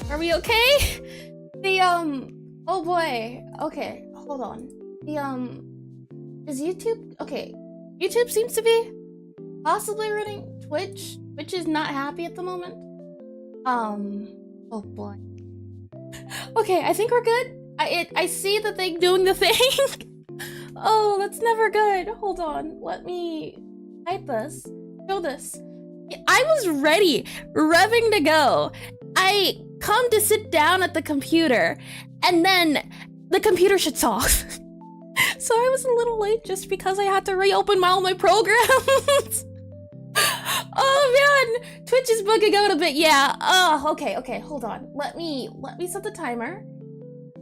Are we okay? Oh boy. Okay, hold on. Is YouTube, okay. YouTube seems to be possibly running Twitch. Twitch is not happy at the moment. Oh boy. Okay, I think we're good. I see the thing doing the thing. Oh, that's never good. Hold on, let me type this, show this. I was ready, revving to go. I come to sit down at the computer, and then the computer shuts off. So I was a little late just because I had to reopen all my programs. Oh man, Twitch is bugging out a bit. Yeah. Oh, okay. Hold on. Let me set the timer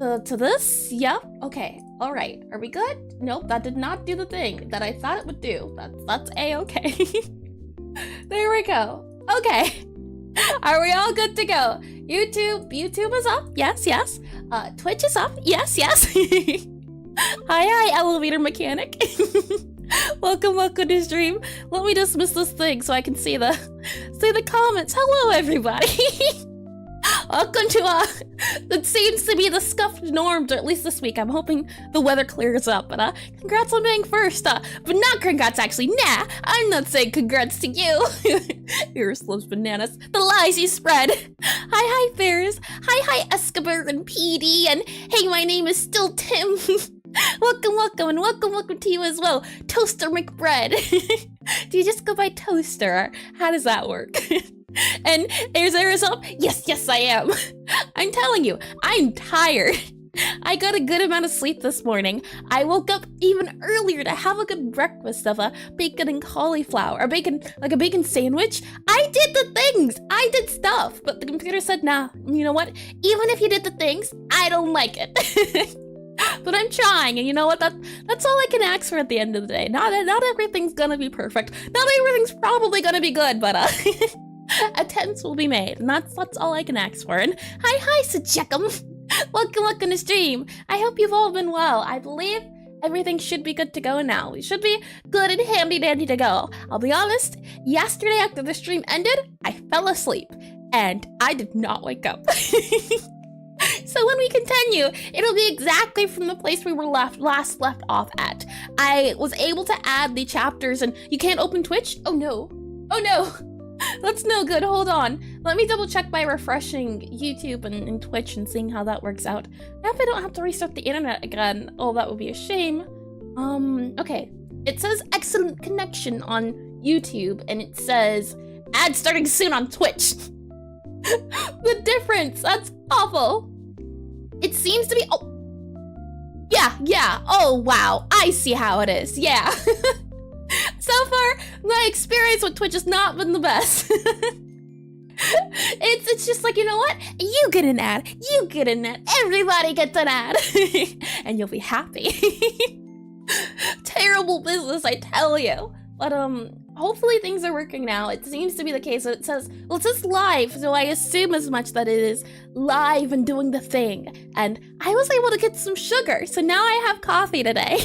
to this. Yep. Okay. All right. Are we good? Nope. That did not do the thing that I thought it would do. That's a-okay. There we go. Okay. Are we all good to go? YouTube is up. Yes. Twitch is up. Yes. Hi, elevator mechanic. Welcome to stream. Let me dismiss this thing so I can see the comments. Hello, everybody. Welcome to that seems to be the scuffed norms, or at least this week. I'm hoping the weather clears up. But congrats on being first. But not congrats actually. Nah, I'm not saying congrats to you. You're slopes bananas. The lies you spread. Hi, Ferris. Hi, Escobar and PD. And hey, my name is still Tim. Welcome, and welcome to you as well, Toaster McBread. Do you just go by Toaster? How does that work? And there's Arizona. Yes, I am. I'm telling you, I'm tired. I got a good amount of sleep this morning. I woke up even earlier to have a good breakfast of bacon and cauliflower, or bacon, like a bacon sandwich. I did the things. I did stuff, but the computer said, nah, you know what? Even if you did the things, I don't like it. But I'm trying, and you know what? That's all I can ask for at the end of the day. Not everything's gonna be perfect. Not everything's probably gonna be good, but attempts will be made, and that's all I can ask for. And hi, Sajeckum. Welcome to stream. I hope you've all been well. I believe everything should be good to go now. We should be good and handy dandy to go. I'll be honest, yesterday after the stream ended, I fell asleep, and I did not wake up. So when we continue, it'll be exactly from the place we were last left off at. I was able to add the chapters, and you can't open Twitch? Oh no. That's no good. Hold on. Let me double check by refreshing YouTube and Twitch and seeing how that works out. Now if I don't have to restart the internet again, oh, that would be a shame. Okay. It says excellent connection on YouTube, and it says ad starting soon on Twitch. The difference, that's awful. It seems to be, oh, yeah, oh wow, I see how it is, yeah. So far, my experience with Twitch has not been the best. It's just like, you know what? You get an ad. You get an ad. Everybody gets an ad. And you'll be happy. Terrible business, I tell you. But hopefully things are working now. It seems to be the case. It says, well, it says live, so I assume as much that it is live and doing the thing. And I was able to get some sugar, so now I have coffee today.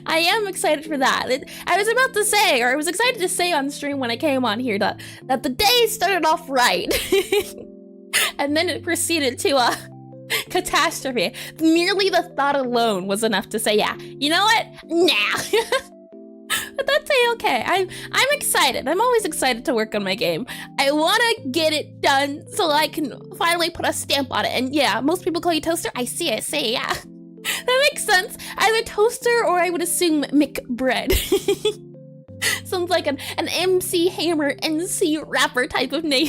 I am excited for that. I was about to say, or I was excited to say on stream when I came on here that the day started off right. And then it proceeded to a catastrophe. Merely the thought alone was enough to say, yeah, you know what? Nah. But that's okay. I'm excited. I'm always excited to work on my game. I want to get it done so I can finally put a stamp on it. And yeah, most people call you Toaster. I see, yeah. That makes sense. Either Toaster or I would assume McBread. Sounds like an MC Hammer NC rapper type of name.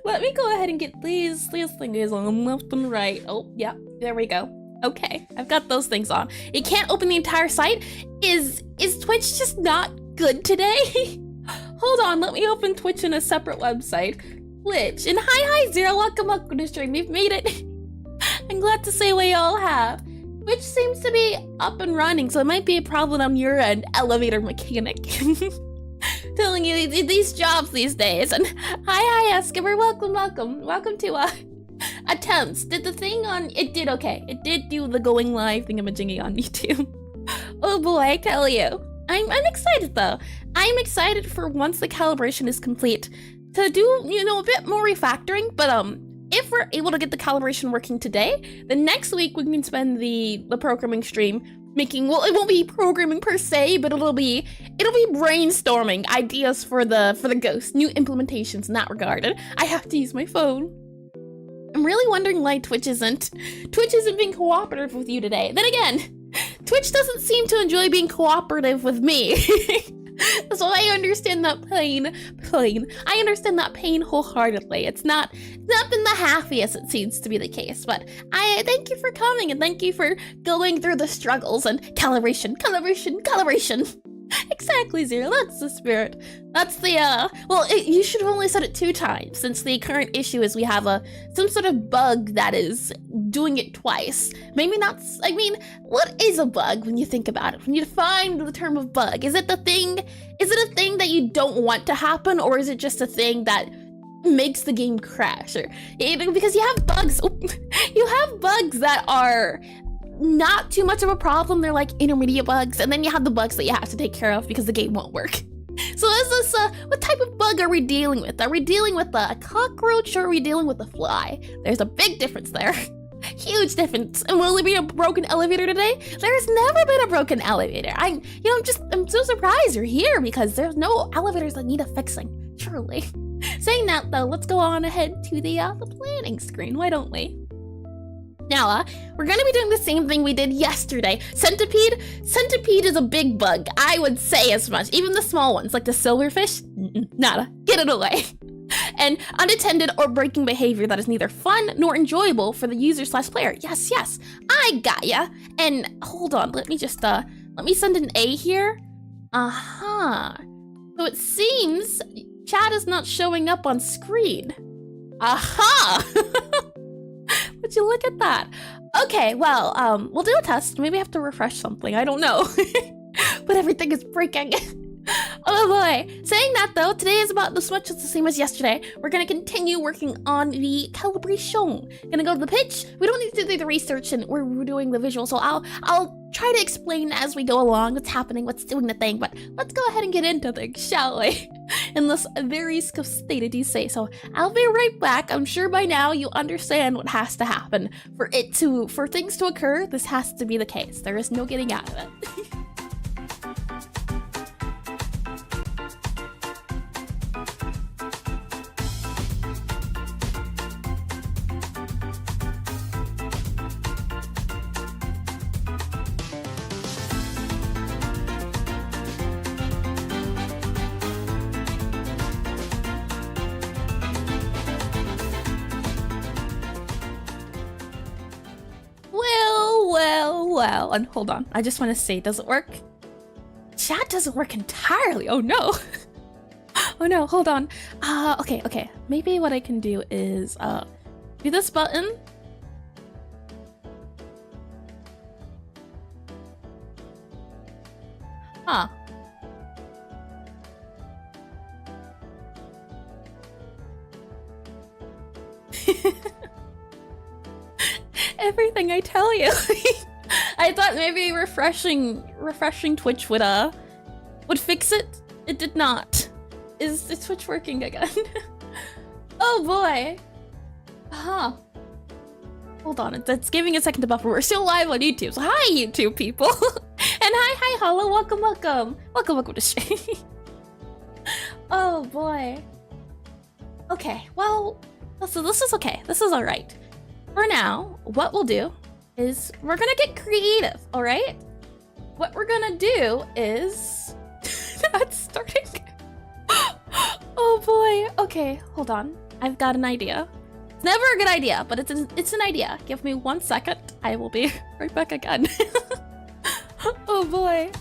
Let me go ahead and get these things on left and right. Oh, yeah, there we go. Okay, I've got those things on. It can't open the entire site. Is Twitch just not good today? Hold on, let me open Twitch in a separate website. Twitch, and hi Zero, welcome to the stream. We've made it. I'm glad to say we all have. Twitch seems to be up and running, so it might be a problem on your end, elevator mechanic. Telling you these jobs these days. And hi Eskiver, welcome to attempts. Did the thing on it did okay. It did do the going live thingamajiggy on YouTube. Oh boy, I tell you. I'm excited though. I'm excited for once the calibration is complete to do, you know, a bit more refactoring, but if we're able to get the calibration working today, then next week we can spend the programming stream making, well, it won't be programming per se, but it'll be brainstorming ideas for the Ghost, new implementations in that regard. And I have to use my phone. I'm really wondering why Twitch isn't being cooperative with you today. Then again, Twitch doesn't seem to enjoy being cooperative with me. So I understand that pain. I understand that pain wholeheartedly. It's not been the happiest it seems to be the case, but I thank you for coming and thank you for going through the struggles and calibration. Exactly, Zero. That's the spirit. That's the, you should have only said it 2 times, since the current issue is we have some sort of bug that is doing it twice. Maybe not, I mean, what is a bug when you think about it? When you define the term of bug, is it a thing that you don't want to happen, or is it just a thing that makes the game crash? Or, because you have bugs, that are not too much of a problem. They're like intermediate bugs, and then you have the bugs that you have to take care of because the game won't work. So is this what type of bug are we dealing with? Are we dealing with a cockroach, or are we dealing with a fly? There's a big difference there. Huge difference. And will there be a broken elevator today? There's never been a broken elevator. I'm so surprised you're here, because there's no elevators that need a fixing, truly. Saying that though, let's go on ahead to the planning screen, why don't we? Now, we're gonna be doing the same thing we did yesterday. Centipede is a big bug. I would say as much. Even the small ones, like the silverfish, nada. Get it away. And unattended or breaking behavior that is neither fun nor enjoyable for the user/player. Yes, I got ya. And hold on, let me send an A here. So it seems chat is not showing up on screen. Would you look at that? Okay, well, we'll do a test. Maybe I have to refresh something. I don't know. But everything is breaking. Oh boy. Saying that though, today is about as much as the same as yesterday. We're gonna continue working on the calibration. Gonna go to the pitch. We don't need to do the research, and we're doing the visual, so I'll try to explain as we go along what's happening, what's doing the thing, but let's go ahead and get into things, shall we? Unless very stated you say so. I'll be right back. I'm sure by now you understand what has to happen. For things to occur, this has to be the case. There is no getting out of it. Well, and hold on. I just want to say, does it work? Chat doesn't work entirely. Oh no. Oh no, hold on. Okay. Maybe what I can do is do this button. Huh. Everything I tell you. I thought maybe refreshing Twitch would fix it. It did not. Is Twitch working again? Oh boy. Huh. Hold on, it's giving a second to buffer. We're still live on YouTube, so hi YouTube people. And hi Hollow, welcome to stream. Oh boy. Okay, well, so this is okay. This is all right. For now, what we'll do is we're gonna get creative, all right? What we're gonna do is... That's starting. Oh boy. Okay, hold on. I've got an idea. It's never a good idea, but it's an idea. Give me 1 second. I will be right back again. Oh boy.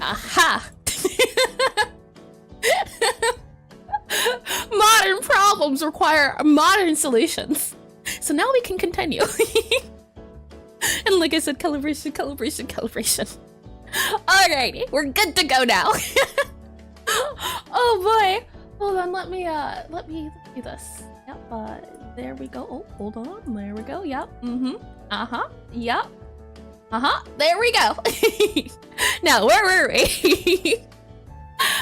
Aha! Modern problems require modern solutions. So now we can continue. And like I said, calibration. Alrighty, we're good to go now. Oh boy. Hold on, let me do this. Yep, there we go. Oh, hold on. There we go. Yep. Yep. There we go. Now, where were we?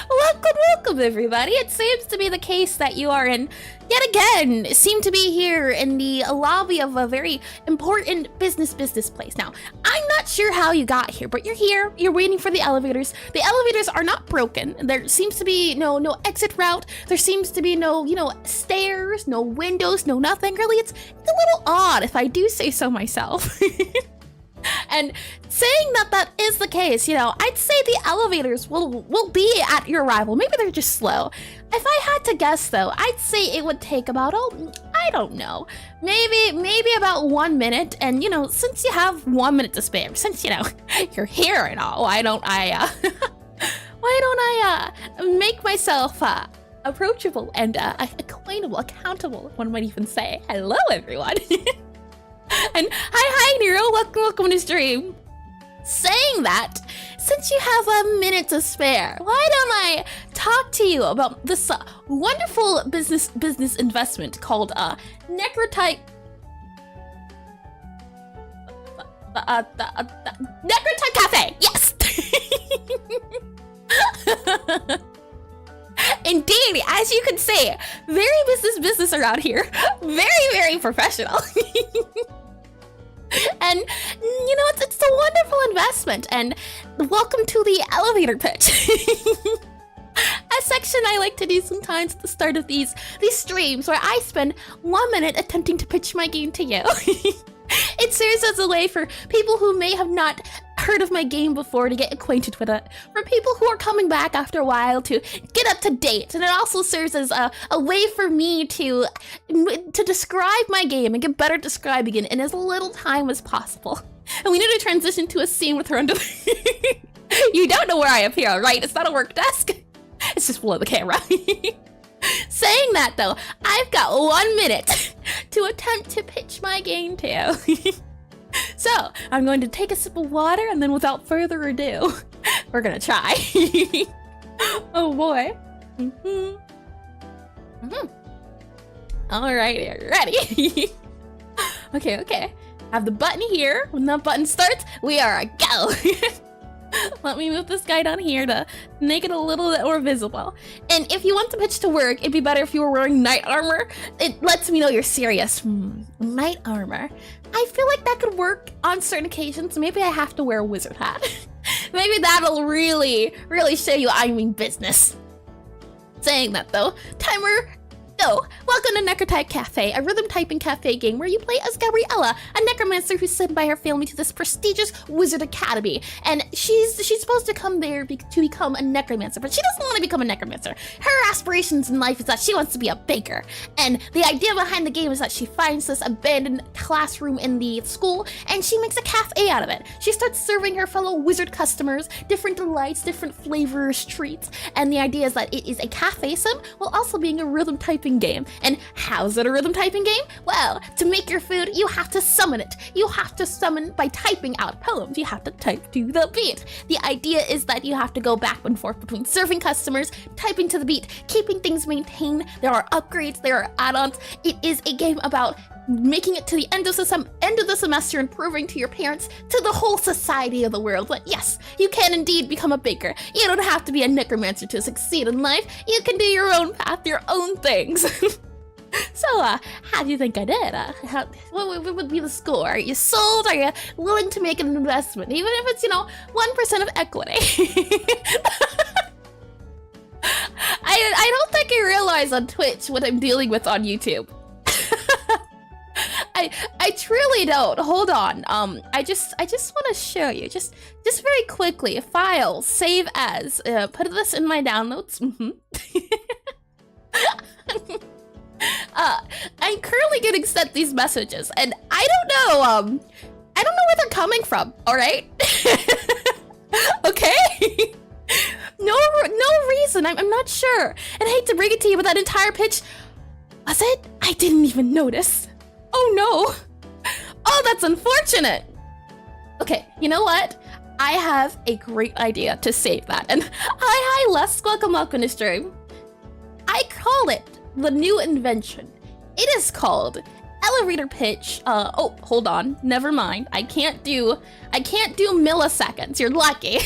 Welcome everybody. It seems to be the case that you are in, yet again, seem to be here in the lobby of a very important business place. Now, I'm not sure how you got here, but you're here, you're waiting for the elevators. The elevators are not broken. There seems to be no exit route. There seems to be no, stairs, no windows, no nothing. Really, it's a little odd if I do say so myself. And saying that is the case, I'd say the elevators will be at your arrival. Maybe they're just slow. If I had to guess, though, I'd say it would take about, I don't know, maybe about 1 minute. And, since you have 1 minute to spare, since, you're here and all, why don't I make myself approachable and acquaintable, accountable, one might even say. Hello, everyone. And hi Nero, welcome to stream. Saying that, since you have a minute to spare, why don't I talk to you about this wonderful business investment called Necrotype Necrotype Cafe. Yes. Indeed, as you can see, very business around here. Very professional. And, it's a wonderful investment. And welcome to the elevator pitch. A section I like to do sometimes at the start of these streams where I spend 1 minute attempting to pitch my game to you. It serves as a way for people who may have not heard of my game before to get acquainted with it, for people who are coming back after a while to get up to date, and it also serves as a way for me to describe my game and get better at describing it in as little time as possible. And we need to transition to a scene with her under the... You don't know where I appear, right? It's not a work desk. It's just below the camera. Saying that, though, I've got 1 minute to attempt to pitch my game to you. So, I'm going to take a sip of water, and then without further ado, we're gonna try. Oh boy. Alright, ready? Okay. Have the button here. When that button starts, we are a go. Let me move this guy down here to make it a little bit more visible. And if you want the pitch to work, it'd be better if you were wearing knight armor. It lets me know you're serious. Knight armor. I feel like that could work on certain occasions. Maybe I have to wear a wizard hat. Maybe that'll really show you I mean business. Saying that though, timer, go! Welcome to Necrotype Cafe, a rhythm typing cafe game where you play as Gabriella, a necromancer who's sent by her family to this prestigious wizard academy. And she's supposed to come there to become a necromancer, but she doesn't want to become a necromancer. Her aspirations in life is that she wants to be a baker. And the idea behind the game is that she finds this abandoned classroom in the school and she makes a cafe out of it. She starts serving her fellow wizard customers different delights, different flavors, treats. And the idea is that it is a cafe sim while also being a rhythm typing game. And how's it a rhythm typing game? Well, to make your food, you have to summon it. You have to summon by typing out poems. You have to type to the beat. The idea is that you have to go back and forth between serving customers, typing to the beat, keeping things maintained. There are upgrades, there are add-ons. It is a game about making it to the end of the semester and proving to your parents, to the whole society of the world that yes, you can indeed become a baker. You don't have to be a necromancer to succeed in life. You can do your own path, your own things. So, how do you think I did? What would be the score? Are you sold? Are you willing to make an investment? Even if it's, 1% of equity. I don't think you realize on Twitch what I'm dealing with on YouTube. I truly don't. Hold on. I just want to show you just very quickly. File, save as. Put this in my downloads. I'm currently getting sent these messages, and I don't know where they're coming from. All right. Okay. No reason. I'm not sure. And I hate to bring it to you, but that entire pitch was it? I didn't even notice. Oh no! Oh, that's unfortunate! Okay, you know what? I have a great idea to save that. And hi, Les, welcome to the stream. I call it the new invention. It is called elevator pitch. Oh, hold on, never mind. I can't do milliseconds, you're lucky.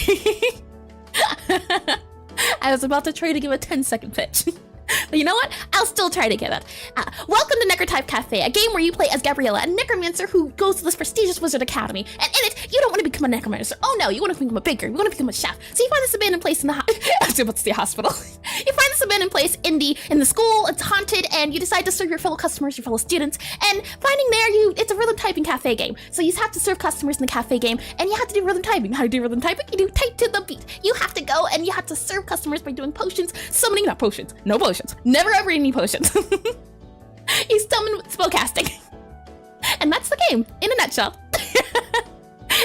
I was about to try to give a 10-second pitch. But you know what? I'll still try to get it. Welcome to Necrotype Cafe, a game where you play as Gabriella, a necromancer who goes to this prestigious wizard academy. And in it, you don't want to become a necromancer. Oh no, you want to become a baker. You want to become a chef. So you find this abandoned place in the I was about to say hospital. You find this abandoned place in the school. It's haunted, and you decide to serve your fellow customers, your fellow students. And finding there, it's a rhythm typing cafe game. So you have to serve customers in the cafe game, and you have to do rhythm typing. How do you do rhythm typing? You do type to the beat. You have to go and you have to serve customers by doing potions, summoning, not potions, no potions. Never ever any potions. You summon spellcasting. And that's the game, in a nutshell.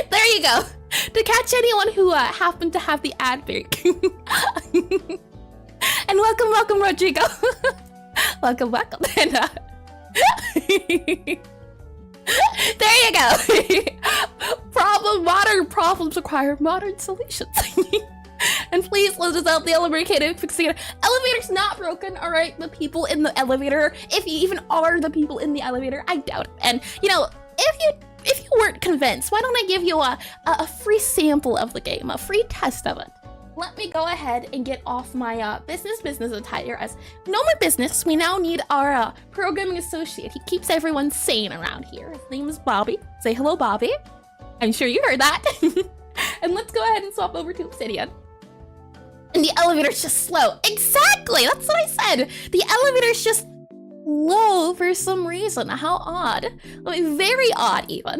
There you go. To catch anyone who happened to have the ad break. And welcome, Rodrigo. welcome. And there you go. Modern problems require modern solutions. And please let us out the elevator can't fix it. Elevator's not broken, all right? The people in the elevator, if you even are the people in the elevator, I doubt it. And if you weren't convinced, why don't I give you a free sample of the game, a free test of it? Let me go ahead and get off my business attire as no more business. We now need our programming associate. He keeps everyone sane around here. His name is Bobby. Say hello, Bobby. I'm sure you heard that. And let's go ahead and swap over to Obsidian. And the elevator's just slow. Exactly, that's what I said. The elevator's just low for some reason. How odd. I mean, very odd even.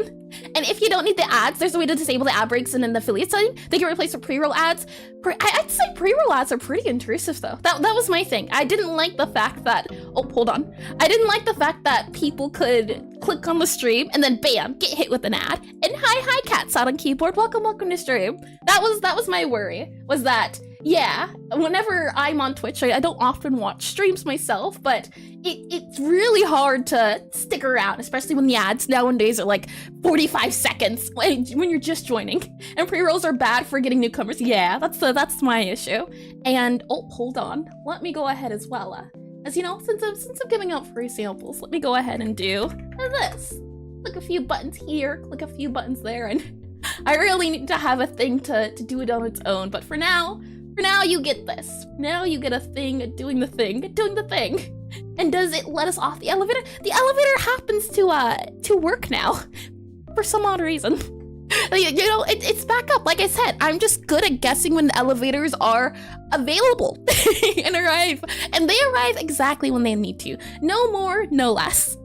And if you don't need the ads, there's a way to disable the ad breaks and in the affiliate setting. They can replace the pre-roll ads. I'd say pre-roll ads are pretty intrusive though. That was my thing. I didn't like the fact that, oh, hold on. I didn't like the fact that people could click on the stream and then bam, get hit with an ad. And hi, Cat Sound on keyboard. Welcome to stream. That was my worry, was that, yeah, whenever I'm on Twitch, I don't often watch streams myself, but it's really hard to stick around, especially when the ads nowadays are like 45 seconds when you're just joining. And pre-rolls are bad for getting newcomers. Yeah, that's my issue. And oh, hold on, let me go ahead as well. As you know, since I'm giving out free samples, let me go ahead and do this. Click a few buttons here, click a few buttons there, and I really need to have a thing to do it on its own, but for now you get this. Now you get a thing doing the thing. And does it let us off the elevator? The elevator happens to work now for some odd reason. You know, it's back up. Like I said, I'm just good at guessing when the elevators are available and arrive. And they arrive exactly when they need to. No more, no less.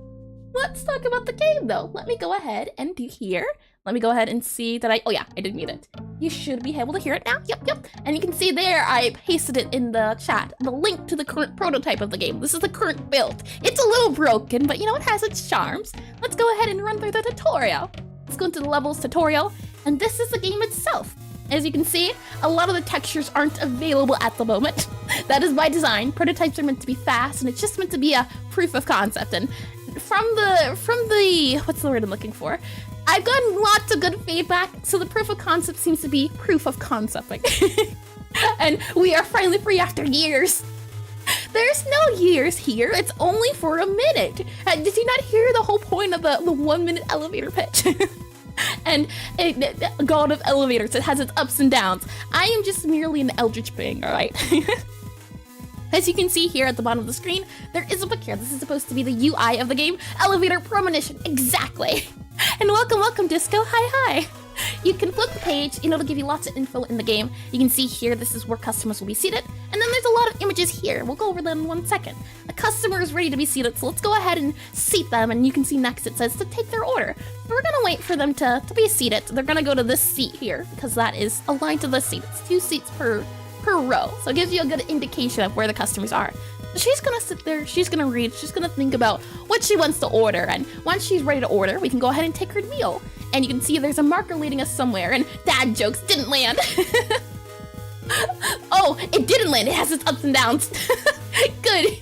Let's talk about the game though. Let me go ahead and do here. Let me go ahead and see that oh yeah, I did mute it. You should be able to hear it now. Yep. And you can see there, I pasted it in the chat, the link to the current prototype of the game. This is the current build. It's a little broken, but you know, it has its charms. Let's go ahead and run through the tutorial. Let's go into the levels tutorial, and this is the game itself. As you can see, a lot of the textures aren't available at the moment. That is by design. Prototypes are meant to be fast, and it's just meant to be a proof of concept. And from the what's the word I'm looking for? I've gotten lots of good feedback, so the proof of concept seems to be proof of concepting. And we are finally free after years. There's no years here, it's only for a minute. Did you not hear the whole point of the 1 minute elevator pitch? And God of elevators, it has its ups and downs. I am just merely an eldritch being, alright? As you can see here at the bottom of the screen, there is a book here. This is supposed to be the UI of the game. Elevator premonition, exactly. And welcome Disco, hi. You can flip the page and it'll give you lots of info in the game. You can see here, this is where customers will be seated. And then there's a lot of images here. We'll go over them in 1 second. A customer is ready to be seated, so let's go ahead and seat them. And you can see next it says to take their order. So we're gonna wait for them to be seated. They're gonna go to this seat here because that is aligned to the seat. It's 2 seats per row. So it gives you a good indication of where the customers are. So she's gonna sit there, she's gonna read, she's gonna think about what she wants to order. And once she's ready to order, we can go ahead and take her meal. And you can see there's a marker leading us somewhere, and dad jokes didn't land. Oh, it didn't land, it has its ups and downs. Good.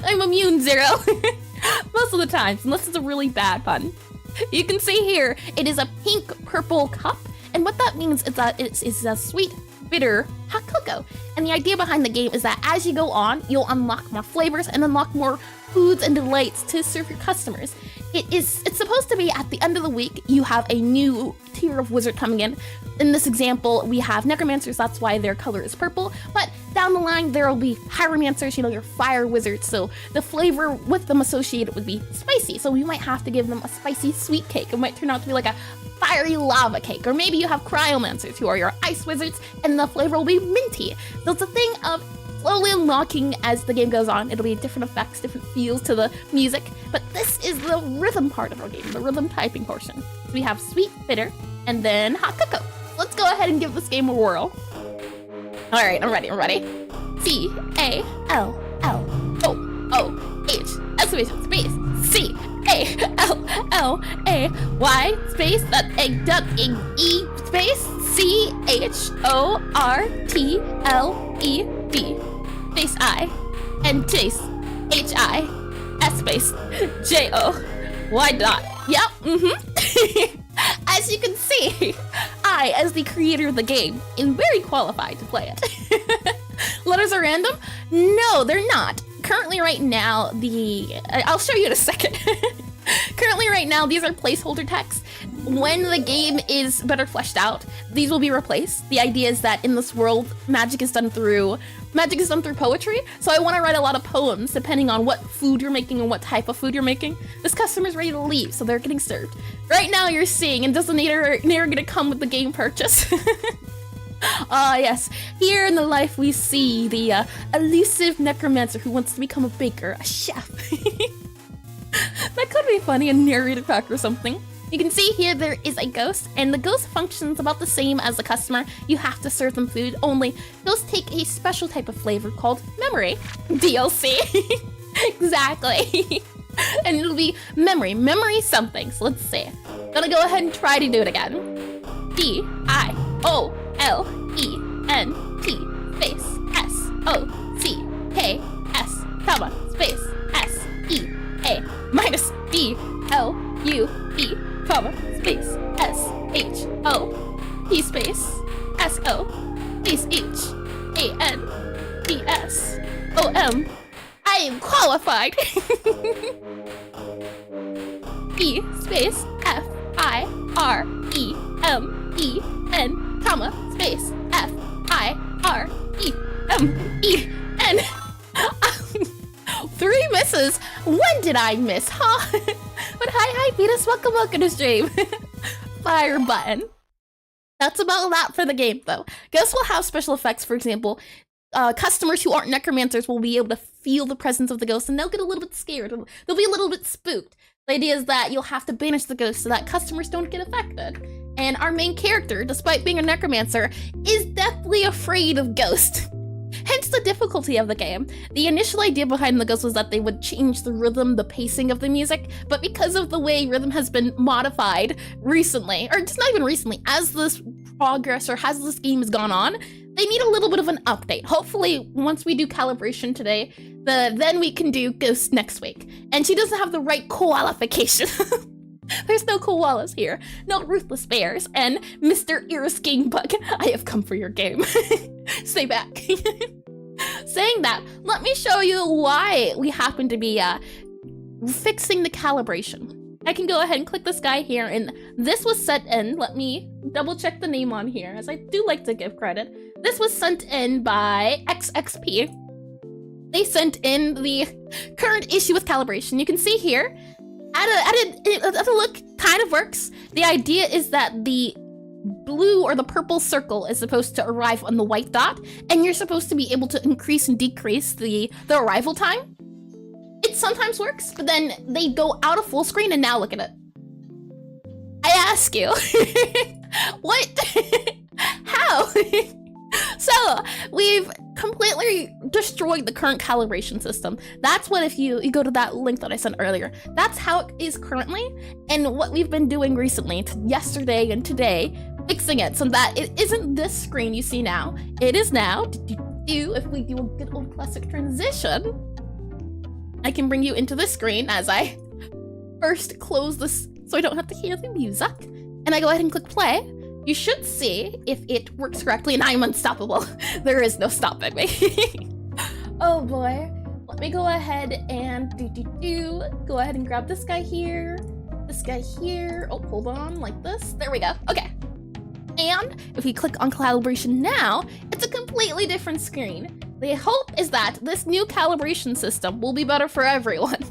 I'm immune, Zero. Most of the times, unless it's a really bad pun. You can see here, it is a pink purple cup. And what that means is that it's a sweet, bitter hot cocoa. And the idea behind the game is that as you go on, you'll unlock more flavors and unlock more foods and delights to serve your customers. It's supposed to be at the end of the week, you have a new tier of wizard coming in. In this example, we have necromancers, that's why their color is purple. But down the line, there will be pyromancers, you know, your fire wizards. So the flavor with them associated would be spicy. So we might have to give them a spicy sweet cake. It might turn out to be like a fiery lava cake. Or maybe you have cryomancers who are your ice wizards and the flavor will be minty. So it's a thing of slowly unlocking as the game goes on. It'll be different effects, different feels to the music. But this is the rhythm part of our game, the rhythm typing portion. So we have sweet, bitter, and then hot cocoa. Let's go ahead and give this game a whirl. All right, I'm ready. C-A-L-L-O-O-H, exclamation space, C-A-L-L-A-Y space, that E space, C-H-O-R-T-L-E-D space I, and chase, H-I-S space, J-O-Y dot. Yep, As you can see, I, as the creator of the game, am very qualified to play it. Letters are random? No, they're not. Currently right now, I'll show you in a second. Currently right now, these are placeholder text. When the game is better fleshed out, these will be replaced. The idea is that in this world, magic is done through poetry. So I want to write a lot of poems depending on what food you're making and what type of food you're making. This customer's ready to leave, so they're getting served. Right now you're seeing, and does the narrator gonna come with the game purchase? Ah, yes. Here in the life we see the elusive necromancer who wants to become a baker, a chef. That could be funny, a narrated pack or something. You can see here there is a ghost, and the ghost functions about the same as the customer. You have to serve them food, only ghosts take a special type of flavor called memory. DLC. Exactly. And it'll be memory something. So let's see. Gonna go ahead and try to do it again. D-I-O-L-E-N-T space S-O-C-K-S, comma, space S-E-A minus D-L-U-E, comma, space S-H-O-P space S-O space H-A-N-D-S-O-M. I am qualified. E space F-I-R-E-M E N, comma, space, F I R E M E N. 3 misses. When did I miss, huh? But hi, Beatus, welcome to stream. Fire button. That's about that for the game, though. Ghosts will have special effects. For example, customers who aren't necromancers will be able to feel the presence of the ghost, and they'll get a little bit scared. They'll be a little bit spooked. The idea is that you'll have to banish the ghost so that customers don't get affected. And our main character, despite being a necromancer, is deathly afraid of ghosts. Hence the difficulty of the game. The initial idea behind the ghost was that they would change the rhythm, the pacing of the music, but because of the way rhythm has been modified recently, or just not even recently, as this progress or as this game has gone on, they need a little bit of an update. Hopefully, once we do calibration today, then we can do ghosts next week. And she doesn't have the right qualification. There's no koalas here, no ruthless bears, and Mr. Iris Gamebug, I have come for your game. Stay back. Saying that, let me show you why we happen to be fixing the calibration. I can go ahead and click this guy here, and this was sent in. Let me double check the name on here, as I do like to give credit. This was sent in by XXP. They sent in the current issue with calibration. You can see here, at a look, kind of works. The idea is that the blue or the purple circle is supposed to arrive on the white dot, and you're supposed to be able to increase and decrease the arrival time. It sometimes works, but then they go out of full screen, and now look at it. I ask you, what? How? So, we've completely destroyed the current calibration system. That's what, if you go to that link that I sent earlier, that's how it is currently, and what we've been doing recently, yesterday and today, fixing it so that it isn't this screen you see now. It is now, if we do a good old classic transition, I can bring you into this screen as I first close this so I don't have to hear the music, and I go ahead and click play. You should see if it works correctly, and I'm unstoppable. There is no stopping me. Oh boy. Let me go ahead and go ahead and grab this guy here, this guy here. Oh, hold on, like this. There we go. Okay. And if we click on calibration now, it's a completely different screen. The hope is that this new calibration system will be better for everyone,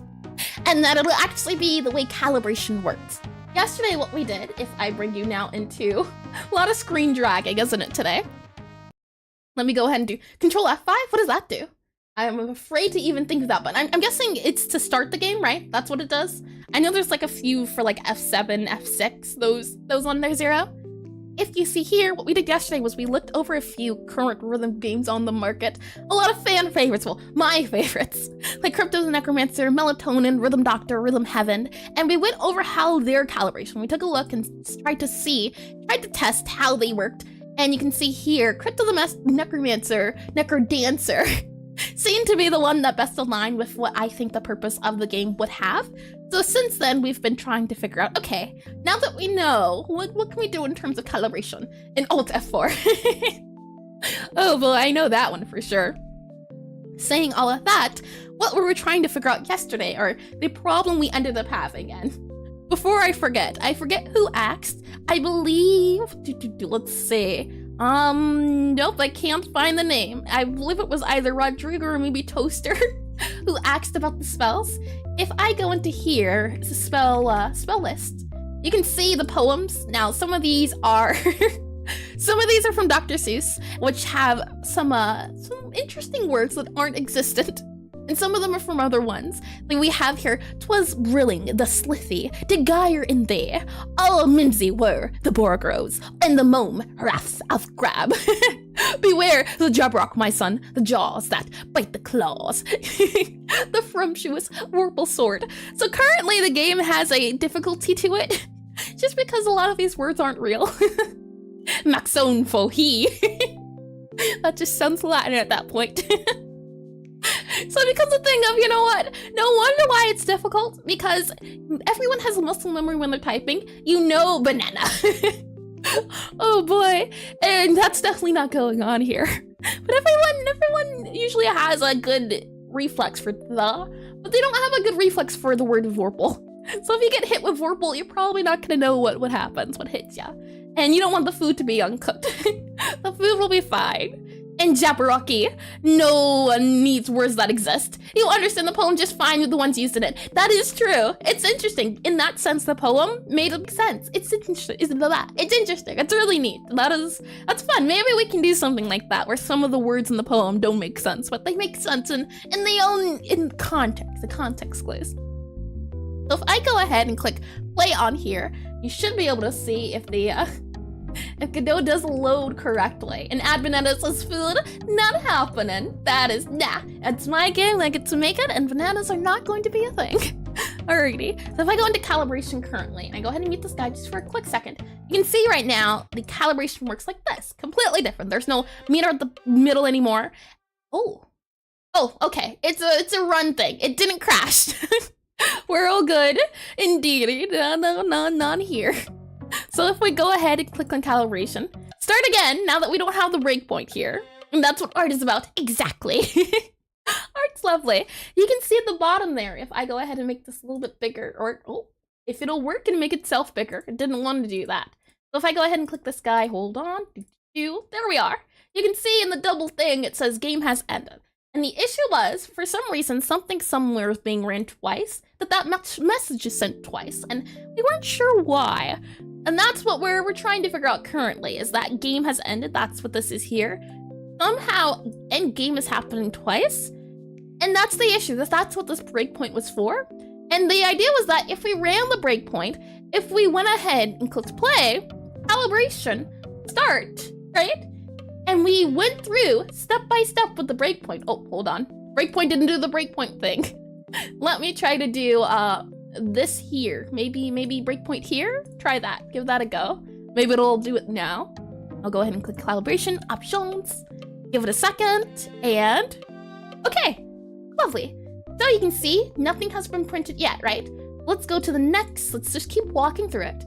and that it'll actually be the way calibration works. Yesterday, what we did, if I bring you now into a lot of screen dragging, isn't it, today? Let me go ahead and do Control F5. What does that do? I'm afraid to even think of that, but I'm guessing it's to start the game, right? That's what it does. I know there's like a few for like F7, F6, those on their 0. If you see here, what we did yesterday was we looked over a few current rhythm games on the market. A lot of fan favorites, well, my favorites, like Crypto's Necromancer, Melatonin, Rhythm Doctor, Rhythm Heaven, and we went over how their calibration. We took a look and tried to test how they worked, and you can see here, Crypto the Necromancer, Necrodancer, seemed to be the one that best aligned with what I think the purpose of the game would have. So since then, we've been trying to figure out, okay, now that we know, what can we do in terms of calibration in Alt F4? Oh boy, I know that one for sure. Saying all of that, what were we trying to figure out yesterday, or the problem we ended up having? And before I forget who asked. I believe, let's see. Nope, I can't find the name. I believe it was either Rodrigo or maybe Toaster who asked about the spells. If I go into here, it's a spell list, you can see the poems. Now, some of these are from Dr. Seuss, which have some interesting words that aren't existent. And some of them are from other ones. Like we have here, 'twas brilling, the slithy, de gyre in there, all mimsy were the borgrows, and the mome wraths of grab. Beware the jabrock, my son, the jaws that bite the claws, the frumptuous warple sword. So currently the game has a difficulty to it, just because a lot of these words aren't real. Maxone fo he. That just sounds Latin at that point. So it becomes a thing of, you know what? No wonder why it's difficult, because everyone has a muscle memory when they're typing. You know banana. Oh boy. And that's definitely not going on here. But everyone usually has a good reflex for the, but they don't have a good reflex for the word Vorpal. So if you get hit with Vorpal, you're probably not gonna know what happens, what hits ya. And you don't want the food to be uncooked. The food will be fine. And Jabberwocky, no one needs words that exist. You'll understand the poem just fine with the ones used in it. That is true. It's interesting. In that sense, the poem made sense. It's interesting. It's interesting. It's really neat. That's fun. Maybe we can do something like that, where some of the words in the poem don't make sense, but they make sense in context. The context clues. So if I go ahead and click play on here, you should be able to see if if Godot does load correctly. And add bananas says food, not happening. That is, it's my game, I get to make it, and bananas are not going to be a thing. Alrighty, so if I go into calibration currently, and I go ahead and mute this guy just for a quick second, you can see right now, the calibration works like this. Completely different. There's no meter at the middle anymore. Oh, okay, it's a run thing. It didn't crash. We're all good. Indeed, no, not here. So if we go ahead and click on calibration, start again now that we don't have the breakpoint here. And that's what art is about, exactly. Art's lovely. You can see at the bottom there, if I go ahead and make this a little bit bigger, or if it'll work and make itself bigger. It didn't want to do that. So if I go ahead and click this guy, hold on, there we are. You can see in the double thing, it says game has ended. And the issue was, for some reason, something somewhere was being ran twice, that message is sent twice, and we weren't sure why. And that's what we're trying to figure out currently, is that game has ended. That's what this is here. Somehow, end game is happening twice, and that's the issue. That's what this breakpoint was for. And the idea was that if we ran the breakpoint, if we went ahead and clicked play, calibration, start, right? And we went through step by step with the breakpoint. Oh, hold on. Breakpoint didn't do the breakpoint thing. Let me try to do this here. Maybe breakpoint here? Try that. Give that a go. Maybe it'll do it now. I'll go ahead and click calibration, options, give it a second, and okay, lovely. So you can see nothing has been printed yet, right? Let's go to the next. Let's just keep walking through it.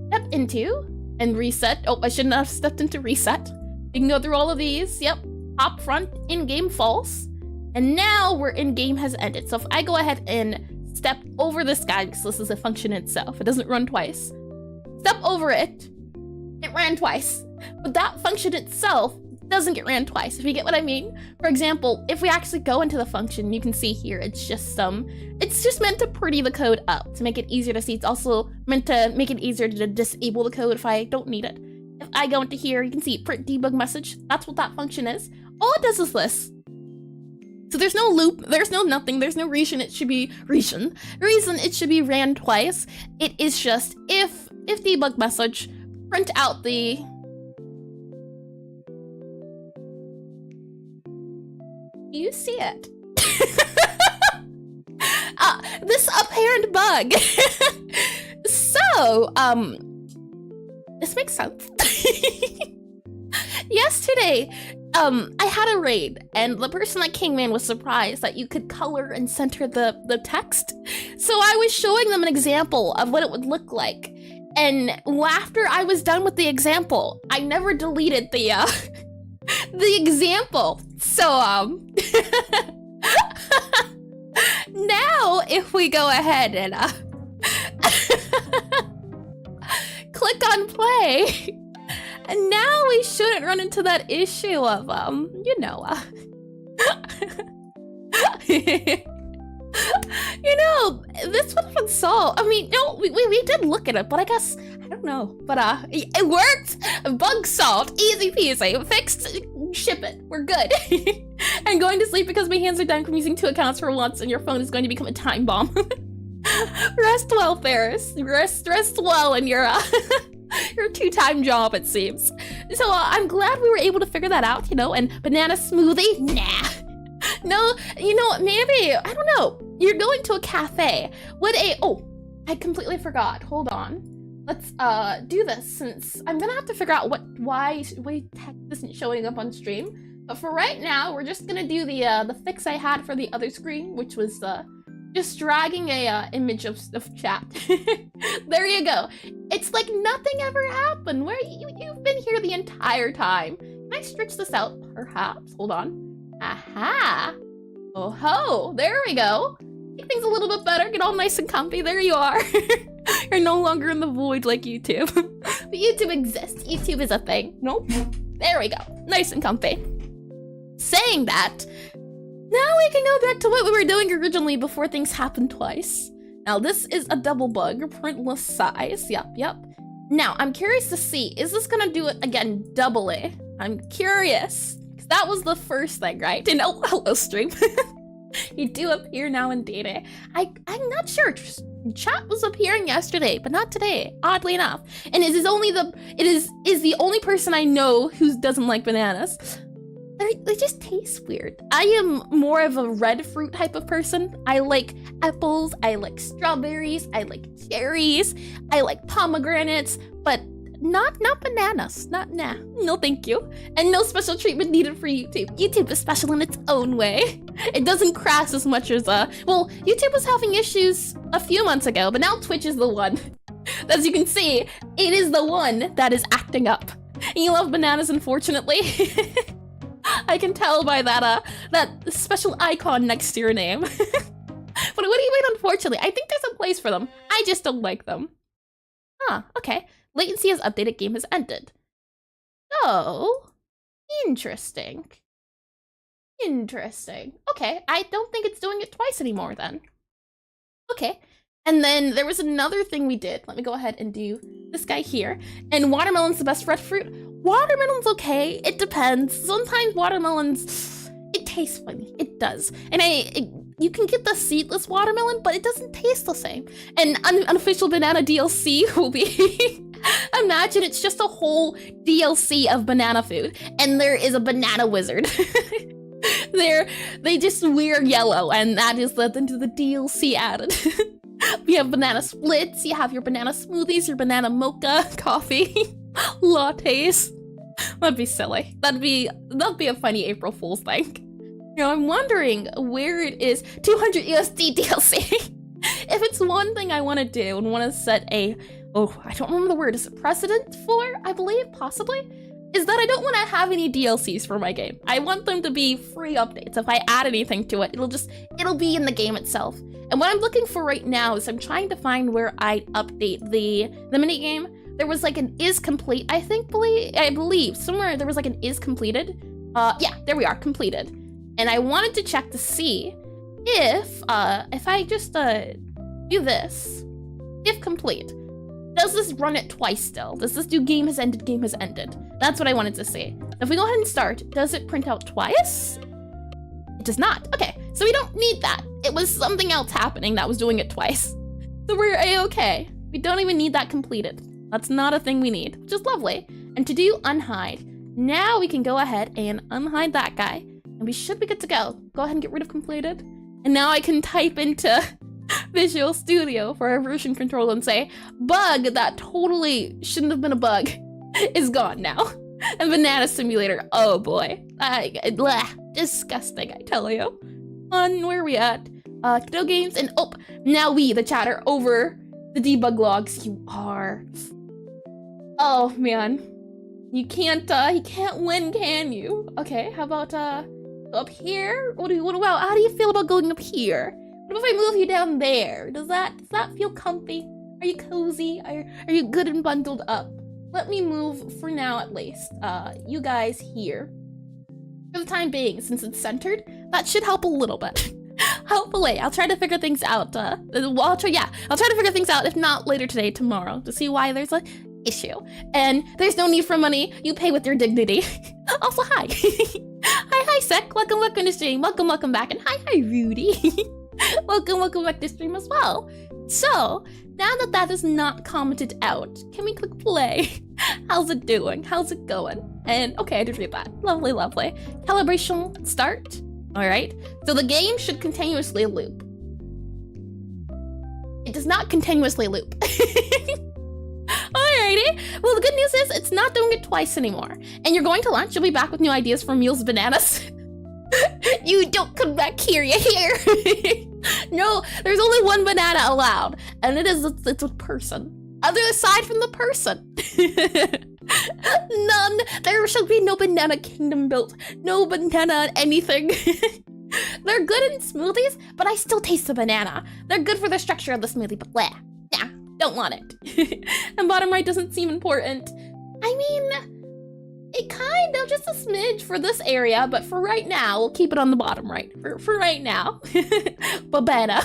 Step into and reset. Oh, I shouldn't have stepped into reset. You can go through all of these. Yep. Top, front, in-game, false. And now we're in-game has ended. So if I go ahead and step over this guy, because this is a function itself, it doesn't run twice. Step over it, it ran twice. But that function itself doesn't get ran twice, if you get what I mean. For example, if we actually go into the function, you can see here, it's just meant to pretty the code up to make it easier to see. It's also meant to make it easier to disable the code if I don't need it. If I go into here, you can see print debug message. That's what that function is. All it does is this. So there's no loop, there's no nothing, there's no reason it should be ran twice. It is just if debug message, print out the you see it. This apparent bug. So, this makes sense. Yesterday, I had a raid, and the person that came in was surprised that you could color and center the text. So I was showing them an example of what it would look like. And after I was done with the example, I never deleted the example. So, now if we go ahead and, click on play, and now we shouldn't run into that issue of, this would have been solved. I mean, no, we did look at it, but I guess, I don't know. But, it worked! Bug solved! Easy peasy! Fixed! Ship it! We're good! I'm going to sleep because my hands are done from using 2 accounts for once, and your phone is going to become a time bomb. Rest well, Ferris. Rest well in your, your 2-time job, it seems. So, I'm glad we were able to figure that out, and banana smoothie? Nah. No, maybe, I don't know. You're going to a cafe. I completely forgot. Hold on. Let's do this, since I'm gonna have to figure out why text isn't showing up on stream. But for right now, we're just gonna do the fix I had for the other screen, which was just dragging a image of chat. There you go. It's like nothing ever happened. Where you've been here the entire time. Can I stretch this out? Perhaps. Hold on. Aha! Oh ho! There we go. Make things a little bit better. Get all nice and comfy. There you are. You're no longer in the void like YouTube. But YouTube exists. YouTube is a thing. Nope. There we go. Nice and comfy. Saying that, now we can go back to what we were doing originally before things happened twice. Now this is a double bug, printless size. Yep. Now I'm curious to see, is this gonna do it again doubly? I'm curious. Because that was the first thing, right? And oh, hello stream. You do appear now indeed. I'm not sure. Chat was appearing yesterday, but not today, oddly enough. And it is the only person I know who doesn't like bananas. They just taste weird. I am more of a red fruit type of person. I like apples, I like strawberries, I like cherries, I like pomegranates, but not bananas. No thank you. And no special treatment needed for YouTube. YouTube is special in its own way. It doesn't crash as much as well, YouTube was having issues a few months ago, but now Twitch is the one. As you can see, it is the one that is acting up. And you love bananas, unfortunately. I can tell by that special icon next to your name. But what do you mean, unfortunately? I think there's a place for them. I just don't like them. Huh, okay. Latency has updated, game has ended. So, interesting. Okay, I don't think it's doing it twice anymore then. Okay, and then there was another thing we did. Let me go ahead and do this guy here. And watermelon's the best red fruit. Watermelon's okay, it depends. Sometimes watermelons, it tastes funny, it does. And you can get the seedless watermelon, but it doesn't taste the same. And unofficial banana DLC will be, imagine it's just a whole DLC of banana food, and there is a banana wizard. They just wear yellow, and that is into the DLC added. You have banana splits, you have your banana smoothies, your banana mocha, coffee, lattes. That'd be silly. That'd be a funny April Fool's thing. You know, I'm wondering where it is. 200 USD DLC. If it's one thing I want to do and want to set I don't remember the word, is it precedent for, I believe, possibly, is that I don't want to have any DLCs for my game. I want them to be free updates. If I add anything to it, it'll be in the game itself. And what I'm looking for right now is I'm trying to find where I update the minigame. There was like an is complete, I believe somewhere there was like an is completed. Yeah, there we are, completed. And I wanted to check to see if I just do this, if complete, does this run it twice still? Does this do game has ended, game has ended? That's what I wanted to see. If we go ahead and start, does it print out twice? It does not. Okay, so we don't need that. It was something else happening that was doing it twice. So we're a-okay. We don't even need that completed. That's not a thing we need, which is lovely. And to do unhide, now we can go ahead and unhide that guy, and we should be good to go. Go ahead and get rid of completed. And now I can type into Visual Studio for our version control and say, bug that totally shouldn't have been a bug is gone now. And Banana Simulator, oh boy. Disgusting, I tell you. Where are we at? Godot games, and now we, the chatter, over the debug logs. You are. Oh man. You can't win, can you? Okay, how about up here? How do you feel about going up here? What if I move you down there? Does that feel comfy? Are you cozy? Are you good and bundled up? Let me move, for now at least, you guys here. For the time being, since it's centered, that should help a little bit. Hopefully, I'll try to figure things out. I'll try to figure things out, if not later today, tomorrow, to see why there's a issue. And there's no need for money, you pay with your dignity. Also, hi. Hi, Sek. Welcome to stream. Welcome back. And hi, Rudy. welcome back to stream as well. So, now that is not commented out, can we click play? How's it doing? How's it going? And okay, I did read that. Lovely. Calibration start. Alright, so the game should continuously loop. It does not continuously loop. Alrighty, well the good news is it's not doing it twice anymore. And you're going to lunch, you'll be back with new ideas for meals, bananas. You don't come back here, you hear? No, there's only one banana allowed, and it's a person. Other aside from the person. None. There shall be no banana kingdom built. No banana anything. They're good in smoothies, but I still taste the banana. They're good for the structure of the smoothie, but bleh. Yeah. Don't want it. And bottom right doesn't seem important. I mean, it kind of just a smidge for this area, but for right now, we'll keep it on the bottom right. For right now. Babana.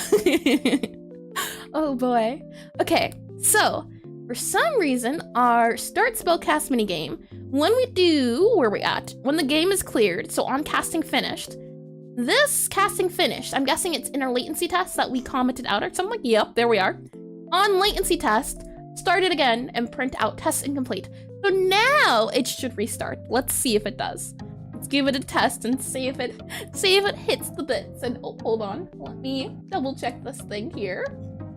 Oh boy. Okay, so for some reason, our start spellcast minigame, when we do, where we at? When the game is cleared, so on casting finished, this casting finished, I'm guessing it's in our latency test that we commented out, or something like, yep, there we are. On latency test, start it again and print out test incomplete. So now it should restart. Let's see if it does. Let's give it a test and see if it hits the bits. And oh, hold on, let me double check this thing here.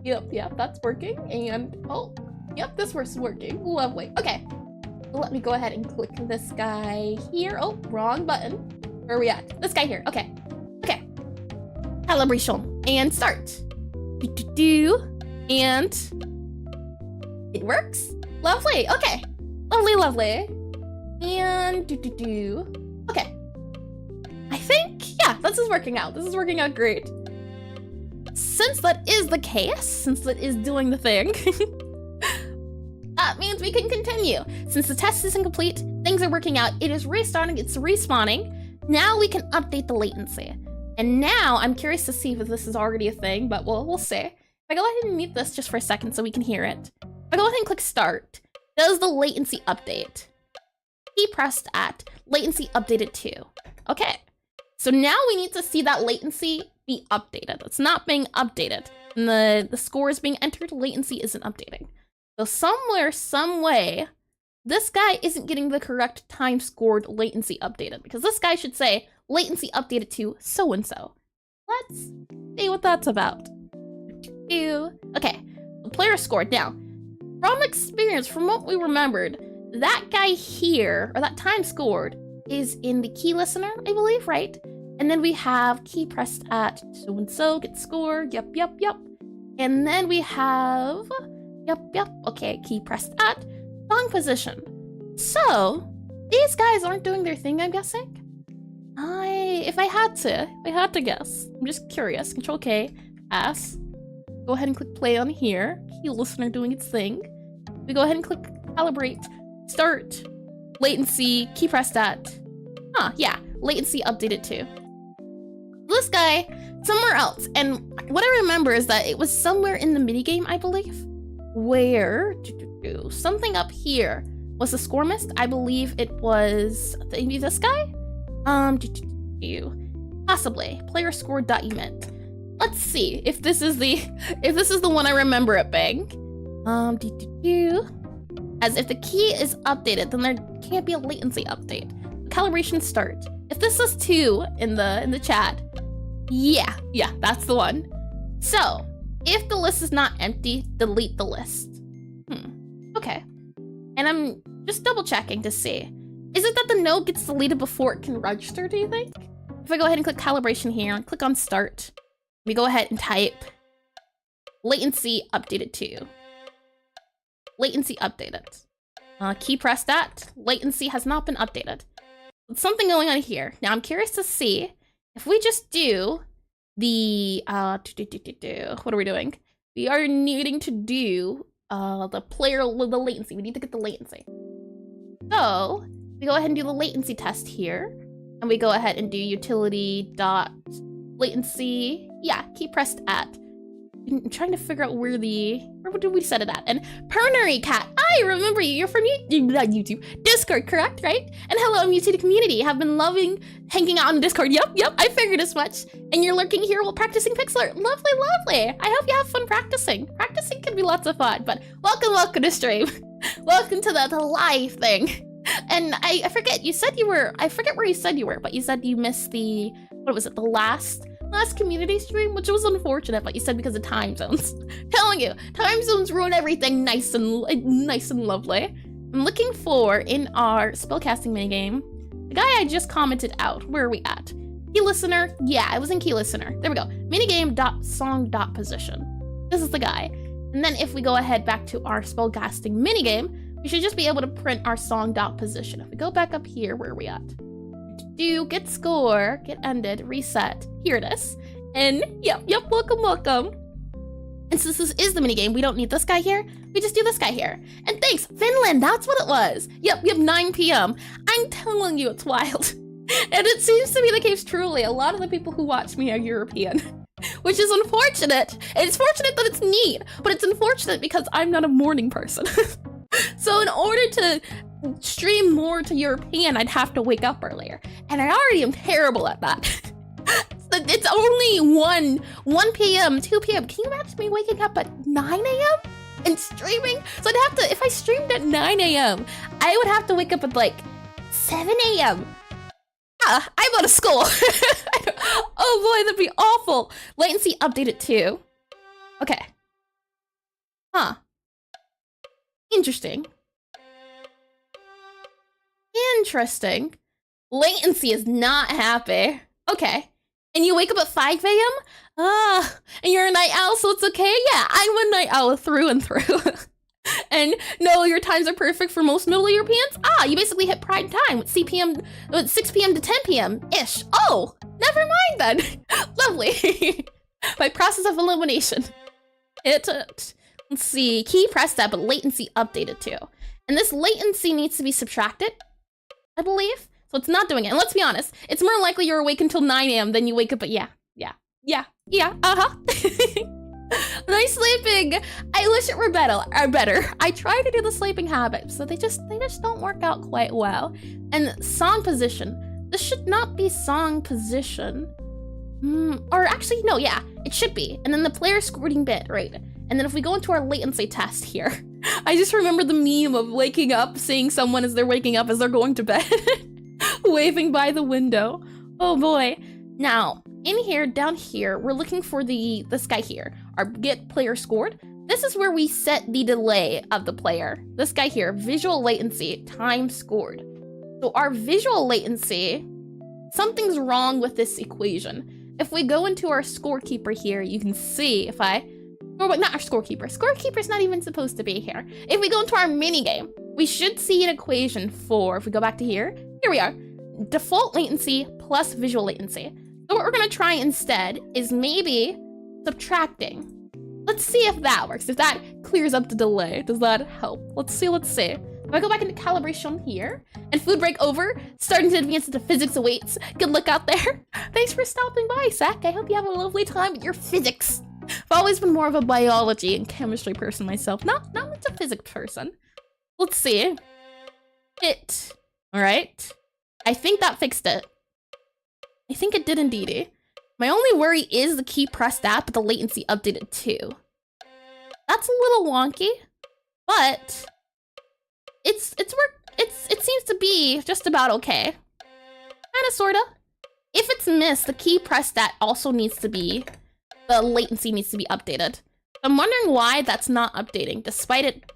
Yep, that's working. And oh, yep, this was working. Lovely. Okay, let me go ahead and click this guy here. Oh, wrong button. Where are we at? This guy here. Okay. Calibration and start. And it works. Lovely. Okay. Lovely. And okay. I think, yeah, this is working out. This is working out great. Since that is the case, since that is doing the thing, that means we can continue. Since the test isn't complete, things are working out. It is restarting, it's respawning. Now we can update the latency. And now I'm curious to see if this is already a thing, but we'll see. If I go ahead and mute this just for a second so we can hear it. If I go ahead and click start, does the latency update? Key pressed at, latency updated to. Okay, so now we need to see that latency be updated. It's not being updated. And the score is being entered, latency isn't updating. So somewhere, some way, this guy isn't getting the correct time scored latency updated, because this guy should say latency updated to so-and-so. Let's see what that's about. Okay, the player scored. Now, from experience, from what we remembered, that guy here, or that time scored, is in the key listener, I believe, right? And then we have key pressed at so-and-so, get score, yep. And then we have, yep, okay, key pressed at song position. So, these guys aren't doing their thing, I'm guessing? If I had to guess, I'm just curious. Control K, pass. Go ahead and click play on here. Key listener doing its thing. We go ahead and click calibrate, start, latency, key pressed at. Yeah, latency updated to. This guy, somewhere else. And what I remember is that it was somewhere in the minigame, I believe, where something up here was the score missed. I believe it was maybe this guy. Possibly player score .emit. Let's see if this is the one I remember it being. As if the key is updated, then there can't be a latency update. Calibration start. If this is 2 in the chat, yeah, that's the one. So if the list is not empty, delete the list. Okay. And I'm just double checking to see. Is it that the node gets deleted before it can register, do you think? If I go ahead and click calibration here and click on start, we go ahead and type latency updated to. Latency updated. Key pressed at, latency has not been updated. There's something going on here. Now I'm curious to see if we just do the, what are we doing? We are needing to do the latency. We need to get the latency. So we go ahead and do the latency test here. And we go ahead and do utility dot latency. Yeah, key pressed at. I'm trying to figure out where did we set it at? And Pernary Cat, I remember you. You're from YouTube, Discord, correct? Right? And hello, mutated community. Have been loving hanging out on Discord. Yep. I figured as much. And you're lurking here while practicing Pixlr. Lovely. I hope you have fun practicing. Practicing can be lots of fun. But welcome to stream. Welcome to the live thing. And I forget. You said you were. I forget where you said you were, but you said you missed the. What was it? The last community stream, which was unfortunate, but you said because of time zones. Telling you, time zones ruin everything nice and lovely. I'm looking for, in our spellcasting minigame, the guy I just commented out. Where are we at? Key listener. Yeah, I was in key listener. There we go. Minigame.song.position. This is the guy. And then if we go ahead back to our spellcasting minigame, we should just be able to print our song.position. If we go back up here, where are we at? Do get score, get ended, reset. Here it is. And yep, welcome. And since this is the minigame, we don't need this guy here. We just do this guy here. And thanks, Finland, that's what it was. Yep, 9 p.m. I'm telling you, it's wild. And it seems to be the case truly. A lot of the people who watch me are European, which is unfortunate. And it's fortunate that it's neat, but it's unfortunate because I'm not a morning person. So in order to stream more to European, I'd have to wake up earlier. And I already am terrible at that. It's only 1 p.m., 2 p.m. Can you imagine me waking up at 9 a.m. and streaming? So I'd have to, if I streamed at 9 a.m., I would have to wake up at like 7 a.m. I go to school. Oh boy, that'd be awful. Latency updated too. Okay. Huh. Interesting. Interesting. Latency is not happy. Okay. And you wake up at 5 a.m.? And you're a night owl, so it's okay? Yeah, I'm a night owl through and through. And no, your times are perfect for most Middle Europeans? You basically hit prime time with 6 p.m. to 10 p.m.-ish. Oh, never mind then. Lovely. By process of elimination. Let's see, key pressed up, but latency updated too. And this latency needs to be subtracted, I believe. So it's not doing it. And let's be honest, it's more likely you're awake until 9 a.m. than you wake up at, yeah. Nice sleeping. I wish it were better. I try to do the sleeping habit, so they just don't work out quite well. And song position. This should not be song position. Or actually, no, yeah, it should be. And then the player scoring bit, right? And then if we go into our latency test here, I just remember the meme of waking up, seeing someone as they're waking up as they're going to bed, waving by the window. Oh boy. Now, in here, down here, we're looking for this guy here, our get player scored. This is where we set the delay of the player. This guy here, visual latency, time scored. So our visual latency, something's wrong with this equation. If we go into our scorekeeper here, you can see not our scorekeeper. Scorekeeper's not even supposed to be here. If we go into our mini game, we should see an equation for, if we go back to here we are, default latency plus visual latency. So what we're gonna try instead is maybe subtracting. Let's see if that works, if that clears up the delay. Does that help? Let's see. If I go back into calibration here, and food break over, starting to advance into physics awaits. Good luck out there. Thanks for stopping by, Zach. I hope you have a lovely time with your physics. I've always been more of a biology and chemistry person myself, not much a physics person. Let's see. All right. I think that fixed it. I think it did indeed. My only worry is the key pressed that, but the latency updated too. That's a little wonky, but it seems to be just about okay. Kinda, sorta. If it's missed, the key pressed that also needs to be, the latency needs to be updated. I'm wondering why that's not updating, despite it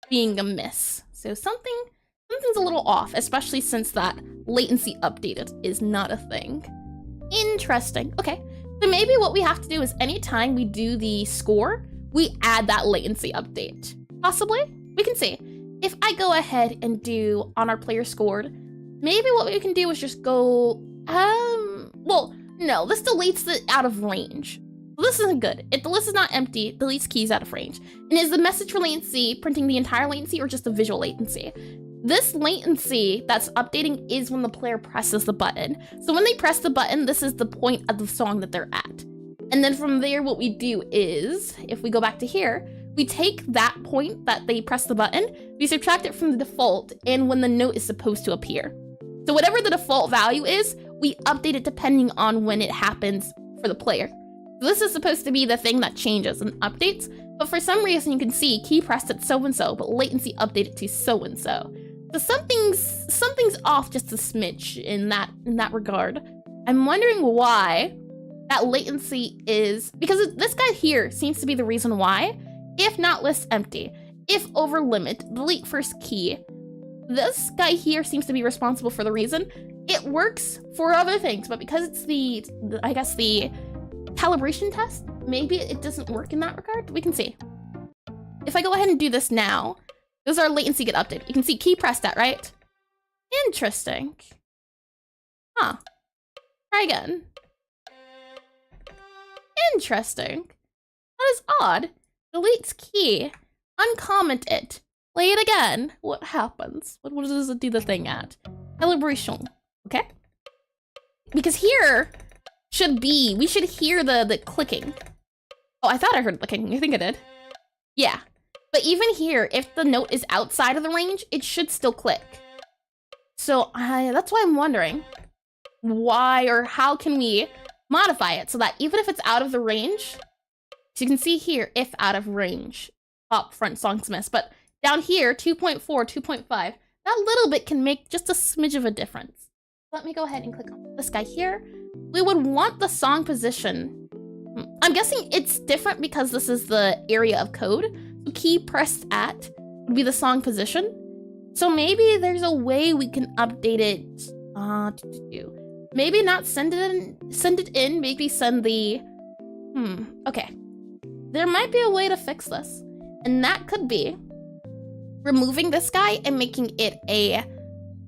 being a miss. So something's a little off, especially since that latency updated is not a thing. Interesting. Okay, so maybe what we have to do is anytime we do the score, we add that latency update. Possibly? We can see. If I go ahead and do on our player scored, maybe what we can do is just go, well, no, this deletes it out of range. This isn't good. If the list is not empty, deletes keys out of range. And is the message for latency printing the entire latency or just the visual latency? This latency that's updating is when the player presses the button. So when they press the button, this is the point of the song that they're at. And then from there, what we do is, if we go back to here, we take that point that they press the button, we subtract it from the default and when the note is supposed to appear. So whatever the default value is, we update it depending on when it happens for the player. So this is supposed to be the thing that changes and updates, but for some reason you can see key pressed at so-and-so, but latency updated to so-and-so. So something's off just a smidge in that regard. I'm wondering why that latency is, because this guy here seems to be the reason why. If not list empty, if over limit, delete first key. This guy here seems to be responsible for the reason. It works for other things, but because it's the calibration test, maybe it doesn't work in that regard. We can see. If I go ahead and do this now, this is our latency get updated. You can see key pressed at, right? Interesting. Huh. Try again. Interesting. That is odd. Deletes key. Uncomment it. Play it again. What happens? What does it do the thing at? Calibration. Okay. Because here we should hear the clicking. Oh, I thought I heard clicking. I think I did. Yeah. But even here, if the note is outside of the range, it should still click. So that's why I'm wondering why or how can we modify it so that even if it's out of the range, so you can see here, if out of range, top front songsmiths, but down here, 2.4, 2.5, that little bit can make just a smidge of a difference. Let me go ahead and click on this guy here. We would want the song position. I'm guessing it's different because this is the area of code. So key pressed at would be the song position. So maybe there's a way we can update it. Maybe not send it in, maybe send the, okay. There might be a way to fix this. And that could be removing this guy and making it a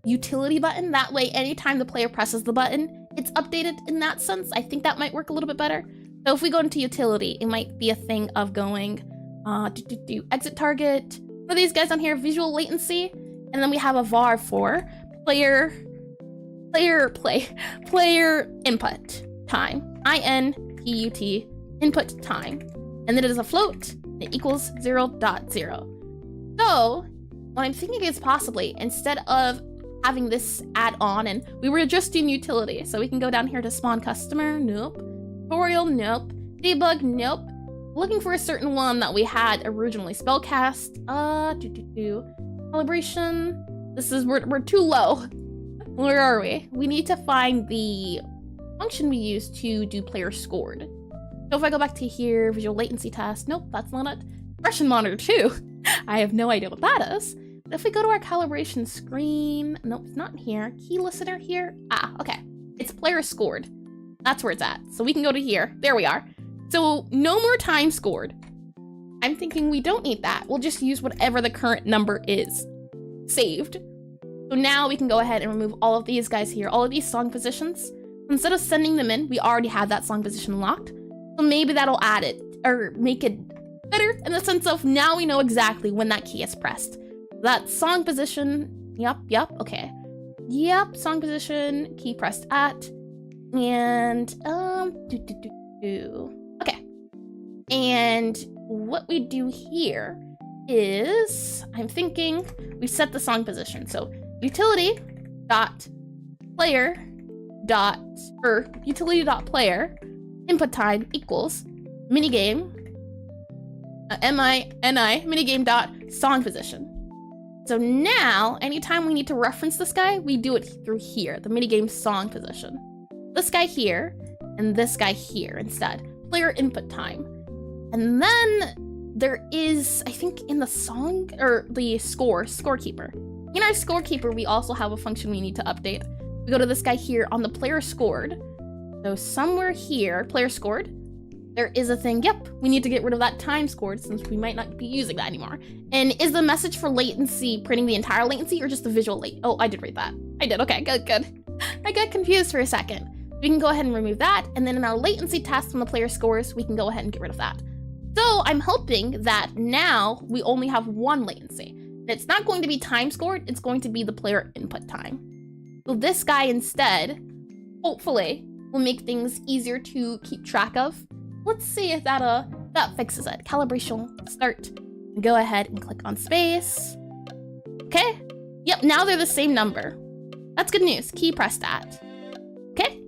utility button. That way, anytime the player presses the button, it's updated in that sense. I think that might work a little bit better. So if we go into utility, it might be a thing of going exit target. For these guys on here, visual latency. And then we have a var for player input time. INPUT input time. And then it is a float. It equals 0.0. So what I'm thinking is possibly instead of having this add on, and we were just doing utility, so we can go down here to spawn customer, nope. Tutorial, nope. Debug, nope. Looking for a certain one that we had originally. Spellcast, calibration. This is, we're too low. Where are we? We need to find the function we use to do player scored. So if I go back to here, visual latency test, nope, that's not it. Expression monitor too. I have no idea what that is. But if we go to our calibration screen, nope, it's not here. Key listener here. Ah, okay. It's player scored. That's where it's at. So we can go to here. There we are. So no more time scored. I'm thinking we don't need that. We'll just use whatever the current number is saved. So now we can go ahead and remove all of these guys here, all of these song positions. Instead of sending them in, we already have that song position locked. So maybe that'll add it or make it better in the sense of now we know exactly when that key is pressed. That song position, yep, okay. Yep, song position, key pressed at, and, okay. And what we do here is, I'm thinking we set the song position. So utility dot player input time equals minigame minigame dot song position. So now anytime we need to reference this guy, we do it through here, the minigame song position. This guy here and this guy here instead. Player input time. And then there is, I think in the song or the scorekeeper. In our scorekeeper, we also have a function we need to update. We go to this guy here on the player scored. So somewhere here, player scored, there is a thing, yep, we need to get rid of that time scored since we might not be using that anymore. And is the message for latency printing the entire latency or just the visual late? Oh, I did read that. I did, okay, good. I got confused for a second. We can go ahead and remove that. And then in our latency test when the player scores, we can go ahead and get rid of that. So I'm hoping that now we only have one latency. It's not going to be time scored, it's going to be the player input time. So this guy instead, hopefully, will make things easier to keep track of. Let's see if that fixes it. Calibration, start. Go ahead and click on space. Okay. Yep, now they're the same number. That's good news. Key pressed at. Okay.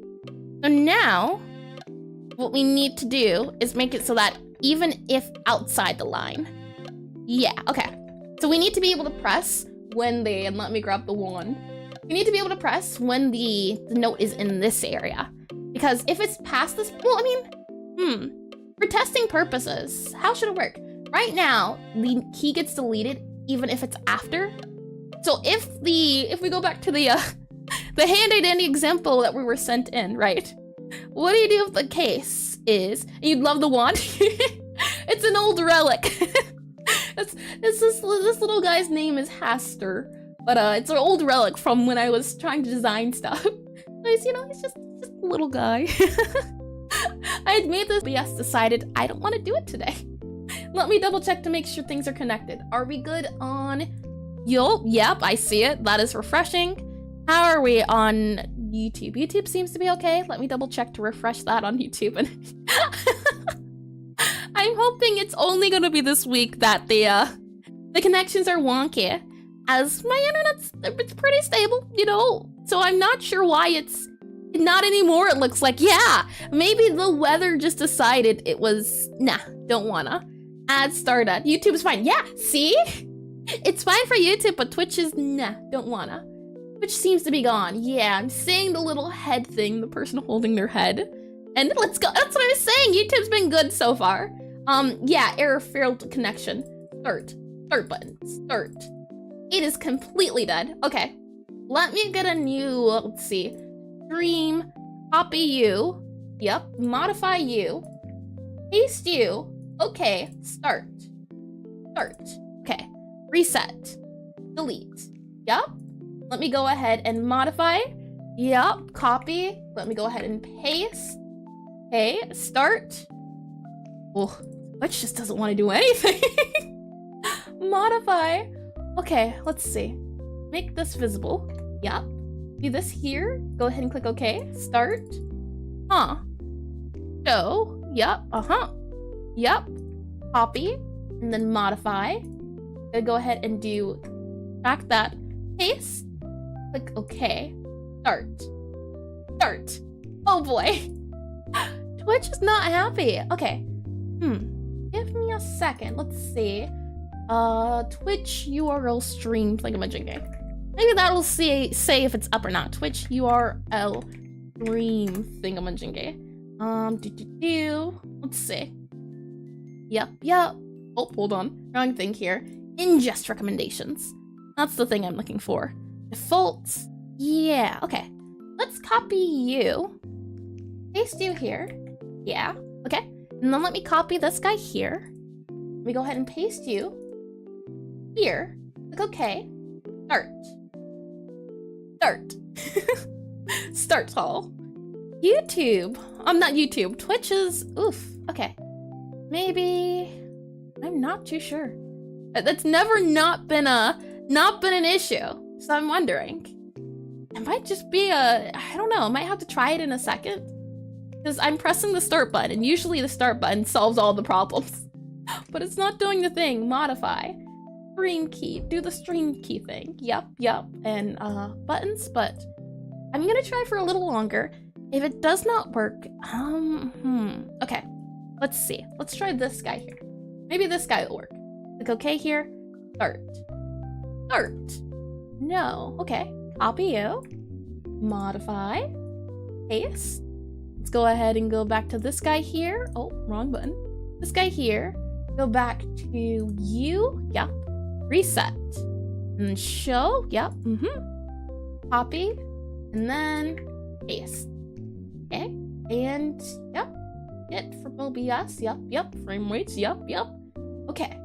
So now, what we need to do is make it so that even if outside the line. Yeah, okay. So we need to be able to press when and let me grab the one. We need to be able to press when the note is in this area. Because if it's past this, well, I mean, for testing purposes, how should it work? Right now, the key gets deleted even if it's after. So if we go back to the handy dandy example that we were sent in, right? What do you do if the case is, you'd love the wand? It's an old relic. This little guy's name is Haster, but it's an old relic from when I was trying to design stuff. He's, he's just a little guy. I had made this, but yes, decided I don't want to do it today. Let me double check to make sure things are connected. Are we good on... Yep, I see it. That is refreshing. How are we on YouTube? YouTube seems to be okay. Let me double check to refresh that on YouTube. And I'm hoping it's only gonna be this week that the connections are wonky, as my it's pretty stable, you know? So I'm not sure why it's not anymore, it looks like. Yeah, maybe the weather just decided it was, nah, don't wanna. Add started. YouTube's fine. Yeah, see? It's fine for YouTube, but Twitch is, nah, don't wanna. Twitch seems to be gone. Yeah, I'm seeing the little head thing, the person holding their head. And let's go, that's what I was saying. YouTube's been good so far. Yeah, error failed connection. Start button, start. It is completely dead. Okay, let me get a new, let's see. Stream, copy you. Yep, modify you. Paste you. Okay, start. Okay, reset. Delete. Yep. Let me go ahead and modify. Yep, copy. Let me go ahead and paste. Okay, start. Oh, Twitch just doesn't want to do anything. Modify. Okay, let's see. Make this visible. Yep. Do this here. Go ahead and click OK. Start. Huh. Show. Yep. Yep. Copy. And then modify. Go ahead and do back that. Paste. Click OK. Start. Oh boy. Twitch is not happy. Okay. Give me a second. Let's see. Twitch URL stream thingamajiggy. Maybe that'll say if it's up or not. Twitch URL stream thingamajiggy. Let's see. Yep. Oh, hold on. Wrong thing here. Ingest recommendations. That's the thing I'm looking for. Defaults. Yeah, okay. Let's copy you. Paste you here. Yeah, okay. And then let me copy this guy here. Let me go ahead and paste you here. Click OK. Start. Start all. YouTube. Not YouTube. Twitch is, oof. Okay. Maybe, I'm not too sure. That's never not been an issue. So I'm wondering. It might just be I don't know. I might have to try it in a second. Because I'm pressing the start button, and usually the start button solves all the problems. But it's not doing the thing. Modify. Stream key. Do the stream key thing. Yep. And buttons, but I'm gonna try for a little longer. If it does not work, okay. Let's see. Let's try this guy here. Maybe this guy will work. Click OK here. Start. No. Okay. Copy you. Modify. Paste. Let's go ahead and go back to this guy here. Oh, wrong button. This guy here. Go back to you. Yep. Reset. And show. Yep. Copy. And then paste. Okay. And yep. Hit for OBS. Yep. Frame rates. Yep. Okay.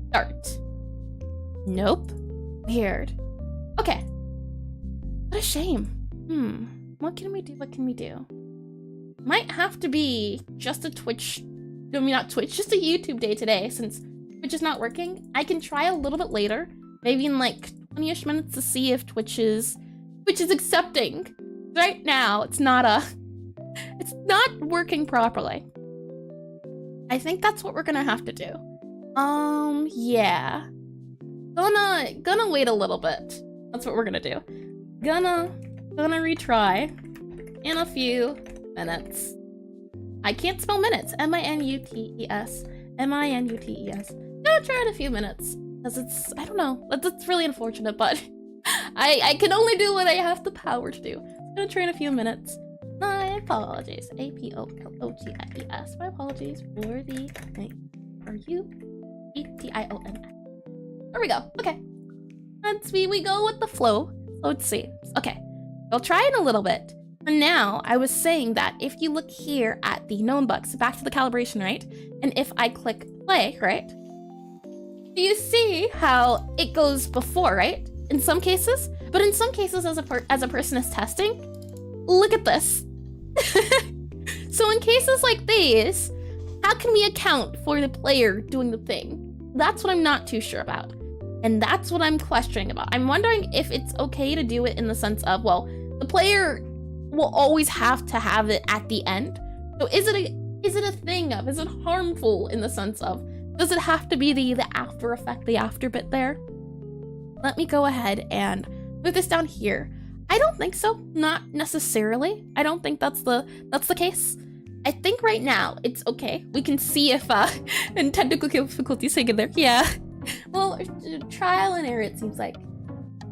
Start. Nope. Weird. Okay. What a shame. What can we do? Might have to be just a Twitch, not Twitch, just a YouTube day today, since Twitch is not working. I can try a little bit later, maybe in like 20-ish minutes, to see if Twitch is accepting. Right now, it's not working properly. I think that's what we're gonna have to do. Yeah. Gonna wait a little bit. That's what we're gonna do. Gonna retry in a few minutes. I can't spell minutes. M-I-N-U-T-E-S. M-I-N-U-T-E-S. Gonna try in a few minutes. Because it's, I don't know. That's really unfortunate, but I can only do what I have the power to do. Gonna try in a few minutes. My apologies. A-P-O-L-O-G-I-E-S. My apologies for the name. Are you? E-T-I-O-N-S. There we go. Okay. We go with the flow. Let's see. Okay. I'll try in a little bit. And now, I was saying that if you look here at the known bugs, back to the calibration, right? And if I click play, right? Do you see how it goes before, right? In some cases? But in some cases, as a person is testing, look at this. So in cases like these, how can we account for the player doing the thing? That's what I'm not too sure about. And that's what I'm questioning about. I'm wondering if it's okay to do it in the sense of, well, the player will always have to have it at the end. So is it a thing of, is it harmful in the sense of, does it have to be the after effect, the after bit there? Let me go ahead and move this down here. I don't think so, not necessarily. I don't think that's the case. I think right now it's okay. We can see if and technical difficulties taken there. Yeah. Well, trial and error it seems like.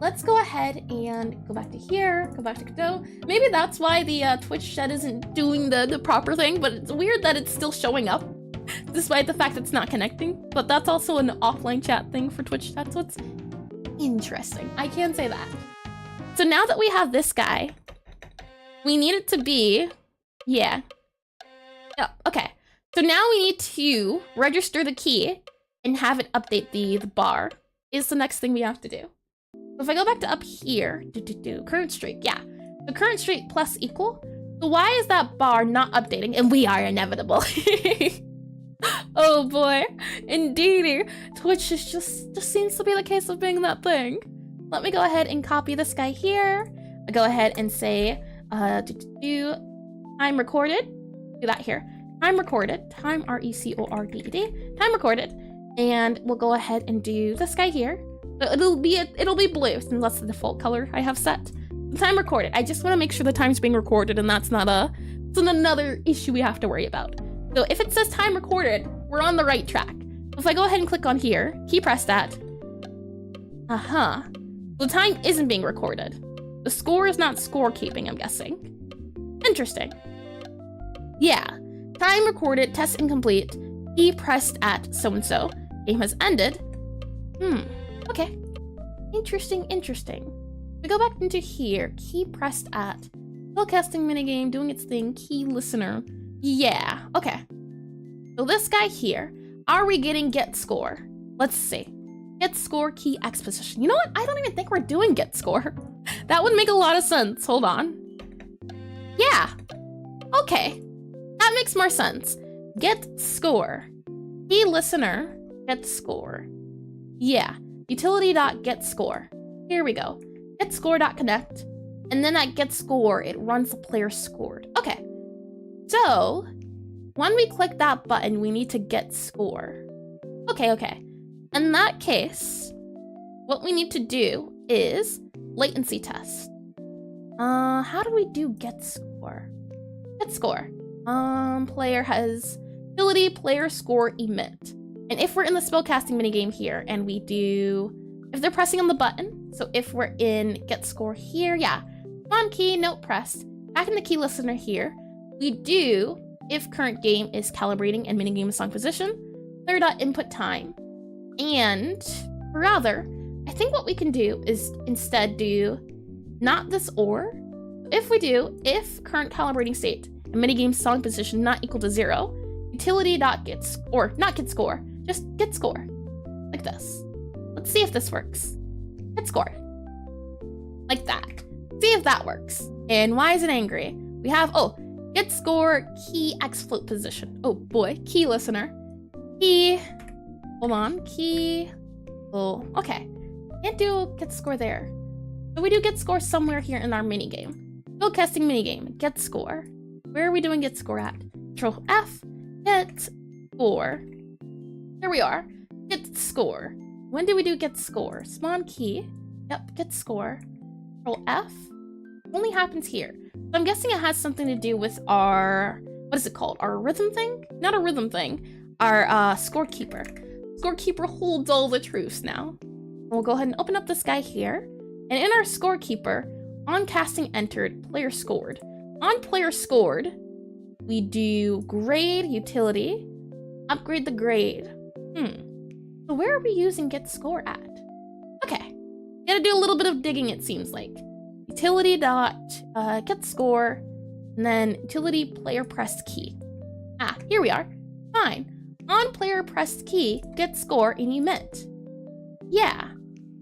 Let's go ahead and go back to here, go back to Godot. Maybe that's why the Twitch chat isn't doing the proper thing, but it's weird that it's still showing up despite the fact it's not connecting. But that's also an offline chat thing for Twitch chat, so it's interesting. I can say that. So now that we have this guy, we need it to be, yeah. Oh, okay. So now we need to register the key and have it update the bar is the next thing we have to do. So if I go back to up here, current streak, yeah. The current streak plus equal. So why is that bar not updating? And we are inevitable. Oh boy, indeed. Twitch is just seems to be the case of being that thing. Let me go ahead and copy this guy here. I go ahead and say, time recorded. Do that here. Time recorded. Time R-E-C-O-R-D-E-D. Time recorded. And we'll go ahead and do this guy here. It'll be blue since that's the default color I have set. The time recorded. I just want to make sure the time's being recorded, and that's not another issue we have to worry about. So if it says time recorded, we're on the right track. If I go ahead and click on here, key press that. The time isn't being recorded. The score is not scorekeeping, I'm guessing. Interesting. Yeah. Time recorded, test incomplete. Key pressed at so-and-so. Game has ended. Okay. Interesting. We go back into here. Key pressed at. Spellcasting minigame doing its thing. Key listener. Yeah. Okay. So this guy here. Are we getting get score? Let's see. Get score key X position. You know what? I don't even think we're doing get score. That would make a lot of sense. Hold on. Yeah. Okay. That makes more sense. Get score. Key listener. Get score. Yeah. Utility.get score. Here we go. Get score.connect. And then at get score, it runs the player scored. Okay. So when we click that button, we need to get score. Okay. In that case, what we need to do is latency test. How do we do get score? Get score. Player has utility player score emit. And if we're in the spellcasting minigame here and we do, if they're pressing on the button, so if we're in get score here, yeah. On key, note pressed. Back in the key listener here, we do, if current game is calibrating and minigame is song position, player.input time. And rather, I think what we can do is instead do not this or. If we do, if current calibrating state and minigame song position not equal to 0, utility.get or not get score, just get score. Like this. Let's see if this works. Get score. Like that. See if that works. And why is it angry? We have, get score key X float position. Oh boy, key listener. Key. Hold on, key. Oh, okay. Can't do get score there. So we do get score somewhere here in our minigame. Spellcasting minigame, get score. Where are we doing get score at? Control F, get score. There we are. Get score. When do we do get score? Spawn key. Yep, get score. Control F. Only happens here. So I'm guessing it has something to do with our, what is it called? Our rhythm thing? Not a rhythm thing. Our scorekeeper. Scorekeeper holds all the truths now. We'll go ahead and open up this guy here. And in our scorekeeper, on casting entered, player scored. On player scored, we do grade utility, upgrade the grade. So where are we using get score at? Okay, gotta do a little bit of digging it seems like. Utility dot get score, and then utility player pressed key. Here we are. Fine. On player pressed key, get score and emit. Yeah.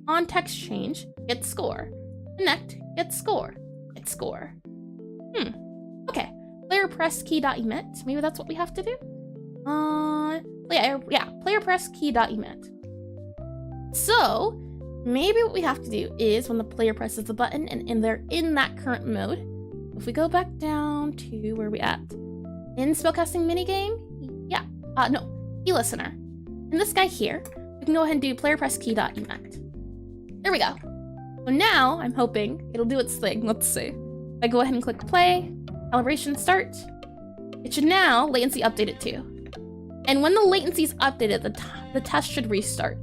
On text change, get score. Connect, get score. Get score. Okay. Player pressed key dot emit. Maybe that's what we have to do. Yeah, player press key dot emit. So maybe what we have to do is when the player presses the button and they're in that current mode, if we go back down to where we at? In spellcasting minigame? Yeah. No, key listener. And this guy here, we can go ahead and do player press key dot emit. There we go. So now I'm hoping it'll do its thing. Let's see. If I go ahead and click play, calibration start, it should now latency update it too. And when the latency is updated, the test should restart.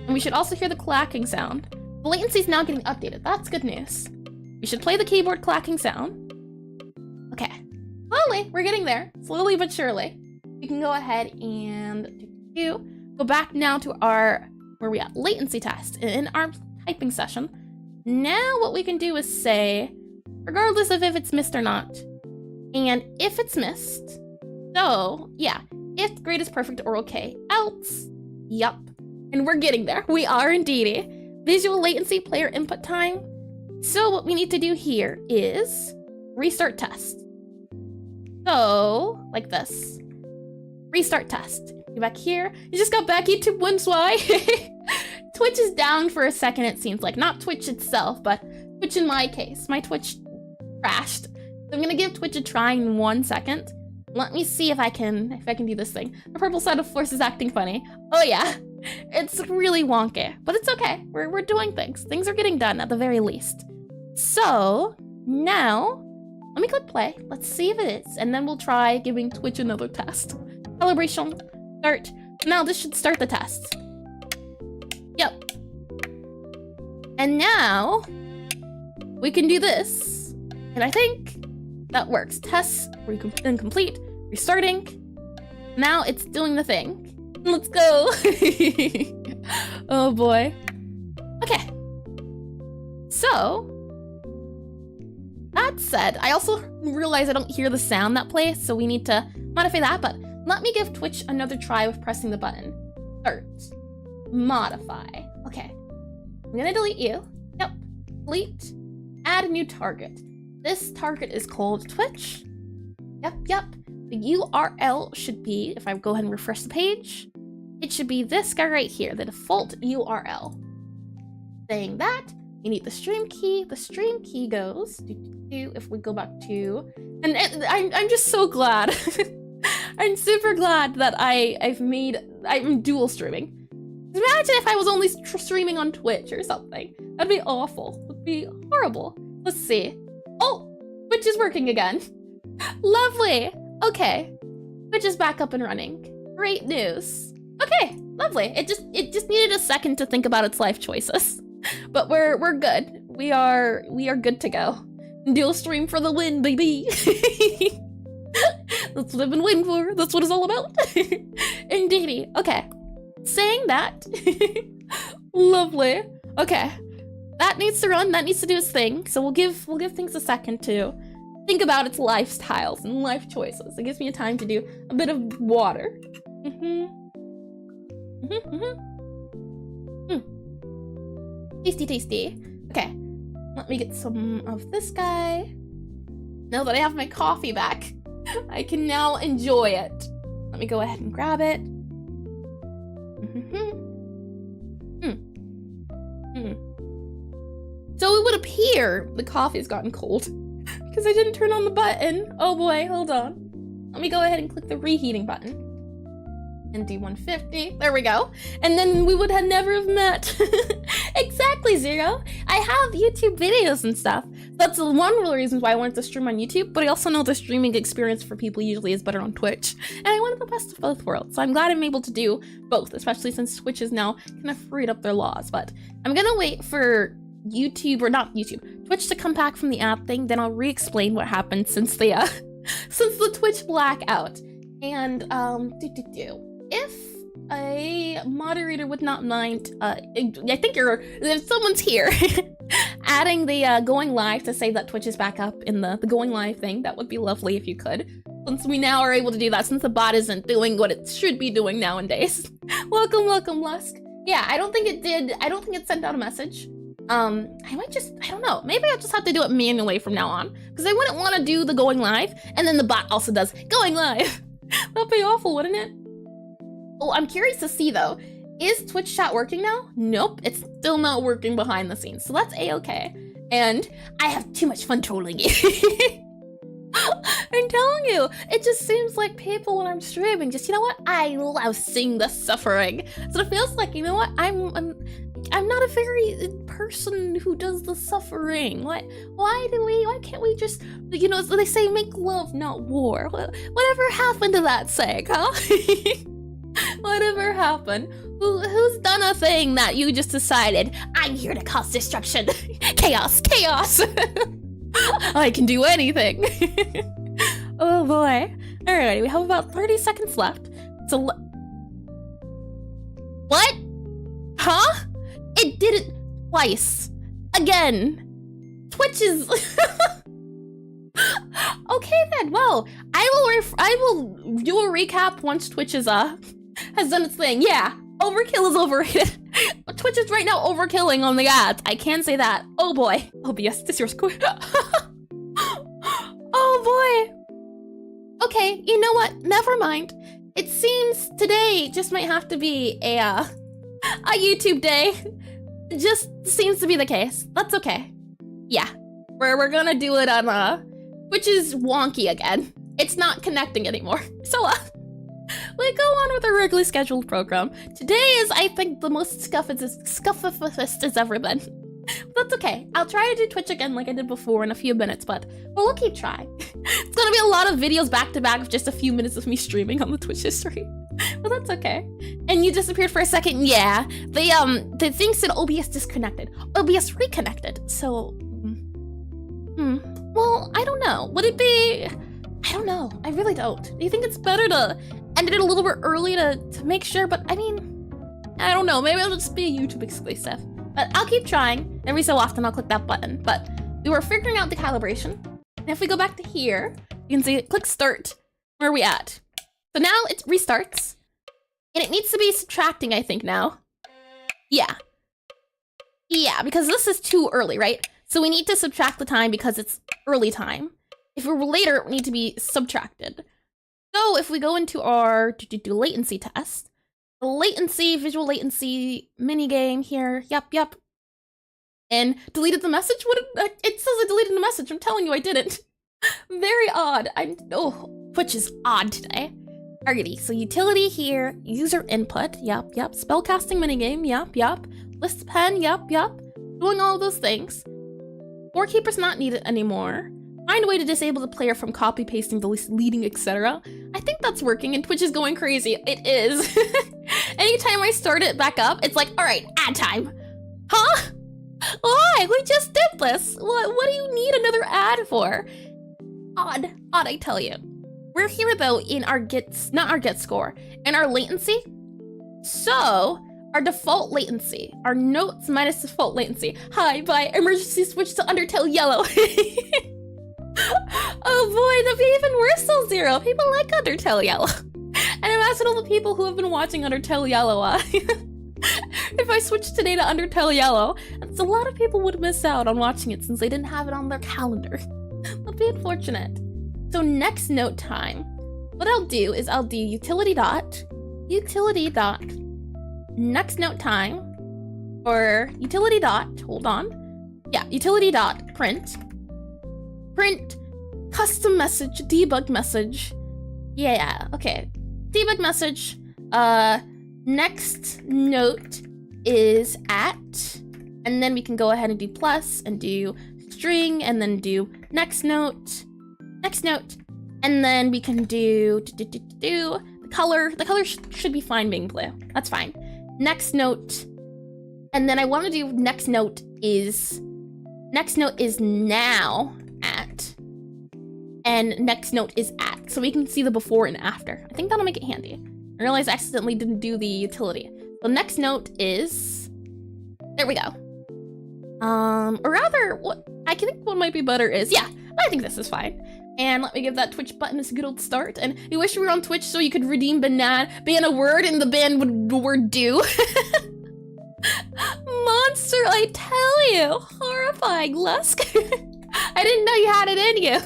And we should also hear the clacking sound. The latency is now getting updated. That's good news. We should play the keyboard clacking sound. Okay. Slowly, we're getting there. Slowly but surely. We can go ahead and go back now to our, where we at? Latency test in our typing session. Now what we can do is say, regardless of if it's missed or not, and if it's missed, so yeah, if grade is perfect or okay, else, yup. And we're getting there. We are indeedy. Visual latency, player input time. So what we need to do here is restart test. So, like this. Restart test. Go back here. You just got back into once why. Twitch is down for a second, it seems like. Not Twitch itself, but Twitch in my case. My Twitch crashed. So I'm gonna give Twitch a try in 1 second. Let me see if I can do this thing. The purple side of force is acting funny. Oh yeah. It's really wonky, but it's okay. We're doing things. Things are getting done at the very least. So now, let me click play. Let's see if it is, and then we'll try giving Twitch another test. Calibration, start. Now this should start the test. Yep. And now we can do this, and I think that works. Tests incomplete. Restarting. Now it's doing the thing. Let's go. Oh boy. Okay. So, that said, I also realize I don't hear the sound that plays, so we need to modify that, but let me give Twitch another try with pressing the button. Start. Modify. Okay. I'm gonna delete you. Yep. Delete. Add a new target. This target is called Twitch. Yep. The URL should be, if I go ahead and refresh the page, it should be this guy right here, the default URL. Saying that, you need the stream key. The stream key goes, if we go back to, and I'm just so glad. I'm super glad that I'm dual streaming. Imagine if I was only streaming on Twitch or something. That'd be awful. That'd be horrible. Let's see. Oh, Twitch is working again. Lovely. Okay. Twitch is back up and running. Great news. Okay, lovely. It just needed a second to think about its life choices. But we're good. We are good to go. Dual stream for the win, baby. That's what I've been waiting for. That's what it's all about. Indeedy. Okay. Saying that. Lovely. Okay. That needs to run. That needs to do its thing. So we'll give things a second to think about its lifestyles and life choices. It gives me a time to do a bit of water. Tasty. Okay. Let me get some of this guy. Now that I have my coffee back, I can now enjoy it. Let me go ahead and grab it. So it would appear the coffee's gotten cold because I didn't turn on the button. Oh boy, hold on. Let me go ahead and click the reheating button. And do 150. There we go. And then we would have never have met. Exactly, Zero. I have YouTube videos and stuff. That's one of the reasons why I wanted to stream on YouTube, but I also know the streaming experience for people usually is better on Twitch. And I wanted the best of both worlds. So I'm glad I'm able to do both, especially since Twitch is now kind of freed up their laws. But I'm gonna wait for YouTube, or not YouTube, Twitch to come back from the app thing, then I'll re-explain what happened since the since the Twitch blackout. And if a moderator would not mind, I think if someone's here, adding the going live to say that Twitch is back up in the going live thing, that would be lovely if you could. Since we now are able to do that, since the bot isn't doing what it should be doing nowadays. Welcome, Lusk. Yeah, I don't think it sent out a message. I don't know, maybe I'll just have to do it manually from now on, because I wouldn't want to do the going live, and then the bot also does going live. That'd be awful, wouldn't it? Oh, I'm curious to see though. Is Twitch chat working now? Nope, it's still not working behind the scenes, so that's a-okay. And I have too much fun trolling you. I'm telling you, it just seems like people when I'm streaming, just, you know what? I love seeing the suffering. So it feels like, you know what? I'm not a very person who does the suffering. Why can't we just, you know, so they say make love, not war. Whatever happened to that saying, huh? Whatever happened? Who's done a thing that you just decided, I'm here to cause destruction, chaos, chaos. I can do anything. Oh boy. Alrighty, we have about 30 seconds left. So what? Huh? It did it twice. Again. Twitch is okay then. Well, I will do a recap once Twitch is has done its thing. Yeah, overkill is overrated. Twitch is right now overkilling on the ads. I can say that. Oh boy. OBS, this yours quick. Oh boy. Okay, you know what? Never mind. It seems today just might have to be a YouTube day. It just seems to be the case. That's okay. Yeah, we're gonna do it on which is wonky again. It's not connecting anymore. So we go on with our regularly scheduled program. Today is, I think, the most scuffest it's ever been. That's okay. I'll try to do Twitch again like I did before in a few minutes, but we'll keep trying. It's gonna be a lot of videos back to back of just a few minutes of me streaming on the Twitch history. But that's okay. And you disappeared for a second. Yeah, the thing said OBS disconnected. OBS reconnected. So, well, I don't know. Would it be? I don't know. I really don't. Do you think it's better to end it a little bit early to make sure? But I mean, I don't know. Maybe it'll just be a YouTube exclusive. But I'll keep trying. Every so often I'll click that button. But we were figuring out the calibration. And if we go back to here, you can see it, click start. Where are we at? So now it restarts. And it needs to be subtracting, I think, now. Yeah. Yeah, because this is too early, right? So we need to subtract the time because it's early time. If it were later, it would need to be subtracted. So if we go into our latency test, the latency, visual latency minigame here, yep. And deleted the message? It says I deleted the message, I'm telling you I didn't. Very odd. Which is odd today. Alrighty, so utility here, user input, yep. Spellcasting minigame, yep. List pen, yep. Doing all of those things. Scorekeeper's not needed anymore. Find a way to disable the player from copy pasting, deleting, etc. I think that's working and Twitch is going crazy. It is. Anytime I start it back up, it's like, all right, ad time. Huh? Why? We just did this. What do you need another ad for? Odd, I tell you. We're here though in our not our get score, and our latency. So our default latency, our notes minus default latency. Hi, bye, emergency switch to Undertale Yellow. Oh boy, that'd be even worse than 0. People like Undertale Yellow. And imagine all the people who have been watching Undertale Yellow. If I switched today to Undertale Yellow, a lot of people would miss out on watching it since they didn't have it on their calendar. That'd be unfortunate. So next note time, what I'll do is I'll do utility dot next note time, or utility dot, hold on. Yeah, utility dot print custom message, debug message. Yeah, okay. Debug message, next note is at, and then we can go ahead and do plus and do string and then do next note, and then we can do the color. The color should be fine being blue. That's fine. Next note, and then I want to do next note is now at, and next note is at, so we can see the before and after. I think that'll make it handy. I realized I accidentally didn't do the utility. So next note is, there we go. Or rather, what I think what might be better is, yeah, I think this is fine. And let me give that Twitch button a good old start. And we wish we were on Twitch so you could redeem ban a word and the ban would word do. Monster, I tell you. Horrifying, Lusk. I didn't know you had it in you.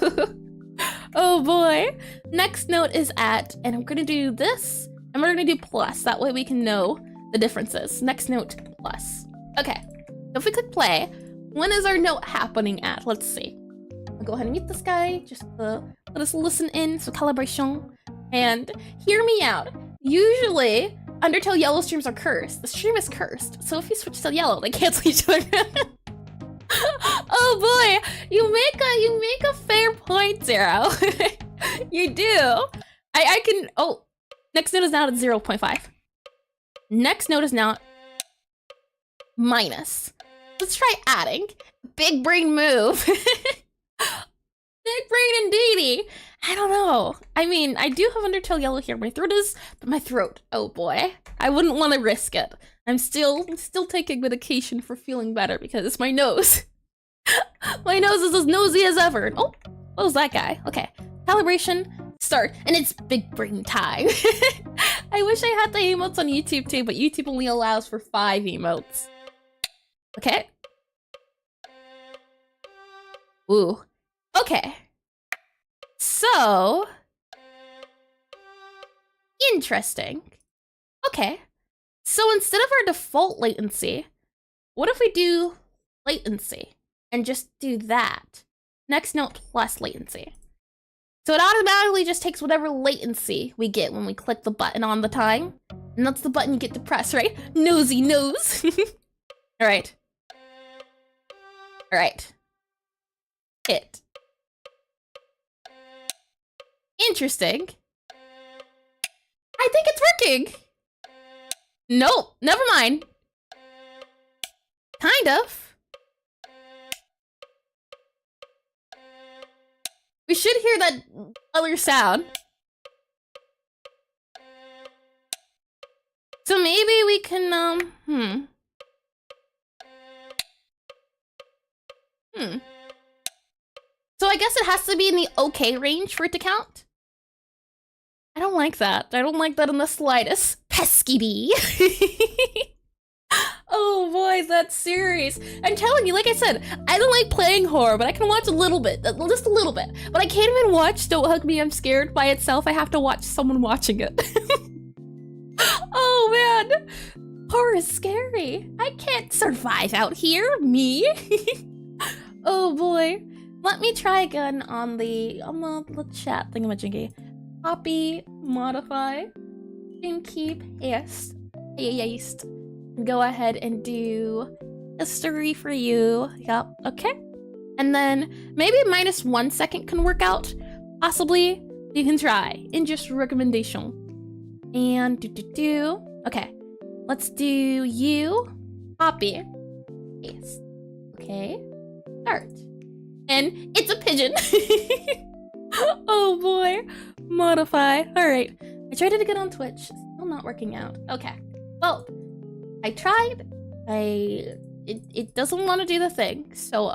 Oh boy. Next node is at, and I'm gonna do this, and we're gonna do plus. That way we can know the differences. Next note plus. Okay, so if we click play, when is our note happening at? Let's see. I'll go ahead and mute this guy, just let us listen in, so calibration. And hear me out. Usually, Undertale yellow streams are cursed. The stream is cursed, so if you switch to yellow, they cancel each other. Oh boy, you make a fair point, Zero. You do. I can. Oh, next node is now at 0.5. Next node is now minus. Let's try adding. Big brain move. Big brain indeedy. I don't know. I mean, I do have Undertale yellow here. My throat is, but my throat. Oh boy, I wouldn't want to risk it. I'm still taking medication for feeling better because it's my nose. My nose is as nosy as ever. Oh, what was that guy? Okay, calibration, start, and it's big brain time. I wish I had the emotes on YouTube too, but YouTube only allows for 5 emotes. Okay. Ooh. Okay. So interesting. Okay. So instead of our default latency, what if we do latency and just do that? Next note plus latency. So it automatically just takes whatever latency we get when we click the button on the time. And that's the button you get to press, right? Nosy nose. Alright. Alright. Hit. Interesting. I think it's working. Nope, never mind. Kind of. We should hear that other sound. So maybe we can, So I guess it has to be in the okay range for it to count? I don't like that. I don't like that in the slightest. Pesky bee. Oh boy, that's serious. I'm telling you, like I said, I don't like playing horror, but I can watch a little bit, just a little bit. But I can't even watch Don't Hug Me, I'm Scared by itself. I have to watch someone watching it. Oh man, horror is scary. I can't survive out here, me. Oh boy. Let me try again on the chat thingamajiggy. Copy, modify, and keep paste. Go ahead and do history for you. Yep, okay. And then maybe -1 second can work out. Possibly. You can try. In just recommendation. And okay. Let's do you. Copy. Paste. Okay. Start. And it's a pigeon. Oh boy. Modify. Alright. I tried it again on Twitch. Still not working out. Okay. Well, I tried. It doesn't want to do the thing. So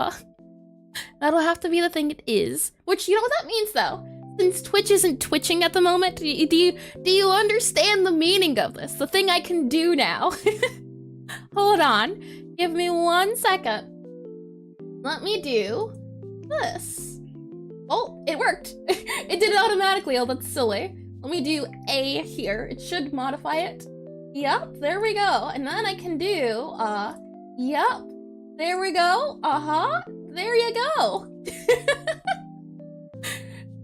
that'll have to be the thing it is. Which, you know what that means though? Since Twitch isn't twitching at the moment, do you understand the meaning of this? The thing I can do now. Hold on. Give me 1 second. Let me do this. Oh, it worked. It did it automatically. Oh, that's silly. Let me do A here. It should modify it. Yep, there we go. And then I can do, yep. There we go. There you go.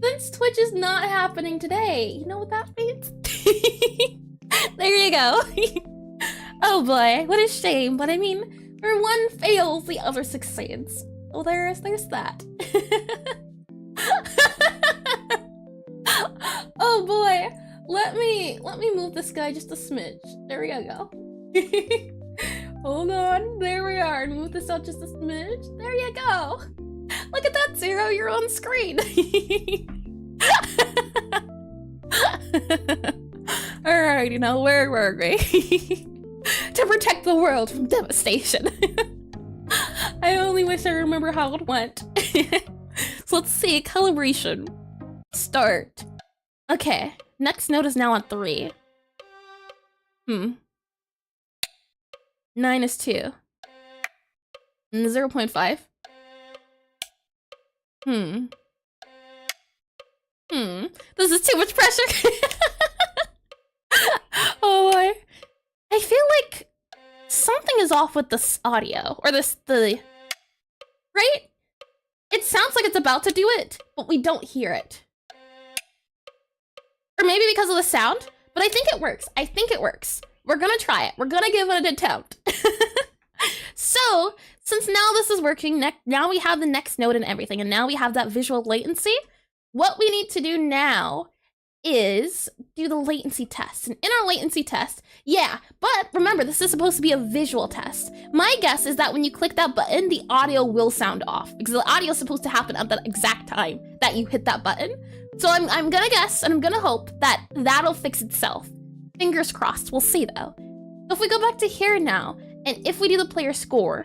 Since Twitch is not happening today, you know what that means? There you go. Oh boy, what a shame. But I mean, where one fails, the other succeeds. Oh, there's that. Oh boy, let me move this guy just a smidge. There we go. Hold on, there we are. Move this out just a smidge. There you go. Look at that, Zero. You're on screen. Alright, where were we? To protect the world from devastation. I only wish I remember how it went. So let's see, calibration. Start. Okay, next node is now on 3. 9 is 2. 0.5. This is too much pressure. Oh boy. I feel like something is off with this audio, or right? It sounds like it's about to do it, but we don't hear it. Or maybe because of the sound, but I think it works. I think it works. We're gonna try it. We're gonna give it an attempt. So, since now this is working, now we have the next node and everything, and now we have that visual latency, what we need to do now is do the latency test. And in our latency test, yeah, but remember, this is supposed to be a visual test. My guess is that when you click that button, the audio will sound off, because the audio is supposed to happen at the exact time that you hit that button. So I'm gonna guess, and I'm gonna hope that that'll fix itself. Fingers crossed, we'll see though. So if we go back to here now, and if we do the player score,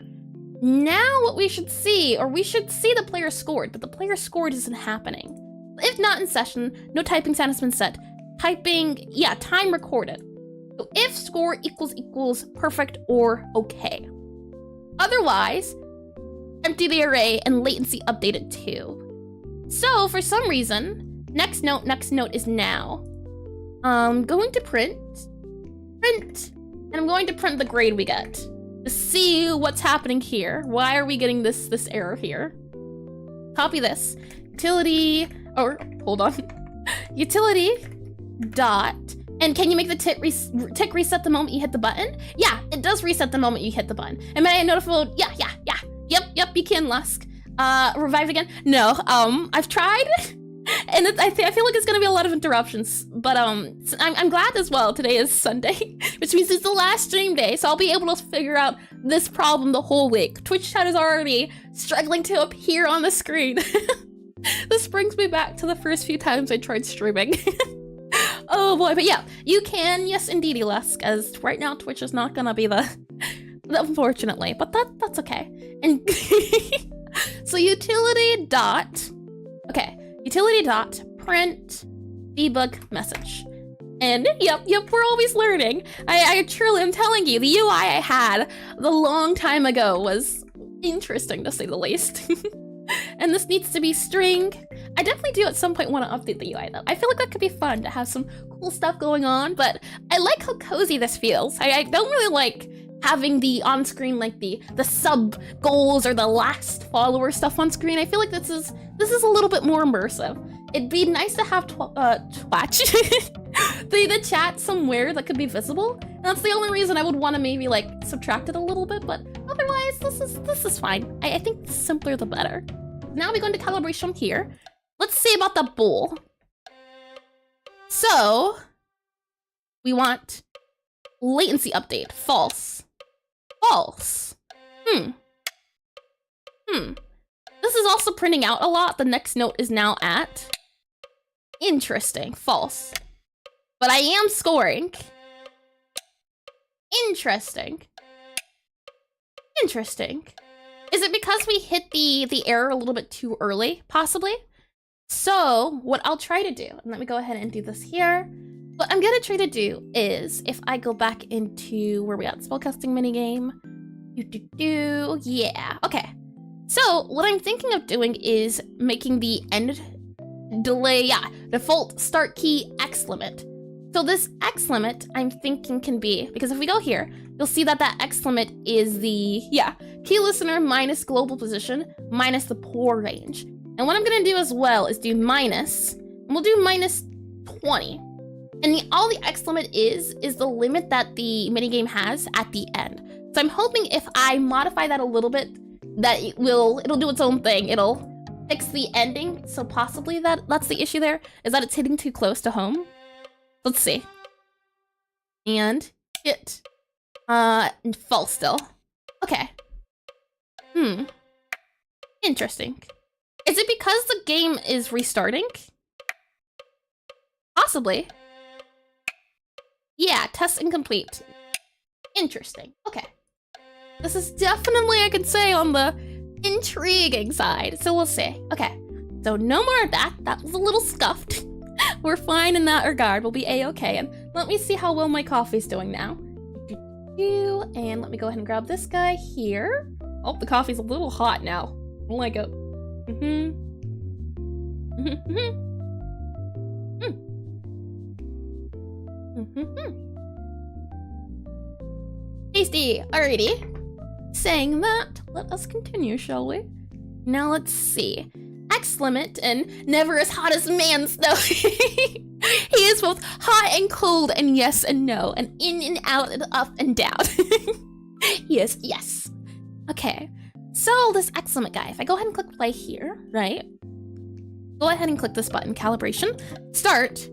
now what we should see, or we should see the player scored, but the player scored isn't happening. If not in session, no typing sound has been set. Typing, yeah, time recorded. So if score equals perfect or okay. Otherwise, empty the array and latency updated too. So for some reason, next note is now. I'm going to print, and I'm going to print the grade we get to see what's happening here. Why are we getting this error here? Copy this. Utility, or hold on. Utility dot, and can you make the tick reset the moment you hit the button? Yeah, it does reset the moment you hit the button. And may I notify? Yeah. Yep, you can, Lusk. Revive again? No, I've tried. And I feel like it's gonna be a lot of interruptions, but I'm glad as well today is Sunday, which means it's the last stream day, so I'll be able to figure out this problem the whole week. Twitch chat is already struggling to appear on the screen. This brings me back to the first few times I tried streaming. Oh boy, but yeah, you can, yes indeedy, Lusk, as right now Twitch is not gonna be the unfortunately, but that's okay. And so utility dot print debug message. And yep, we're always learning. I truly am telling you, the UI I had the long time ago was interesting to say the least. And this needs to be string. I definitely do at some point want to update the UI though. I feel like that could be fun to have some cool stuff going on, but I like how cozy this feels. I don't really like having the on-screen, like the sub goals or the last follower stuff on screen. I feel like this is a little bit more immersive. It'd be nice to have Twatch, the chat somewhere that could be visible. And that's the only reason I would want to maybe like subtract it a little bit, but otherwise this is fine. I think the simpler the better. Now we go into calibration here. Let's see about the bool. So we want latency update, false. False. This is also printing out a lot. The next note is now at. Interesting. False. But I am scoring. Interesting. Interesting. Is it because we hit the error a little bit too early, possibly? So what I'll try to do, and let me go ahead and do this here. What I'm gonna try to do is, if I go back into where we got spellcasting minigame, yeah, okay. So what I'm thinking of doing is making the end delay, yeah, default start key X limit. So this X limit, I'm thinking can be, because if we go here, you'll see that that X limit is the, yeah, key listener minus global position minus the pour range. And what I'm gonna do as well is do minus, and we'll do minus 20. And all the X limit is the limit that the minigame has at the end. So I'm hoping if I modify that a little bit, that it'll do its own thing. It'll fix the ending. So possibly that's the issue there, is that it's hitting too close to home. Let's see. And hit. And false still. Okay. Interesting. Is it because the game is restarting? Possibly. Yeah, test incomplete. Interesting. Okay. This is definitely, I could say, on the intriguing side. So we'll see. Okay. So no more of that. That was a little scuffed. We're fine in that regard. We'll be a-okay. And let me see how well my coffee's doing now. And let me go ahead and grab this guy here. Oh, the coffee's a little hot now. I don't like it. Tasty. Alrighty. Saying that, let us continue, shall we? Now let's see. X limit and never as hot as man's though. He is both hot and cold and yes and no and in and out and up and down. Yes, yes. Okay, so this X limit guy, if I go ahead and click play here, right? Go ahead and click this button, calibration, start.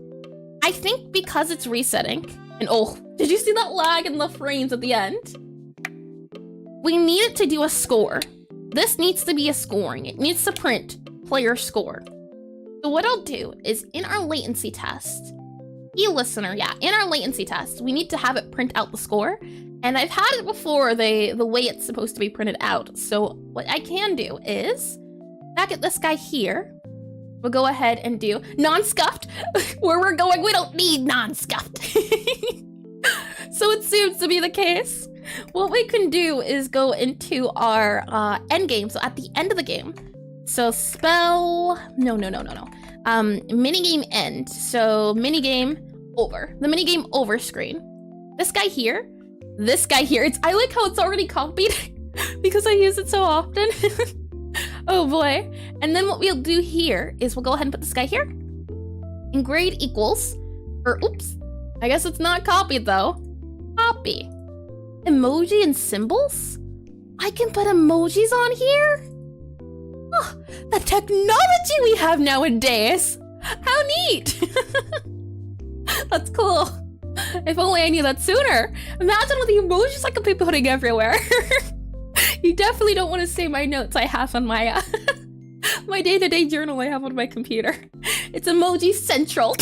I think because it's resetting, and oh, did you see that lag in the frames at the end? We need it to do a score. This needs to be a scoring. It needs to print player score. So what I'll do is in our latency test, listener, yeah, in our latency test, we need to have it print out the score. And I've had it before, the way it's supposed to be printed out. So what I can do is, back at this guy here, we'll go ahead and do non-scuffed. Where we're going, we don't need non-scuffed. So it seems to be the case. What we can do is go into our end game. So at the end of the game, so spell, no. Minigame end. So minigame over. The minigame over screen. This guy here. I like how it's already copied because I use it so often. Oh boy. And then what we'll do here is we'll go ahead and put this guy here. And grade equals, or oops, I guess it's not copied though. Copy. Emoji and symbols? I can put emojis on here? Oh, the technology we have nowadays! How neat! That's cool. If only I knew that sooner. Imagine all the emojis I could be putting everywhere. You definitely don't want to see my notes I have on my my day-to-day journal I have on my computer. It's emoji central.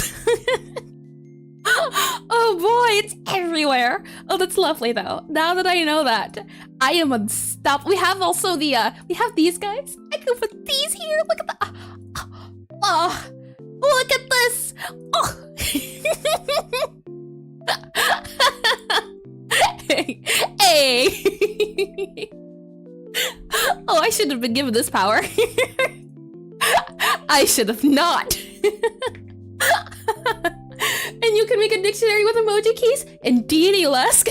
Oh boy, it's everywhere. Oh, that's lovely though. Now that I know that, I am unstoppable. We have also the, we have these guys. I can put these here. Look at the, oh, look at this. Oh. Hey. Oh, I should have been given this power. I should have not. And you can make a dictionary with emoji keys and D&D-esque.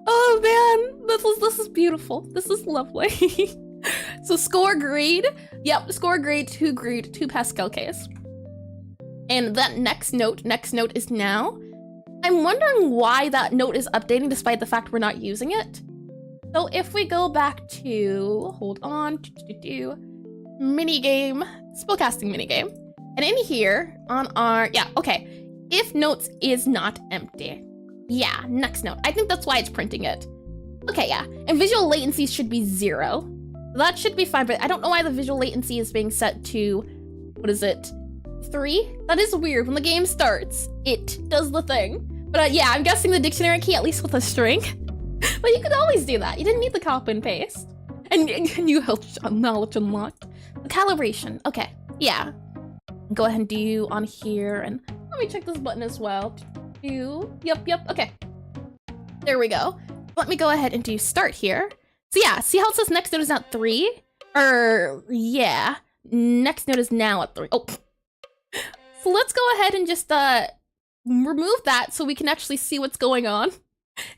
Oh man, this is beautiful. This is lovely. So score grade. Yep, score grade 2 Pascal case. And that next note is now. I'm wondering why that note is updating despite the fact we're not using it. So if we go back to, hold on, minigame, spellcasting minigame. And in here, on our, yeah, okay. If notes is not empty. Yeah, next note. I think that's why it's printing it. Okay, yeah. And visual latency should be 0. That should be fine, but I don't know why the visual latency is being set to, what is it, 3? That is weird. When the game starts, it does the thing. But yeah, I'm guessing the dictionary key, at least with a string. But you could always do that. You didn't need the copy and paste. And you helped knowledge unlocked. The calibration, okay, yeah. Go ahead and do on here, and let me check this button as well. Yep, okay. There we go. Let me go ahead and do start here. So yeah, see how it says next node is now 3? Yeah, next node is now at 3. Oh. So let's go ahead and just remove that so we can actually see what's going on.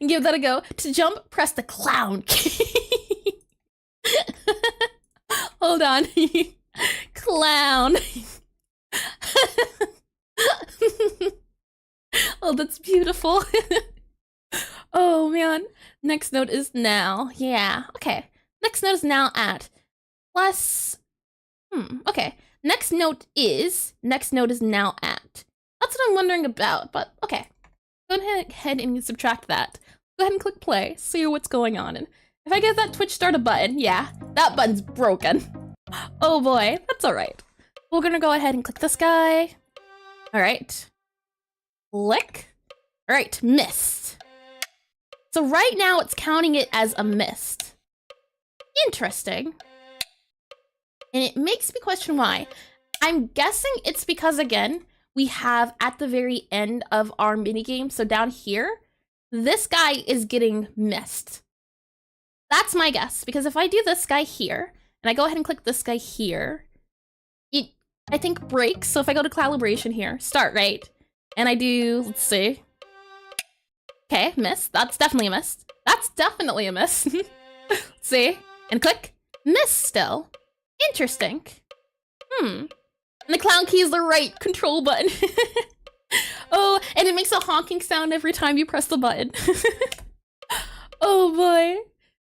And give that a go. To jump, press the clown key. Hold on. Clown. Oh, that's beautiful. Oh man. Next node is now. Yeah, okay. Next node is now at plus. Okay. Next node is now at. That's what I'm wondering about, but okay. Go ahead and subtract that. Go ahead and click play, see what's going on. And if I get that Twitch starter button, yeah, that button's broken. Oh boy, that's all right. We're gonna go ahead and click this guy. All right. Click. All right, missed. So right now it's counting it as a missed. Interesting. And it makes me question why. I'm guessing it's because, again, we have at the very end of our minigame, so down here, this guy is getting missed. That's my guess, because if I do this guy here, and I go ahead and click this guy here, it, I think, breaks. So if I go to calibration here, start, right? And I do, let's see. Okay, miss. That's definitely a miss. That's definitely a miss. Let's see. And click. Miss still. Interesting. And the clown key is the right control button. Oh, and it makes a honking sound every time you press the button. Oh boy.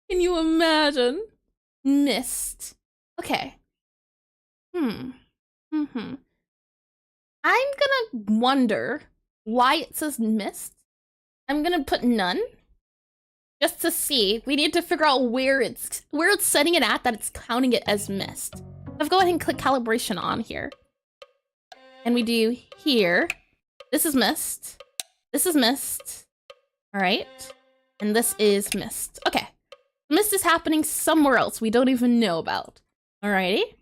Can you imagine? Missed. Okay. I'm gonna wonder why it says missed. I'm gonna put none. Just to see. We need to figure out where it's setting it at that it's counting it as missed. Let's go ahead and click calibration on here. And we do here. This is missed. This is missed. Alright. And this is missed. Okay. Mist is happening somewhere else we don't even know about. Alrighty.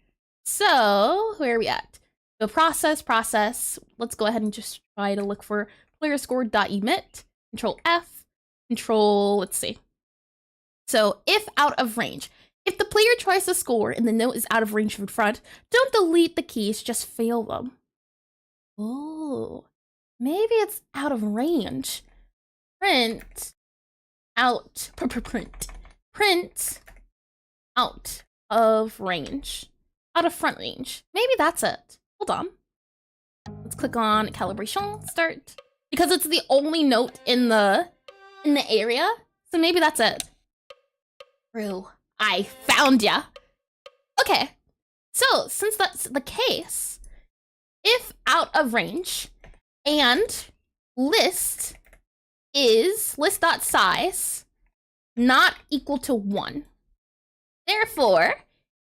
So, where are we at? So process. Let's go ahead and just try to look for player score.emit. Control F. Control, let's see. So, if out of range. If the player tries to score and the note is out of range from front, don't delete the keys, just fail them. Oh, maybe it's out of range. Print out, print out of range. Out of front range. Maybe that's it. Hold on. Let's click on calibration, start. Because it's the only note in the area. So maybe that's it. True. I found ya. Okay. So since that's the case, if out of range and list is list.size not equal to 1. Therefore,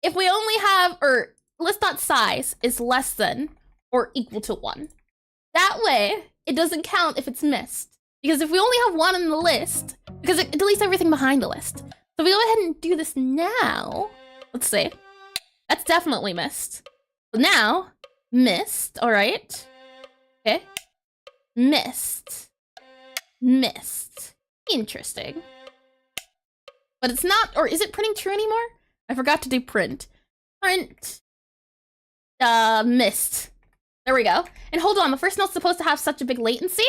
if we only have, or list.size is less than or equal to 1. That way, it doesn't count if it's missed. Because if we only have 1 in the list, because it deletes everything behind the list. So if we go ahead and do this now, let's see. That's definitely missed. So now, missed, all right. Okay. Missed. Interesting. But it's not, or is it printing true anymore? I forgot to do print. Print. Missed. There we go. And hold on, the first note's supposed to have such a big latency.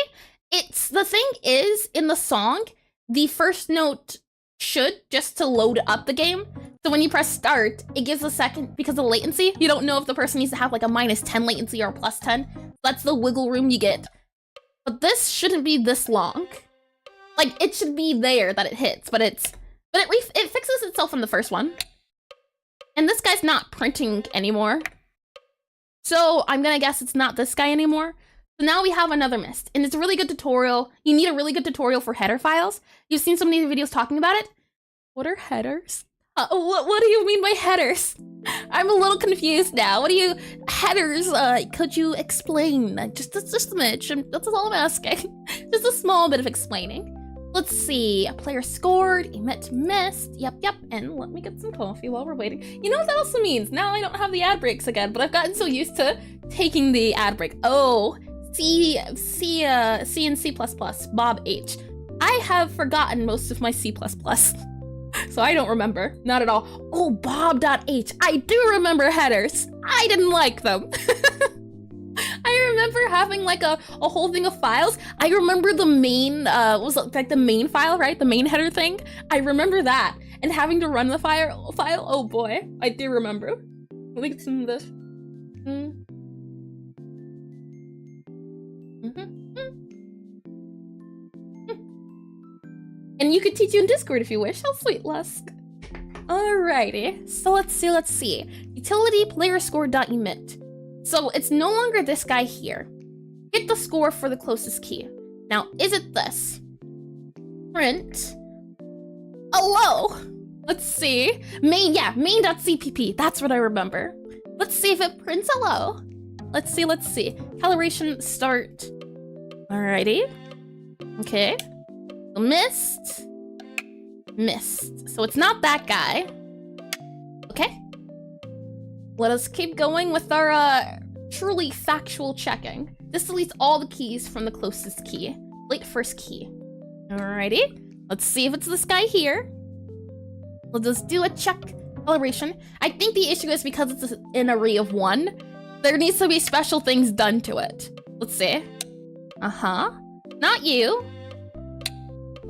The thing is, in the song, the first note should just to load up the game. So when you press start, it gives a second because of the latency. You don't know if the person needs to have like a -10 latency or a +10. That's the wiggle room you get. But this shouldn't be this long. Like, it should be there that it hits, but it fixes itself in the first one. And this guy's not printing anymore. So I'm gonna guess it's not this guy anymore. So now we have another mist, and it's a really good tutorial. You need a really good tutorial for header files. You've seen so many videos talking about it. What are headers? What do you mean by headers? I'm a little confused now. What do you, headers, could you explain? Just a smidge, that's all I'm asking. Just a small bit of explaining. Let's see, a player scored, emit missed, yep, and let me get some coffee while we're waiting. You know what that also means? Now I don't have the ad breaks again, but I've gotten so used to taking the ad break. Oh, C and C++, Bob H. I have forgotten most of my C++, so I don't remember, not at all. Oh, Bob.H, I do remember headers. I didn't like them. I remember having like a whole thing of files. I remember the main, was it like the main file, right? The main header thing. I remember that. And having to run the file, oh boy, I do remember. Let me get some of this. And you could teach you in Discord if you wish. How sweet, Lusk. Alrighty, so let's see. Utility player score.emit. So it's no longer this guy here. Get the score for the closest key. Now, is it this? Print. Hello. Let's see. Main.cpp. That's what I remember. Let's see if it prints hello. Let's see. Calibration start. Alrighty. Okay. Missed. So it's not that guy. Okay. Let us keep going with our truly factual checking. This deletes all the keys from the closest key. Delete first key. Alrighty. Let's see if it's this guy here. We'll just do a check calibration. I think the issue is because it's an array of 1. There needs to be special things done to it. Let's see. Not you.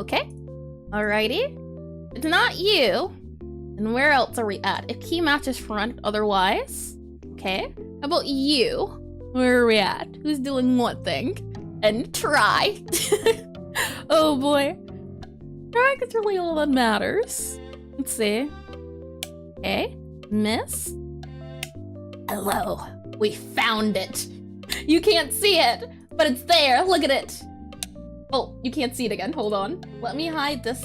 Okay. Alrighty. It's not you. And where else are we at? If key matches front, otherwise. Okay. How about you? Where are we at? Who's doing what thing? And try. Oh boy. Try is really all that matters. Let's see. Okay. Miss. Hello. We found it. You can't see it, but it's there. Look at it. Oh, you can't see it again. Hold on. Let me hide this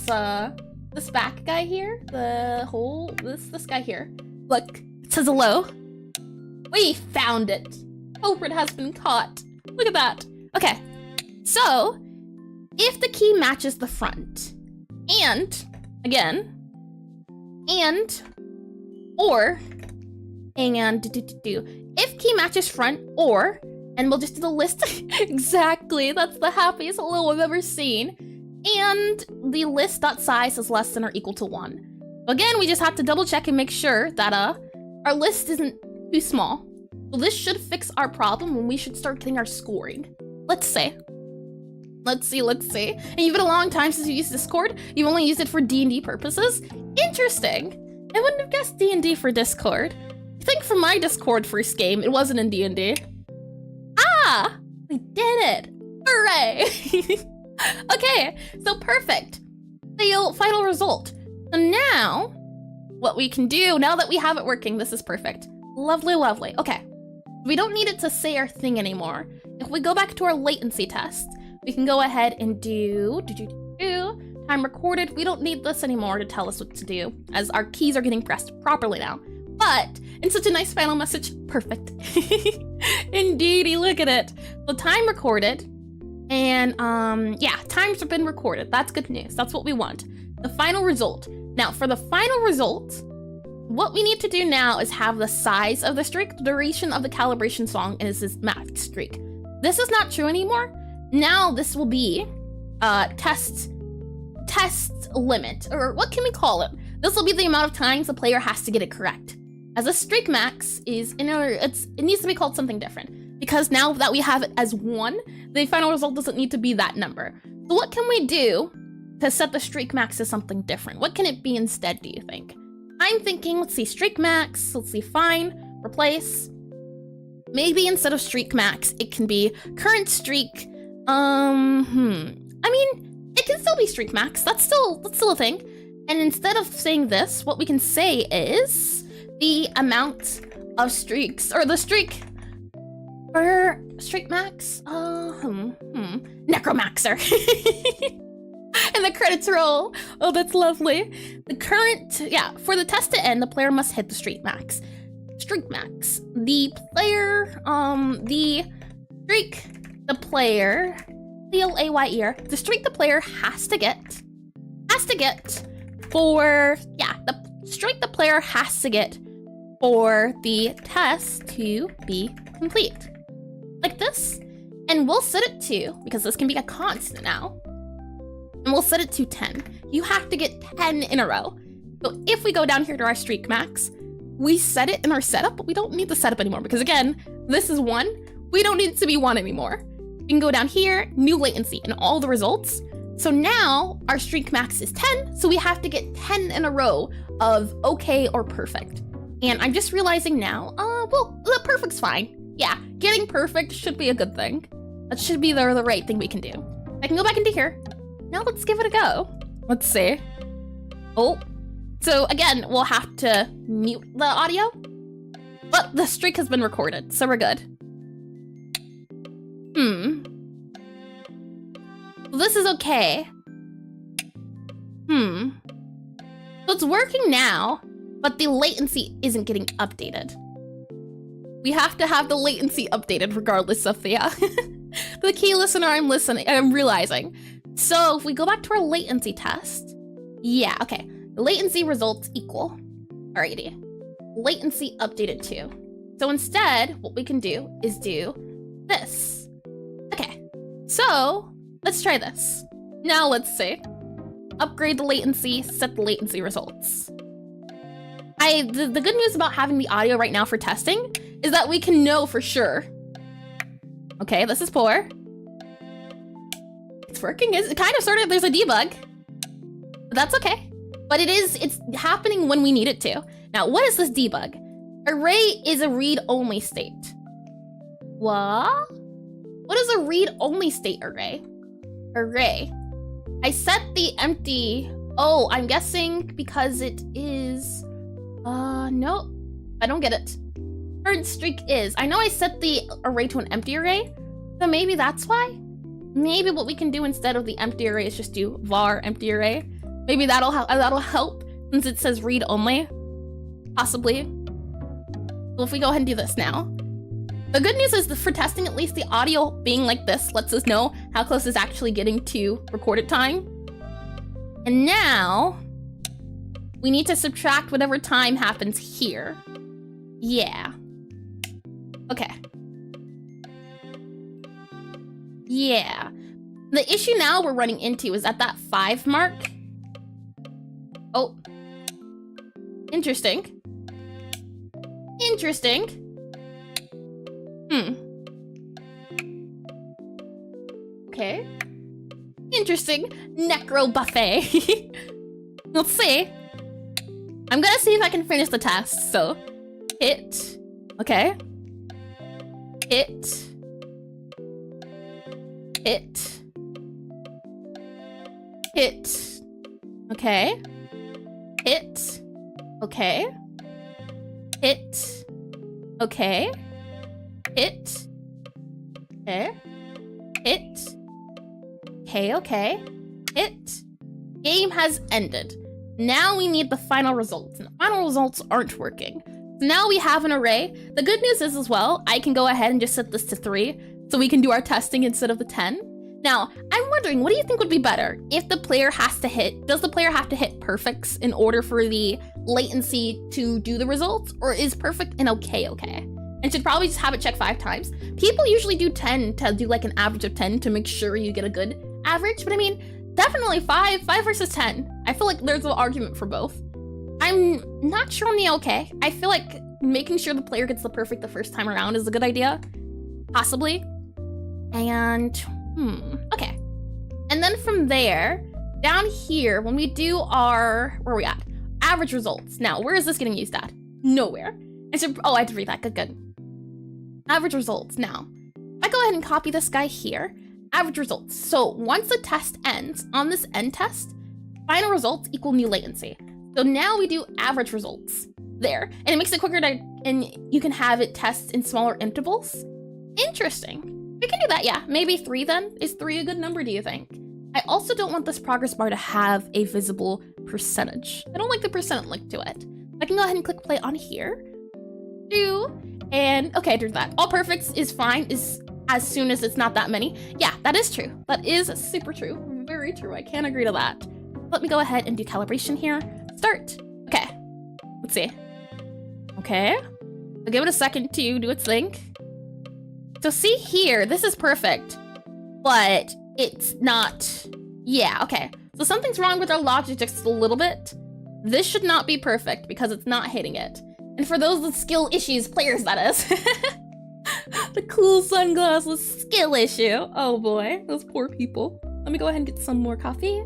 this back guy here. This guy here. Look, it says hello. We found it. Culprit has been caught. Look at that. Okay. So, if the key matches the front, and again, if key matches front, or, and we'll just do the list. Exactly, that's the happiest hello I've ever seen. And the list.size is less than or equal to 1. Again, we just have to double check and make sure that our list isn't too small. So this should fix our problem when we should start getting our scoring. Let's see. Let's see. And you've been a long time since you used Discord. You've only used it for D&D purposes. Interesting. I wouldn't have guessed D&D for Discord. I think for my Discord first game, it wasn't in D&D. Ah! We did it! Hooray! Okay, so perfect. The final result. So now, what we can do, now that we have it working, this is perfect. Lovely, lovely. Okay, we don't need it to say our thing anymore. If we go back to our latency test, we can go ahead and do time recorded. We don't need this anymore to tell us what to do, as our keys are getting pressed properly now. But, in such a nice final message, perfect. Indeedy, look at it. So time recorded, and yeah, times have been recorded. That's good news. That's what we want. The final result. Now, for the final result, what we need to do now is have the size of the streak, the duration of the calibration song, and this math streak. This is not true anymore. Now this will be test limit, or what can we call it? This will be the amount of times the player has to get it correct. As a streak max is it needs to be called something different, because now that we have it as 1, the final result doesn't need to be that number. So what can we do to set the streak max to something different? What can it be instead, do you think? I'm thinking, let's see, streak max, let's see, fine, replace. Maybe instead of streak max, it can be current streak. I mean, it can still be streak max. That's still a thing. And instead of saying this, what we can say is the amount of streaks, or the streak, or streak max. Necromancer. And the credits roll. Oh, that's lovely. The current, yeah, for the test to end, the player must hit the streak max. Streak max. The player, the player, C-L-A-Y-E-R, the streak the player has to get for, yeah, the streak the player has to get for the test to be complete. Like this. And we'll set it to, because this can be a constant now, and we'll set it to 10. You have to get 10 in a row. So if we go down here to our streak max, we set it in our setup, but we don't need the setup anymore, because again, this is 1. We don't need it to be 1 anymore. We can go down here, new latency, and all the results. So now our streak max is 10, so we have to get 10 in a row of okay or perfect. And I'm just realizing now, well, the perfect's fine. Yeah, getting perfect should be a good thing. That should be the right thing we can do. I can go back into here. Now let's give it a go. Let's see. Oh, so again, we'll have to mute the audio, but the streak has been recorded, so we're good. Well, this is okay. So it's working now, but the latency isn't getting updated. We have to have the latency updated regardless of the, the key listener I'm realizing. So if we go back to our latency test, yeah, okay. The latency results equal. Alrighty. Latency updated to. So instead, what we can do is do this. Okay, so let's try this. Now let's see. Upgrade the latency, set the latency results. The good news about having the audio right now for testing is that we can know for sure. Okay, this is poor. working. It's kind of sort of, there's a debug. But that's okay. But it's happening when we need it to. Now, what is this debug? Array is a read-only state. What? What is a read-only state array? Array. I set the empty. Oh, I'm guessing because it is. No, I don't get it. Current streak is. I know I set the array to an empty array, so maybe that's why. Maybe what we can do instead of the empty array is just do var empty array. Maybe that'll help since it says read only. Possibly. So if we go ahead and do this now. The good news is that for testing, at least the audio being like this lets us know how close it's actually getting to recorded time. And now we need to subtract whatever time happens here. Yeah. Okay. Yeah. The issue now we're running into is at that 5 mark. Oh. Interesting. Interesting. Okay. Interesting. Necro buffet. Let's see. I'm gonna see if I can finish the test. So, hit. Okay. Hit. Hit. Hit. Okay. Hit. Okay. Hit. Okay. Hit. Okay. Hit. Okay, okay. Hit. Game has ended. Now we need the final results, and the final results aren't working. So now we have an array. The good news is as well, I can go ahead and just set this to 3, so we can do our testing instead of the 10. Now, I'm wondering, what do you think would be better? If the player has to hit, does the player have to hit perfects in order for the latency to do the results? Or is perfect and okay? And should probably just have it check 5 times. People usually do 10 to do like an average of 10 to make sure you get a good average. But I mean, definitely 5 versus 10. I feel like there's an argument for both. I'm not sure on the okay. I feel like making sure the player gets the perfect the first time around is a good idea. Possibly. And, okay. And then from there, down here, when we do our, where are we at? Average results. Now, where is this getting used at? Nowhere. Oh, I had to read that, good. Average results. Now, if I go ahead and copy this guy here, average results. So once the test ends, on this end test, final results equal new latency. So now we do average results there, and it makes it quicker to, and you can have it test in smaller intervals. Interesting. We can do that, yeah. Maybe 3 then? Is 3 a good number, do you think? I also don't want this progress bar to have a visible percentage. I don't like the percent link to it. I can go ahead and click play on here. And okay, I did that. All perfects is fine, is as soon as it's not that many. Yeah, that is true. That is super true. Very true. I can't agree to that. Let me go ahead and do calibration here. Start. Okay. Let's see. Okay. I'll give it a second to do its thing. So see here, this is perfect, but it's not. Yeah, okay. So something's wrong with our logic just a little bit. This should not be perfect because it's not hitting it. And for those with skill issues, players that is. The cool sunglasses skill issue. Oh boy, those poor people. Let me go ahead and get some more coffee.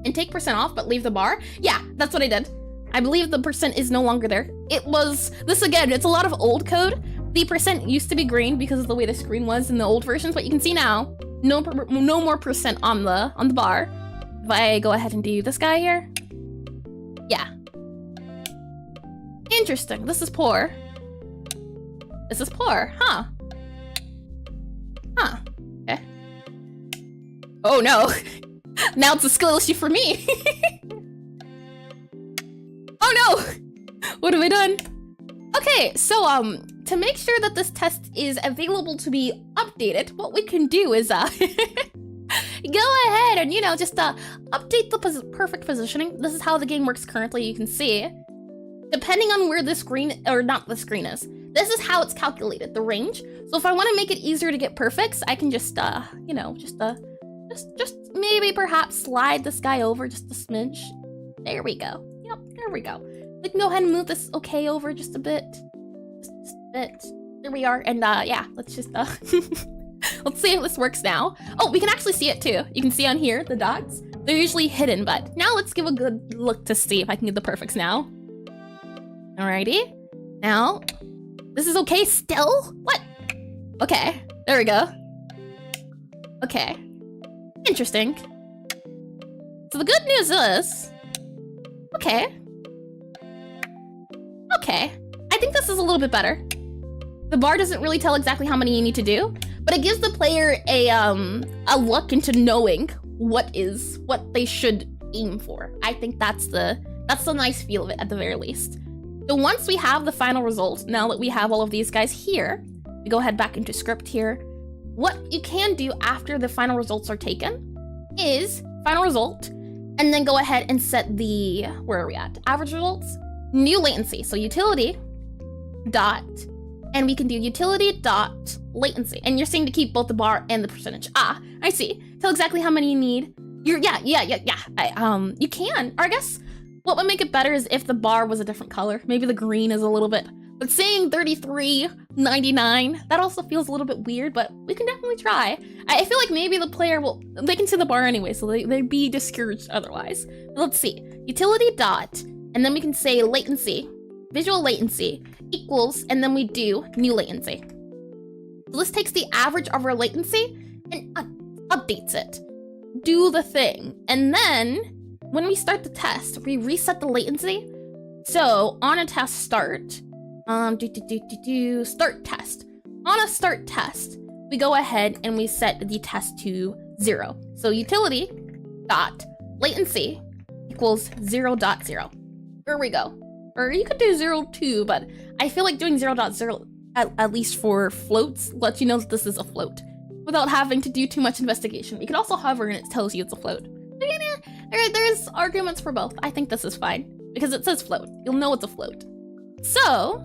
And take percent off, but leave the bar. Yeah, that's what I did. I believe the percent is no longer there. It was, this again, it's a lot of old code. The percent used to be green because of the way the screen was in the old versions, but you can see now, no more percent on the bar. If I go ahead and do this guy here. Yeah. Interesting, this is poor. This is poor, huh? Huh, okay. Oh no, now it's a skill issue for me. Oh no, what have I done? Okay, so to make sure that this test is available to be updated, what we can do is go ahead and, you know, just update the perfect positioning. This is how the game works currently, you can see. Depending on where the screen, or not the screen is, this is how it's calculated, the range. So if I want to make it easier to get perfects, I can just, you know, just maybe perhaps slide this guy over just a smidge. There we go. Yep, there we go. We can go ahead and move this okay over just a bit. But there we are. And yeah, let's just let's see if this works now. Oh, we can actually see it too. You can see on here the dots. They're usually hidden, but now let's give a good look to see if I can get the perfects now. Alrighty. Now, this is okay still? What? Okay, there we go. Okay. Interesting. So the good news is... Okay. Okay. I think this is a little bit better. The bar doesn't really tell exactly how many you need to do, but it gives the player a look into knowing what they should aim for. I think that's the nice feel of it at the very least. So once we have the final result, now that we have all of these guys here, we go ahead back into script here. What you can do after the final results are taken is final result, and then go ahead and set the, where are we at? Average results, new latency. So utility dot, and we can do utility dot latency. And you're seeing to keep both the bar and the percentage. Ah, I see. Tell exactly how many you need. You can, or I guess what would make it better is if the bar was a different color. Maybe the green is a little bit, but saying 33.99, that also feels a little bit weird, but we can definitely try. I feel like maybe the player they can see the bar anyway, so they'd be discouraged otherwise. Let's see, utility dot, and then we can say latency, visual latency equals, and then we do new latency. So this takes the average of our latency and updates it. Do the thing, and then when we start the test, we reset the latency. So on a test start, start test. On a start test, we go ahead and we set the test to 0. So utility dot latency equals 0.0. There we go. Or you could do 0.2, but I feel like doing 0.0 at least for floats lets you know that this is a float without having to do too much investigation. You can also hover and it tells you it's a float. There's arguments for both. I think this is fine because it says float. You'll know it's a float. So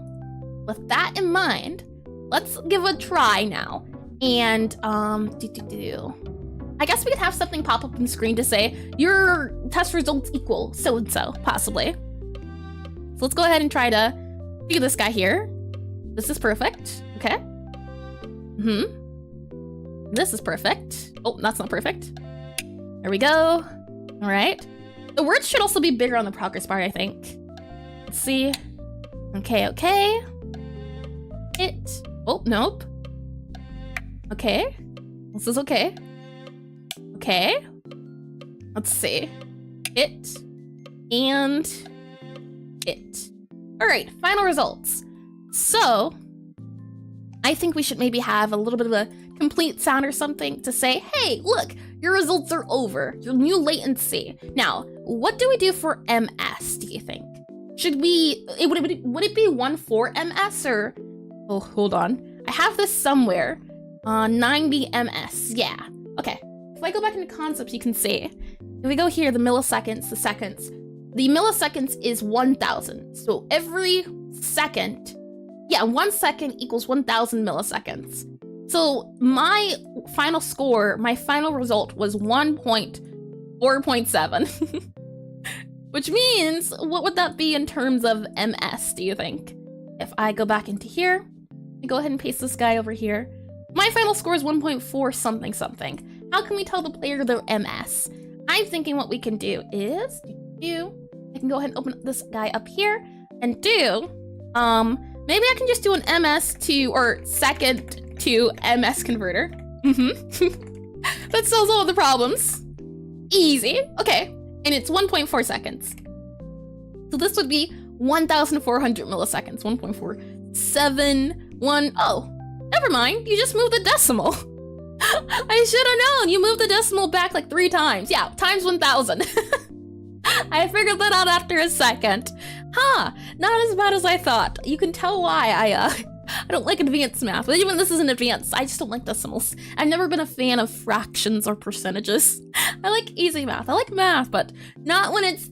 with that in mind, let's give a try now. And I guess we could have something pop up on the screen to say your test results equal so-and-so, possibly. So let's go ahead and try to do this guy here. This is perfect. Okay. This is perfect. Oh, that's not perfect. There we go. All right. The words should also be bigger on the progress bar, I think. Let's see. Okay. Oh, nope. Okay. This is okay. Okay. Let's see. It and it. All right, final results. So I think we should maybe have a little bit of a complete sound or something to say, hey, look, your results are over, your new latency. Now, what do we do for MS, do you think? Should we, would it be 1.4 MS or, oh, hold on. I have this somewhere, 90 MS, yeah. Okay, if I go back into concepts, you can see, if we go here, the milliseconds, the seconds, the milliseconds is 1,000. So every second, 1 second equals 1,000 milliseconds. So my final score, my final result was 1.4.7. Which means, what would that be in terms of MS, do you think? If I go back into here, I go ahead and paste this guy over here. My final score is 1.4 something something. How can we tell the player their MS? I'm thinking what we can do is, I can go ahead and open this guy up here and do, maybe I can just do an MS to, or second to MS converter. That solves all of the problems. Easy, okay. And it's 1.4 seconds. So this would be 1,400 milliseconds, 1.471. Oh, never mind, you just moved the decimal. I should have known, you moved the decimal back like 3 times. Yeah, times 1,000. I figured that out after a second. Huh, not as bad as I thought. You can tell why I don't like advanced math, but even this isn't advanced. I just don't like decimals. I've never been a fan of fractions or percentages. I like easy math. I like math, but not when it's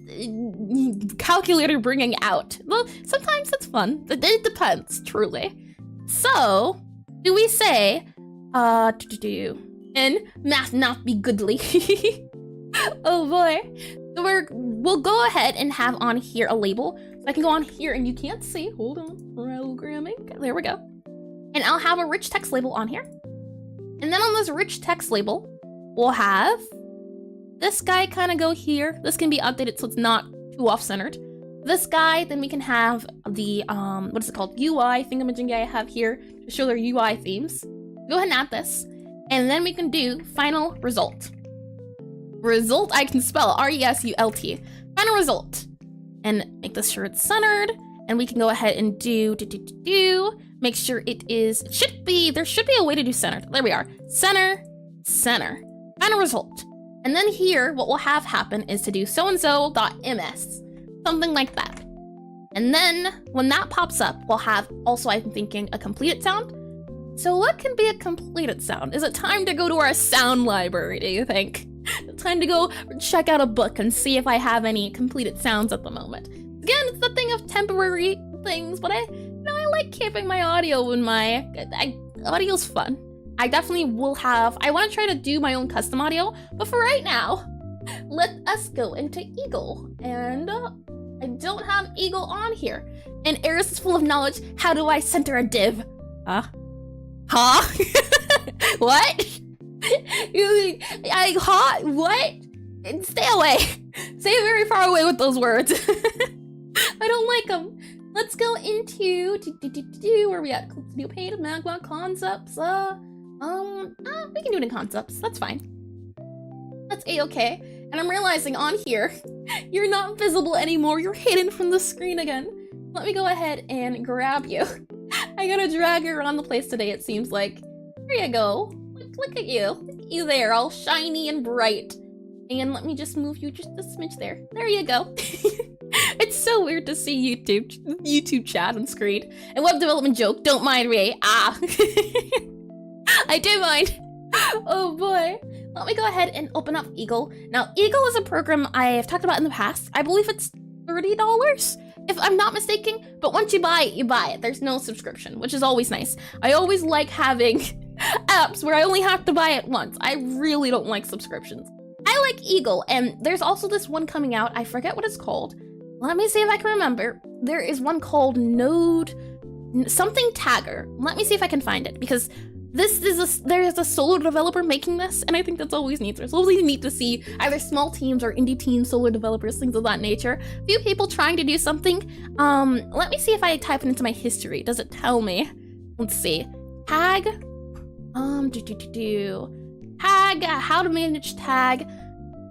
calculator bringing out. Well, sometimes it's fun. It depends, truly. So, do we say, and math not be goodly? Oh boy. So we'll go ahead and have on here a label. So I can go on here and you can't see. Hold on for a programming. There we go. And I'll have a rich text label on here. And then on this rich text label, we'll have this guy kind of go here. This can be updated so it's not too off-centered. This guy, then we can have the, what is it called? UI thingamajiggy I have here to show their UI themes. Go ahead and add this. And then we can do final result. Result, I can spell R-E-S-U-L-T. Final result. And make this sure it's centered. And we can go ahead and make sure there should be a way to do centered. There we are. Center, center. Final result. And then here, what we'll have happen is to do so-and-so.ms. Something like that. And then when that pops up, we'll have also, I'm thinking, a completed sound. So what can be a completed sound? Is it time to go to our sound library, do you think? Time to go check out a book and see if I have any completed sounds at the moment. Again, it's the thing of temporary things, but I like keeping my audio in audio's fun. I definitely will have, I want to try to do my own custom audio, but for right now, let us go into Eagle. And I don't have Eagle on here. And Eris is full of knowledge. How do I center a div? Huh? What? What? Stay away. Stay very far away with those words. I don't like them. Let's go into where are we at? New paid magma concepts. We can do it in concepts. That's fine. That's a-okay. And I'm realizing on here, you're not visible anymore. You're hidden from the screen again. Let me go ahead and grab you. I gotta drag you around the place today, it seems like. There you go. Look at you. Look at you there, all shiny and bright. And let me just move you just a smidge there. There you go. It's so weird to see YouTube chat on screen. And web development joke, don't mind me. Ah. I do mind. Oh boy. Let me go ahead and open up Eagle. Now, Eagle is a program I have talked about in the past. I believe it's $30, if I'm not mistaken. But once you buy it, you buy it. There's no subscription, which is always nice. I always like having apps where I only have to buy it once. I really don't like subscriptions. I like Eagle, and there's also this one coming out. I forget what it's called. Let me see if I can remember. There is one called Node something Tagger. Let me see if I can find it, because there's a solo developer making this, and I think that's always neat. It's always neat to see either small teams or indie teams, solo developers, things of that nature. A few people trying to do something. Let me see if I type it into my history. Does it tell me? Let's see. Tag. Tag. How to manage tag.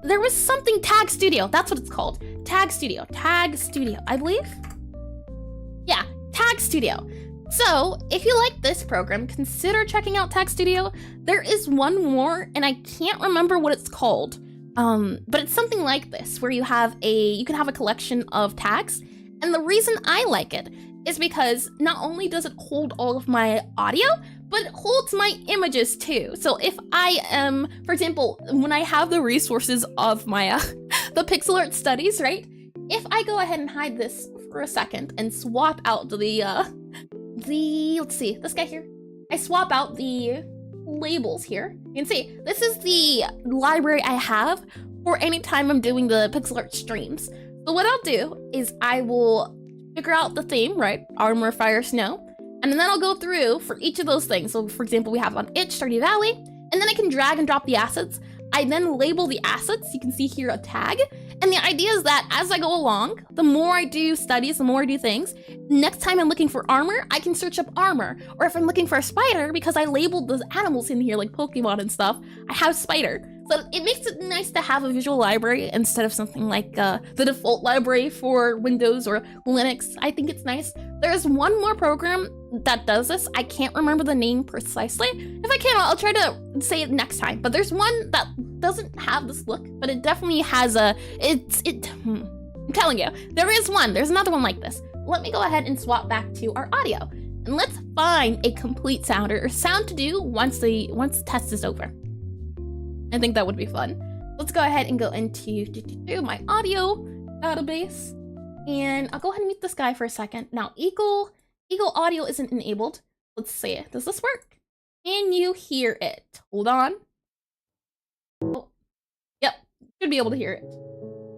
There was something Tag Studio. That's what it's called. Tag Studio. Tag Studio, I believe. Yeah, Tag Studio. So, if you like this program, consider checking out Tag Studio. There is one more, and I can't remember what it's called. But it's something like this, where you can have a collection of tags. And the reason I like it is because not only does it hold all of my audio, but it holds my images too. So if I am, for example, when I have the resources of my the pixel art studies, right? If I go ahead and hide this for a second and swap out let's see, this guy here. I swap out the labels here. You can see, this is the library I have for any time I'm doing the pixel art streams. So what I'll do is I will figure out the theme, right? Armor, fire, snow. And then I'll go through for each of those things. So for example, we have on Itch, Stardew Valley, and then I can drag and drop the assets. I then label the assets. You can see here a tag. And the idea is that as I go along, the more I do studies, the more I do things, next time I'm looking for armor, I can search up armor. Or if I'm looking for a spider, because I labeled the animals in here like Pokemon and stuff, I have spider. So it makes it nice to have a visual library instead of something like the default library for Windows or Linux. I think it's nice. There's one more program that does this. I can't remember the name precisely. If I can, I'll try to say it next time. But there's one that doesn't have this look, but it definitely has I'm telling you, there is one. There's another one like this. Let me go ahead and swap back to our audio. And let's find a complete sound or sound to do once the test is over. I think that would be fun. Let's go ahead and go into my audio database. And I'll go ahead and mute this guy for a second. Now, Eagle audio isn't enabled. Let's see. Does this work? Can you hear it? Hold on. Oh, yep. Should be able to hear it.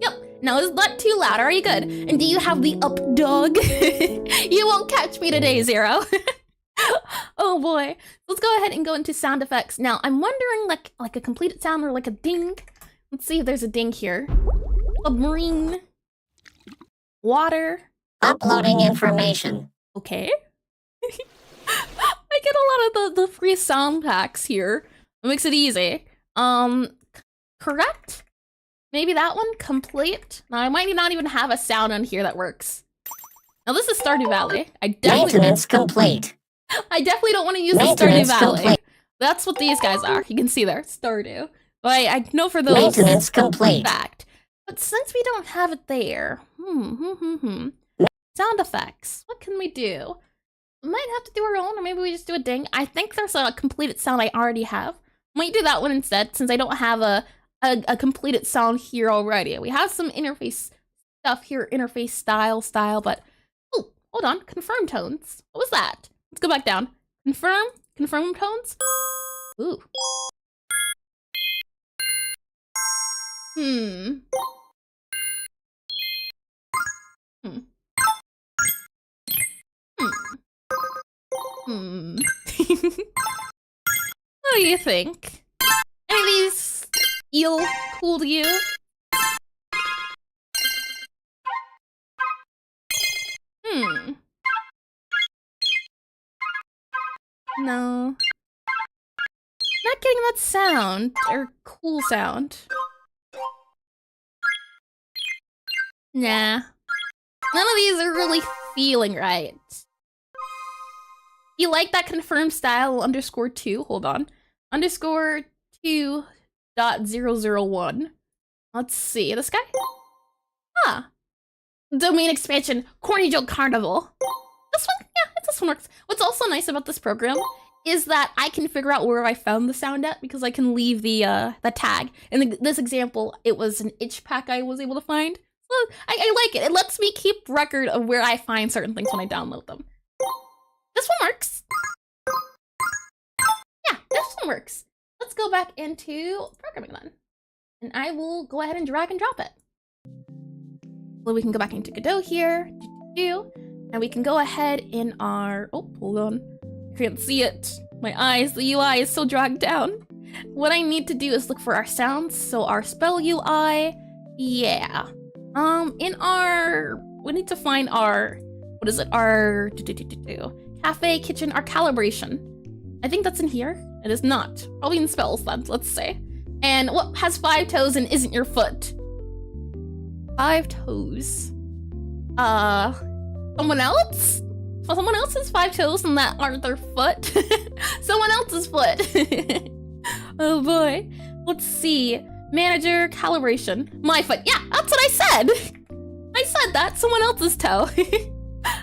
Yep. Now, is that too loud? Are you good? And do you have the up dog? You won't catch me today, Zero. Oh boy. Let's go ahead and go into sound effects. Now, I'm wondering like a completed sound or like a ding. Let's see if there's a ding here. Submarine. Water. Uploading information. Okay. I get a lot of the free sound packs here. It makes it easy. Correct? Maybe that one? Complete? Now, I might not even have a sound on here that works. Now, this is Stardew Valley. Maintenance complete. I definitely don't want to use the Stardew Valley. Complete. That's what these guys are. You can see there, Stardew. But I know for those maintenance complete. Fact. But since we don't have it there, sound effects. What can we do? We might have to do our own, or maybe we just do a ding. I think there's a completed sound I already have. Might do that one instead, since I don't have a completed sound here already. We have some interface stuff here, interface style, but oh, hold on, confirm tones. What was that? Let's go back down. Confirm tones. Ooh. What do you think? Any of these feel cool to you? No. Not getting that sound, or cool sound. Nah. None of these are really feeling right. You like that confirmed style _2? Hold on. _2.001. Let's see. This guy? Huh. Domain expansion. Corny joke carnival. This one? Yeah, this one works. What's also nice about this program is that I can figure out where I found the sound at because I can leave the tag. In this example, it was an itch pack I was able to find. So I like it. It lets me keep record of where I find certain things when I download them. This one works. Yeah, this one works. Let's go back into programming then. And I will go ahead and drag and drop it. Well, we can go back into Godot here. And we can go ahead in our... Oh, hold on. I can't see it. My eyes, the UI is so dragged down. What I need to do is look for our sounds. So our spell UI, yeah. In our... We need to find our... What is it? Our... Cafe, kitchen, our calibration. I think that's in here. It is not. Probably in spells then, let's say. And what has 5 toes and isn't your foot? 5 toes. Someone else? Well, someone else has 5 toes and that aren't their foot. Someone else's foot. Oh boy. Let's see. Manager, calibration. My foot. Yeah, that's what I said. I said that. Someone else's toe.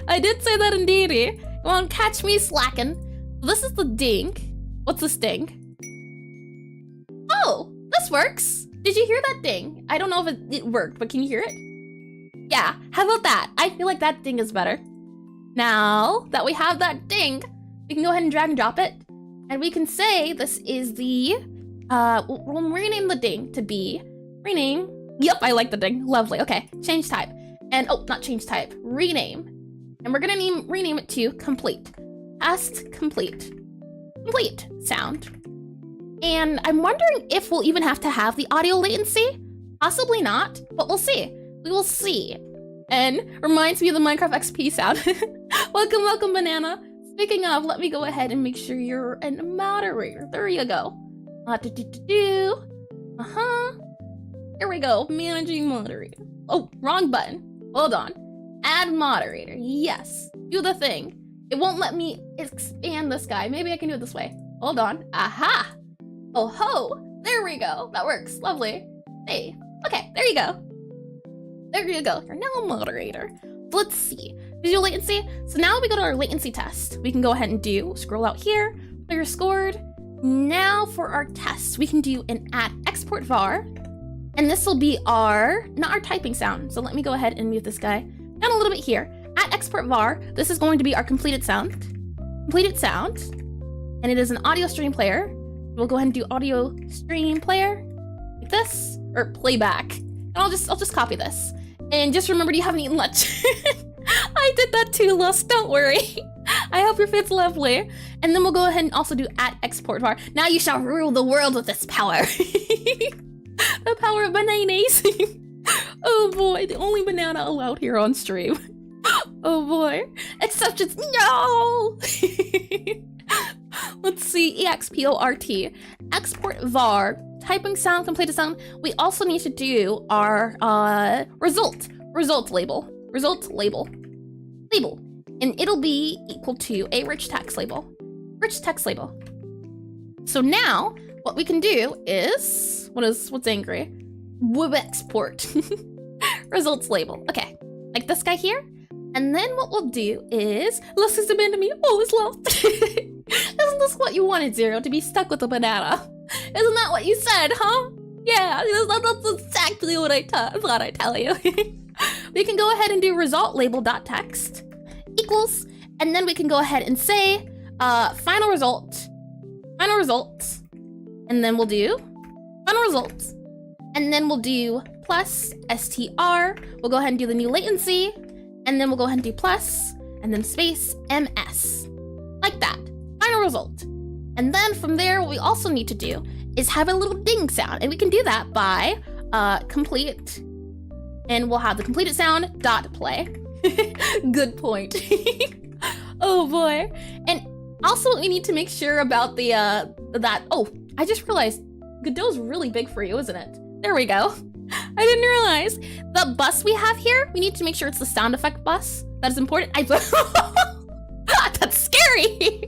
I did say that indeed. You won't catch me slacking. This is the ding. What's this ding? Oh, this works. Did you hear that ding? I don't know if it worked, but can you hear it? Yeah, how about that? I feel like that ding is better. Now that we have that ding, we can go ahead and drag and drop it. And we can say this is the, we'll rename the ding to be, rename. Yep, I like the ding, lovely. Okay, change type. And, oh, not change type, rename. And we're gonna rename it to complete. Asked complete. Complete sound. And I'm wondering if we'll even have to have the audio latency. Possibly not, but we'll see. We will see. And reminds me of the Minecraft XP sound. Welcome, Banana. Speaking of, let me go ahead and make sure you're a moderator. There you go. Here we go. Managing moderator. Oh, wrong button. Hold on. Add moderator. Yes. Do the thing. It won't let me expand this guy. Maybe I can do it this way. Hold on. Aha. Oh ho. There we go. That works. Lovely. Hey. Okay. There you go. There you go. You're now a moderator. Let's see. Visual latency. So now we go to our latency test. We can go ahead and scroll out here. Player scored. Now for our tests, we can do an add export var. And this will be not our typing sound. So let me go ahead and mute this guy down a little bit here. At export var, this is going to be our completed sound. And it is an audio stream player. We'll go ahead and do audio stream player like this, or playback. I I'll just copy this. And just remember, you haven't eaten lunch. I did that too, Lust, don't worry. I hope your fit's lovely. And then we'll go ahead and also do @export var. Now you shall rule the world with this power. The power of bananas. Oh boy, the only banana allowed here on stream. Oh boy. Exceptions, no! Let's see, export, export var, typing sound, completed sound. We also need to do our result label. And it'll be equal to a rich text label. So now what we can do is, what's angry? Web export. Results label. Okay, like this guy here. And then what we'll do is, Lust has abandoned me. Oh, it's lost. Isn't this what you wanted, Zero? To be stuck with a banana? Isn't that what you said, huh? Yeah, that's exactly what I thought I'd tell you. We can go ahead and do result label.text equals, and then we can go ahead and say final result, and then we'll do final results, and then we'll do plus str. We'll go ahead and do the new latency, and then we'll go ahead and do plus, and then space ms, like that. Final result. And then from there, what we also need to do is have a little ding sound, and we can do that by complete, and we'll have the completed sound dot play. Good point. Oh boy. And also we need to make sure about the oh, I just realized Godot's really big for you, isn't it? There we go. I didn't realize. The bus we have here, we need to make sure it's the sound effect bus. That is important. That's scary.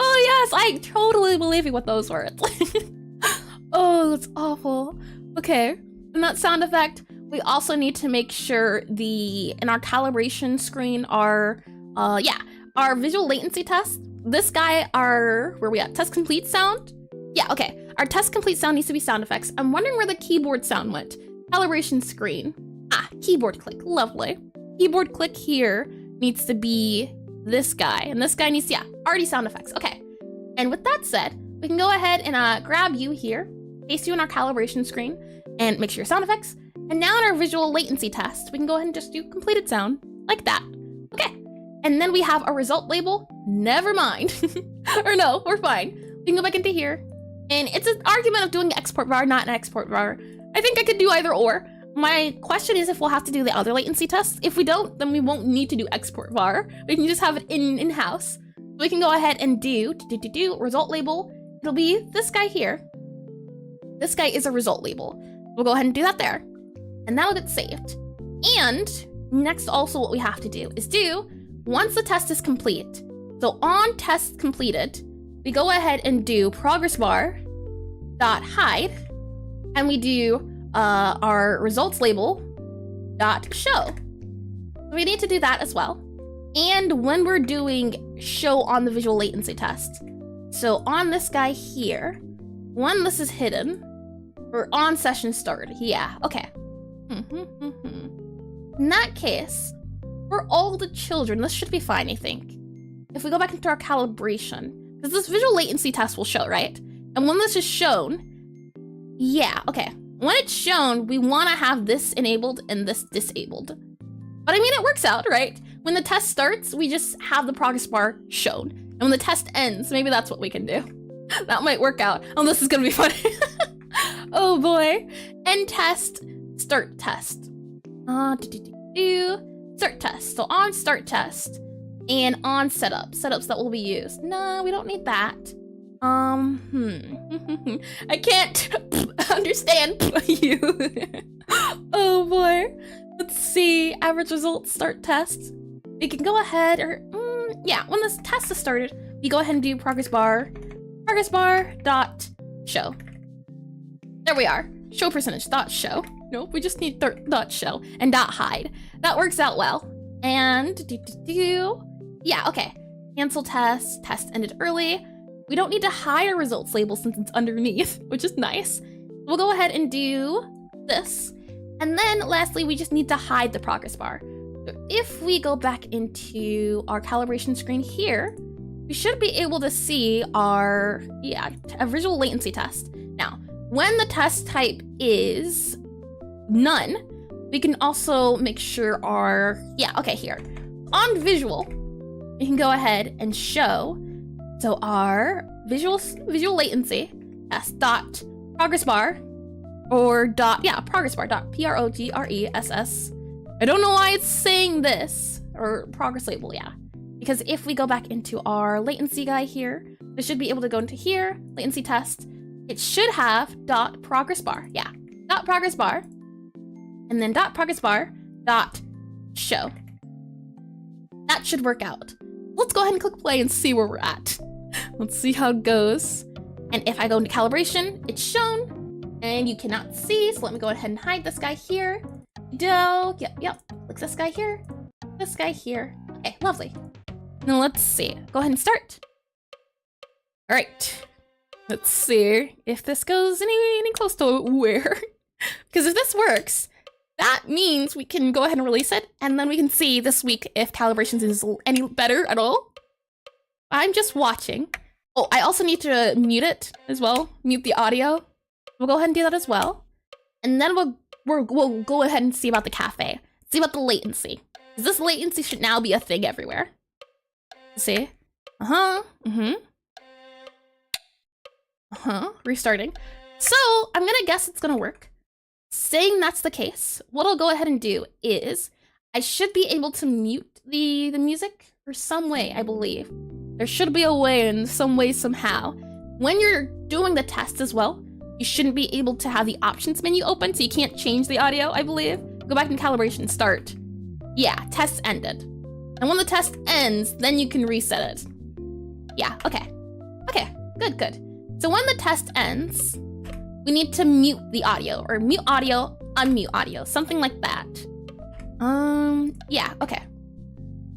Oh yes, I totally believe you with those words. Oh, that's awful. Okay. And that sound effect, we also need to make sure in our calibration screen, our visual latency test, this guy, where we at? Test complete sound? Yeah, okay. Our test complete sound needs to be sound effects. I'm wondering where the keyboard sound went. Calibration screen. Keyboard click, lovely. Keyboard click here needs to be this guy, and this guy needs to, already sound effects, okay. And with that said, we can go ahead and grab you here, paste you in our calibration screen, and make sure your sound effects. And now in our visual latency test, we can go ahead and just do completed sound, like that. Okay, and then we have a result label, never mind. Or no, we're fine. We can go back into here, and it's an argument of doing export var, not an export var. I think I could do either or. My question is if we'll have to do the other latency test. If we don't, then we won't need to do export var. We can just have it in-house. We can go ahead and do result label. It'll be this guy here. This guy is a result label. We'll go ahead and do that there. And that'll get saved. And next also what we have to do is once the test is complete, so on test completed, we go ahead and do progress bar dot hide, and we do our results label dot show. So we need to do that as well. And when we're doing show on the visual latency test, so on this guy here, when this is hidden, or on session started, yeah, okay. In that case, for all the children, this should be fine, I think. If we go back into our calibration, because this visual latency test will show, right? And when this is shown, yeah, okay. When it's shown, we want to have this enabled and this disabled. But I mean, it works out, right? When the test starts, we just have the progress bar shown. And when the test ends, maybe that's what we can do. That might work out. Oh, this is gonna be funny. Oh boy. End test, start test. Start test. So on start test and on setup. Setups that will be used. No, we don't need that. I can't understand you. Oh boy. Let's see. Average results, start test. We can go ahead yeah, when this test is started, we go ahead and do progress bar dot show. There we are. Show percentage dot show. Nope, we just need dot show and dot hide. That works out well. And yeah, okay. Cancel test. Test ended early. We don't need to hide our results label since it's underneath, which is nice. We'll go ahead and do this. And then lastly, we just need to hide the progress bar. So if we go back into our calibration screen here, we should be able to see our, a visual latency test. Now, when the test type is none, we can also make sure our, here. On visual, we can go ahead and show, so our visual latency as dot progress bar, or dot, progress bar, dot progress. I don't know why it's saying this, or progress label, because if we go back into our latency guy here, it should be able to go into here, latency test. It should have dot progress bar, dot progress bar, and then dot progress bar dot show. That should work out. Let's go ahead and click play and see where we're at. Let's see how it goes. And if I go into calibration, it's shown, and you cannot see. So let me go ahead and hide this guy here. Yep. Look, this guy here, this guy here. Okay, lovely. Now let's see. Go ahead and start. All right. Let's see if this goes any close to where. Because if this works, that means we can go ahead and release it, and then we can see this week if calibrations is any better at all. I'm just watching. Oh, I also need to mute it as well. Mute the audio. We'll go ahead and do that as well. And then we'll go ahead and see about the cafe. See about the latency. Because this latency should now be a thing everywhere. See? Restarting. So I'm gonna guess it's gonna work. Saying that's the case, what I'll go ahead and do is I should be able to mute the music or some way, I believe. There should be a way in some way, somehow. When you're doing the test as well, you shouldn't be able to have the options menu open, so you can't change the audio, I believe. Go back in calibration, start. Yeah, test ended. And when the test ends, then you can reset it. Yeah, okay. Okay, good. So when the test ends, we need to mute the audio, or mute audio, unmute audio, something like that. Yeah, okay.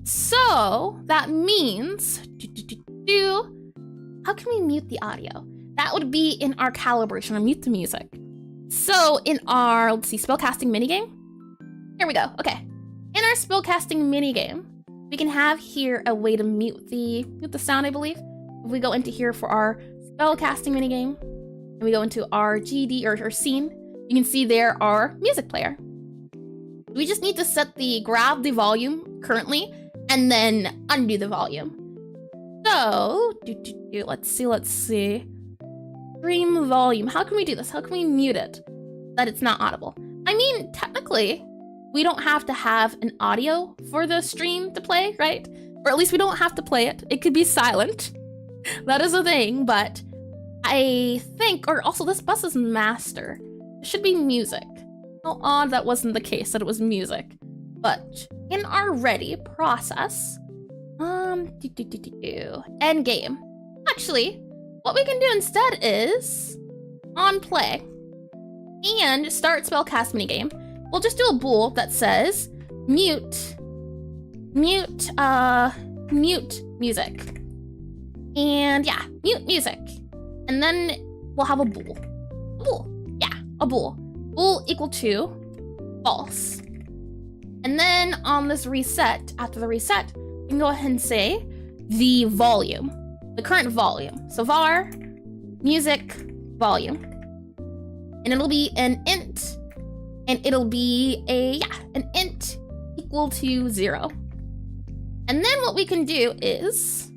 So that means, how can we mute the audio? That would be in our calibration, or mute the music. So in our, let's see, spellcasting minigame. Here we go, okay. In our spellcasting minigame, we can have here a way to mute the sound, I believe. If we go into here for our spellcasting minigame, and we go into our GD or scene, you can see there our music player. We just need to grab the volume currently, and then undo the volume. So, let's see. Stream volume. How can we do this? How can we mute it that it's not audible? I mean, technically, we don't have to have an audio for the stream to play, right? Or at least we don't have to play it. It could be silent. That is a thing, but I think, or also this bus is master. It should be music. How odd that wasn't the case, that it was music. But in our ready process, end game. Actually, what we can do instead is on play and start spellcast minigame. We'll just do a bool that says mute music. And yeah, mute music. And then we'll have a bool. A bool. Bool equal to false. And then on this reset, after the reset, we can go ahead and say the volume, the current volume. So var music volume. And it'll be an int. And it'll be an int equal to 0. And then what we can do is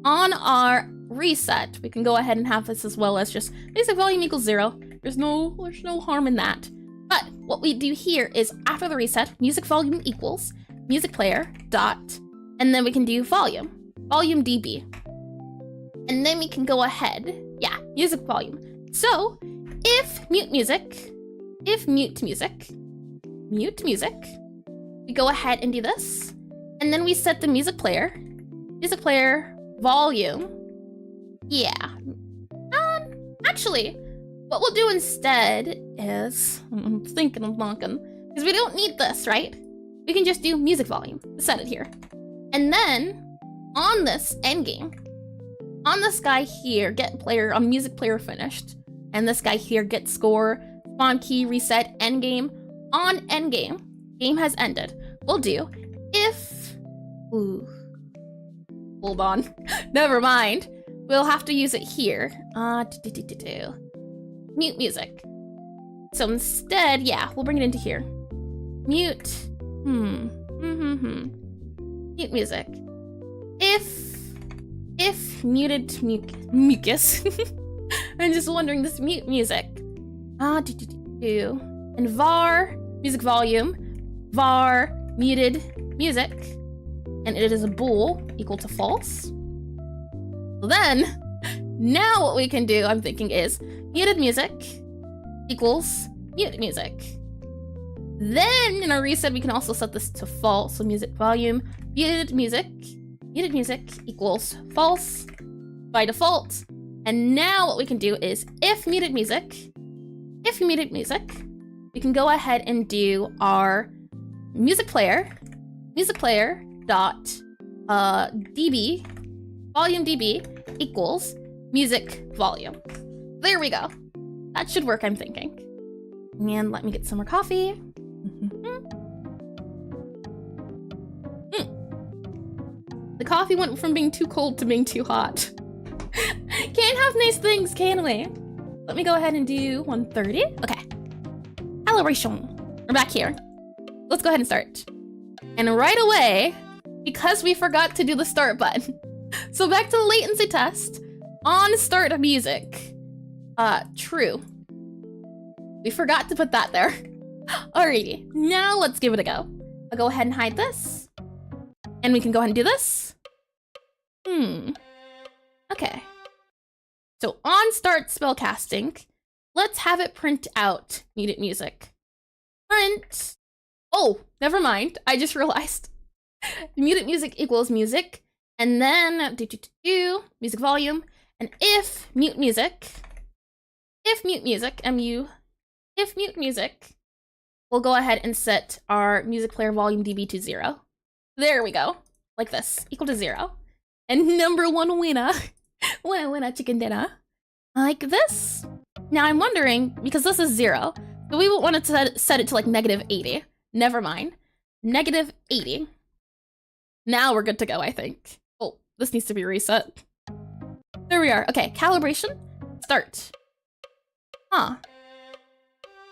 on our reset, we can go ahead and have this as well as just music volume equals 0. There's no harm in that. But what we do here is after the reset, music volume equals music player dot, and then we can do volume dB. And then we can go ahead, music volume. So if mute music, we go ahead and do this. And then we set the music player volume. Actually, what we'll do instead is, I'm thinking of knocking, because we don't need this, right? We can just do music volume, set it here. And then on this endgame, on this guy here, get player, music player finished. And this guy here, get score, spawn key, reset, endgame. On endgame, game has ended. We'll do if, hold on, never mind. We'll have to use it here. mute music. So instead, yeah, we'll bring it into here. Mute. Mute music. If muted mucus. I'm just wondering this mute music. And var music volume, var muted music, and it is a bool equal to false. So then, now what we can do, I'm thinking, is muted music equals mute music. Then in our reset, we can also set this to false. So music volume, muted music equals false by default. And now what we can do is if muted music, we can go ahead and do our music player dot db volume db equals music volume. There we go. That should work, I'm thinking. And let me get some more coffee. The coffee went from being too cold to being too hot. Can't have nice things, can we? Let me go ahead and do 130. Okay. Calibration. We're back here. Let's go ahead and start. And right away, because we forgot to do the start button. So back to the latency test. On start music. True. We forgot to put that there. Alrighty, now let's give it a go. I'll go ahead and hide this. And we can go ahead and do this. Okay. So on start spellcasting, let's have it print out muted music. Print. Oh, never mind. I just realized. Muted music equals music. And then music volume. And if mute music, we'll go ahead and set our music player volume dB to 0. There we go. Like this, equal to 0. And number one winner, winner chicken dinner. Like this. Now I'm wondering, because this is 0, so we would want to set it to like -80. Never mind. -80. Now we're good to go, I think. Oh, this needs to be reset. There we are. Okay, calibration, start.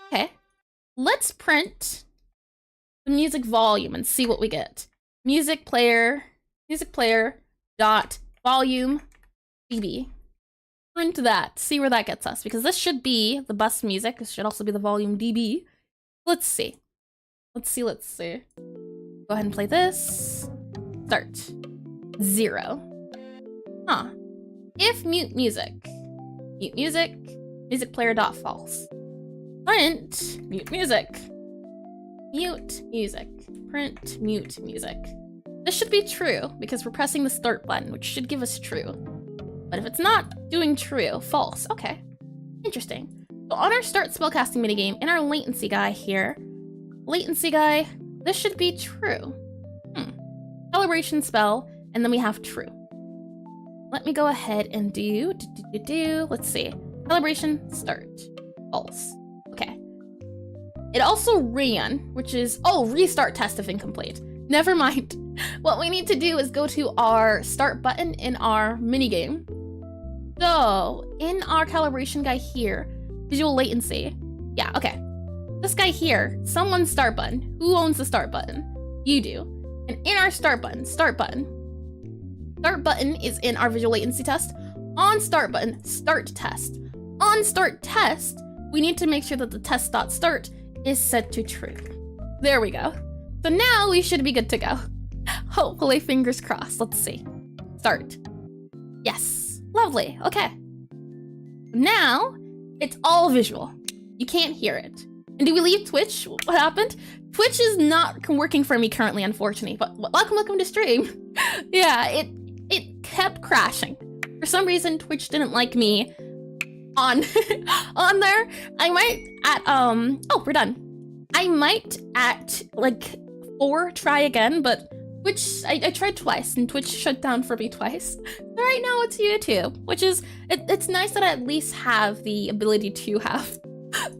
Okay. Let's print the music volume and see what we get. Music player dot volume dB. Print that, see where that gets us, because this should be the bus music. This should also be the volume dB. Let's see. Let's see. Go ahead and play this. Start. 0. If mute music player dot false. Print mute music. Print mute music. This should be true because we're pressing the start button, which should give us true. But if it's not doing true, false. Okay, interesting. So on our start spellcasting minigame, in our latency guy here, this should be true. Calibration spell, and then we have true. Let me go ahead and do, let's see. Calibration start, false. Okay. It also ran, which is, restart test if incomplete. Never mind. What we need to do is go to our start button in our minigame. So in our calibration guy here, visual latency. Yeah, okay. This guy here, someone's start button. Who owns the start button? You do. And in our start button is in our visual latency test. On start button, start test. On start test, we need to make sure that the test.start is set to true. There we go. So now we should be good to go. Hopefully, fingers crossed. Let's see. Start. Yes. Lovely. Okay. Now, it's all visual. You can't hear it. And do we leave Twitch? What happened? Twitch is not working for me currently, unfortunately. But welcome to stream. Yeah, it kept crashing. For some reason, Twitch didn't like me on there. I might we're done. I might at like 4 try again, but Twitch, I tried twice and Twitch shut down for me twice. So right now it's YouTube, which is, it's nice that I at least have the ability to have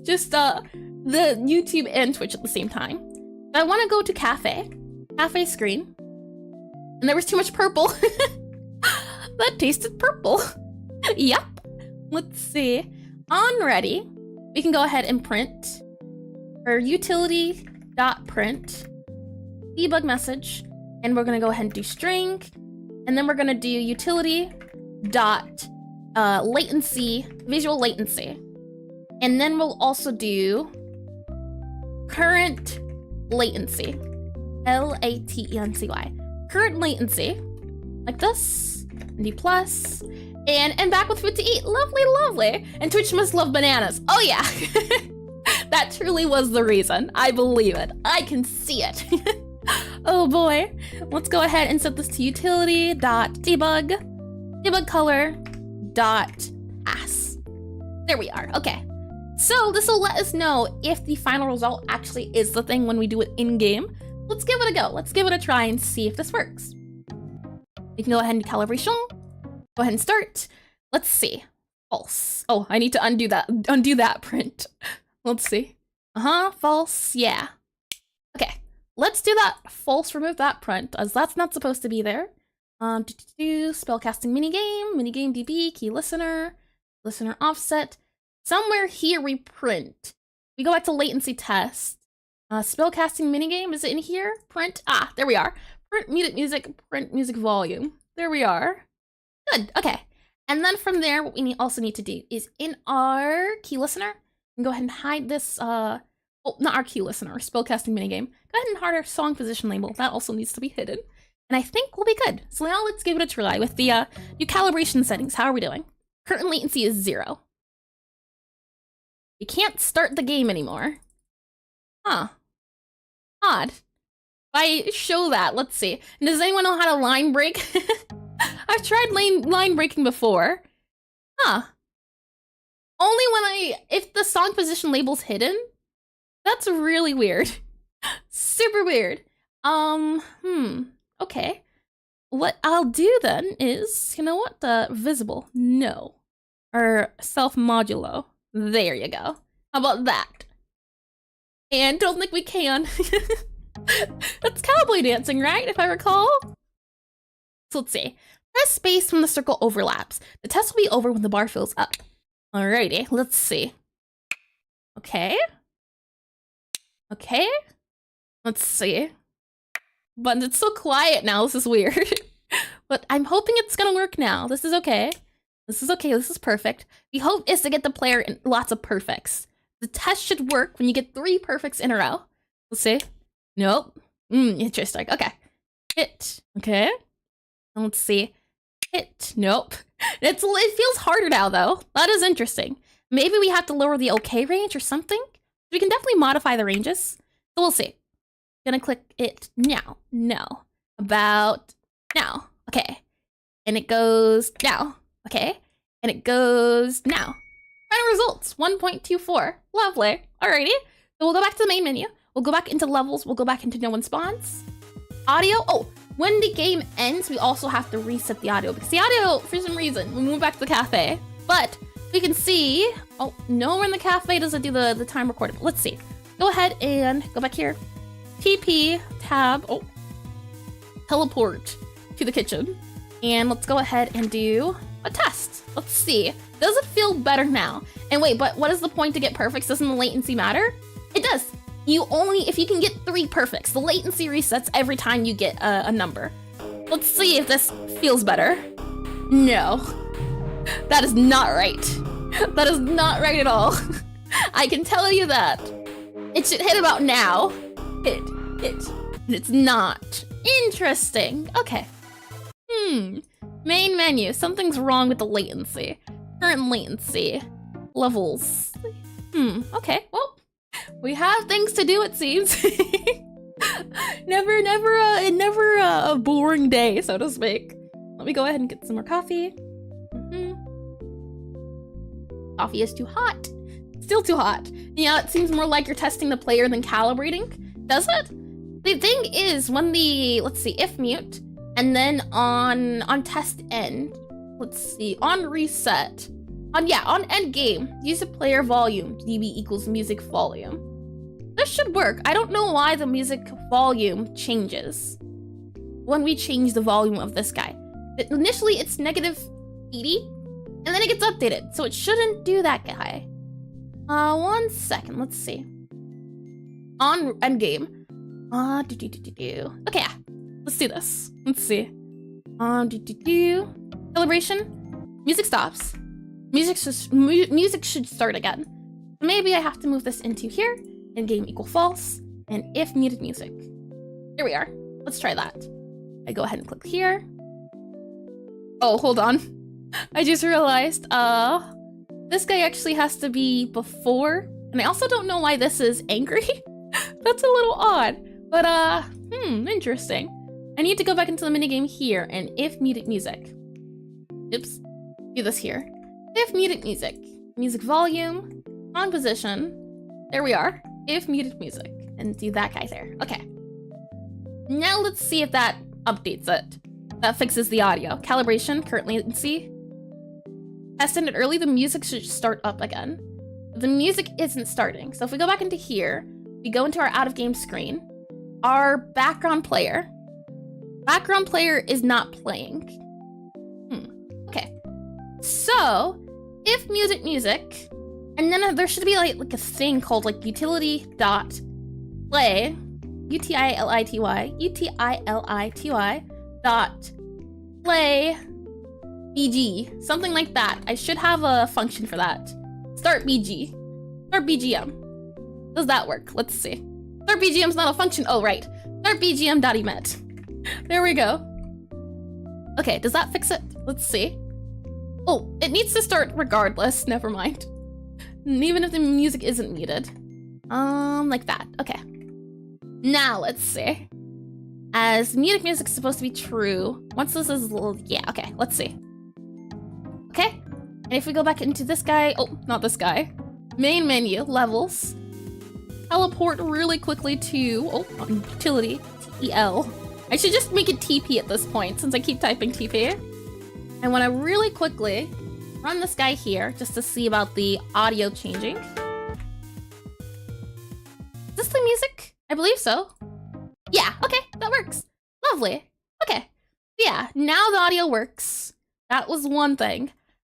just the YouTube and Twitch at the same time. But I want to go to cafe screen, and there was too much purple. That tasted purple. Yep. Let's see. on ready, we can go ahead and print our utility.print debug message, and we're gonna go ahead and do string, and then we're gonna do utility dot latency, visual latency, and then we'll also do current latency, latency, current latency, like this, and D plus, and back with food to eat. Lovely, lovely. And Twitch must love bananas. Oh yeah. That truly was the reason. I believe it. I can see it. Oh boy. Let's go ahead and set this to utility.debug color dot pass. There we are. Okay. So this will let us know if the final result actually is the thing when we do it in game. Let's give it a go. Let's give it a try and see if this works. We can go ahead and do calibration. Go ahead and start. Let's see. False. Oh, I need to undo that print. Let's see. False. Yeah. Okay. Let's do that. False. Remove that print, as that's not supposed to be there. Spellcasting minigame DB, key listener offset. Somewhere here we print. We go back to latency test. Spellcasting minigame, is it in here? Print. Ah, there we are. Print music, print music volume. There we are. Good. Okay. And then from there, what we also need to do is in our key listener, and go ahead and hide this, oh, not our key listener, our spellcasting minigame. Go ahead and hide our song position label. That also needs to be hidden. And I think we'll be good. So now let's give it a try with the new calibration settings. How are we doing? Current latency is 0. We can't start the game anymore. Huh. Odd. If I show that, let's see. And does anyone know how to line break? I've tried line breaking before. Huh. Only when if the song position label's hidden. That's really weird. Super weird. Okay. What I'll do then is, you know what? Visible. No. Or self-modulo. There you go. How about that? And don't think we can. That's cowboy dancing, right? If I recall. So let's see. Press space when the circle overlaps. The test will be over when the bar fills up. Alrighty, let's see. Okay. Okay. Let's see. But it's so quiet now. This is weird. But I'm hoping it's gonna work now. This is okay. This is okay. This is perfect. The hope is to get the player in lots of perfects. The test should work when you get 3 perfects in a row. Let's see. Nope. Interesting. Okay. Hit. Okay. And let's see. Hit. Nope. It feels harder now, though. That is interesting. Maybe we have to lower the OK range or something. We can definitely modify the ranges. So we'll see. Gonna click it now. No. About now. Okay. And it goes now. Okay. And it goes now. Final results, 1.24. Lovely. Alrighty. So we'll go back to the main menu. We'll go back into levels. We'll go back into no one spawns. Audio. Oh, when the game ends, we also have to reset the audio because the audio, for some reason, we move back to the cafe. But we can see, oh, nowhere in the cafe does it do the time recorded. Let's see. Go ahead and go back here. TP, tab, oh, teleport to the kitchen. And let's go ahead and do a test. Let's see. Does it feel better now? And wait, but what is the point to get perfects? Doesn't the latency matter? It does. You only, if you can get 3 perfects, the latency resets every time you get a number. Let's see if this feels better. No. That is not right. That is not right at all. I can tell you that. It should hit about now. Hit. And it's not. Interesting. Okay. Main menu. Something's wrong with the latency. Current latency. Levels. Okay. Well, we have things to do, it seems. never a boring day, so to speak. Let me go ahead and get some more coffee. Coffee is too hot. Still too hot. Yeah, it seems more like you're testing the player than calibrating. Does it? The thing is, when the, let's see, if mute, and then on test end, let's see, on reset, on end game, use the player volume, dB equals music volume. This should work. I don't know why the music volume changes when we change the volume of this guy. Initially, it's -80, And then it gets updated, so it shouldn't do that guy. 1 second, let's see. On endgame. Okay, yeah. Let's do this. Let's see. Calibration. Music stops. Music should start again. Maybe I have to move this into here. Endgame equal false. And if muted music. Here we are. Let's try that. I go ahead and click here. Oh, hold on. I just realized, this guy actually has to be before. And I also don't know why this is angry. That's a little odd. But, interesting. I need to go back into the minigame here and if muted music. Oops. Do this here. If muted music. Music volume. On position. There we are. If muted music. And do that guy there. Okay. Now let's see if that updates it. That fixes the audio. Calibration, current latency. Tested it early, the music should start up again. The music isn't starting. So if we go back into here, we go into our out of game screen. Our background player is not playing. Okay. So if muted music, and then there should be like a thing called like utility.play, utility dot play BG, something like that. I should have a function for that. Start BG, start BGM. Does that work? Let's see. Start BGM's not a function. Oh, right. Start BGM.emit. There we go. Okay, does that fix it? Let's see. Oh, it needs to start regardless. Never mind. Even if the music isn't muted. Like that. Okay. Now let's see. As muted music's supposed to be true. Once this is, yeah, okay, let's see. Okay. And if we go back into this guy, oh, not this guy. Main menu, levels. Teleport really quickly to, oh, utility, TEL. I should just make it TP at this point since I keep typing TP. I want to really quickly run this guy here just to see about the audio changing. Is this the music? I believe so. Yeah, okay, that works. Lovely. Okay. Yeah, now the audio works. That was one thing.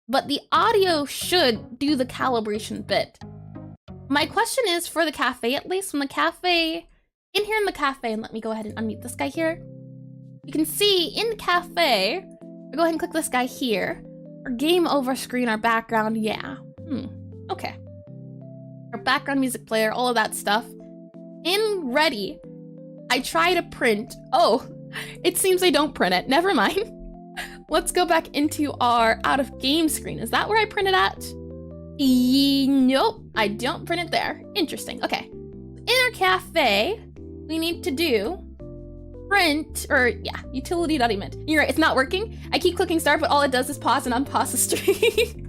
But the audio should do the calibration bit. My question is for the cafe, at least, when the cafe, in here in the cafe, and let me go ahead and unmute this guy here. You can see in the cafe, I'll go ahead and click this guy here. Our game over screen, our background, yeah. Okay. Our background music player, all of that stuff. In ready, I try to print. Oh, it seems I don't print it. Never mind. Let's go back into our out of game screen. Is that where I print it at? Nope, I don't print it there. Interesting. Okay. In our cafe, we need to do print, or yeah, utility.emit. You're right, it's not working. I keep clicking start, but all it does is pause and unpause the stream.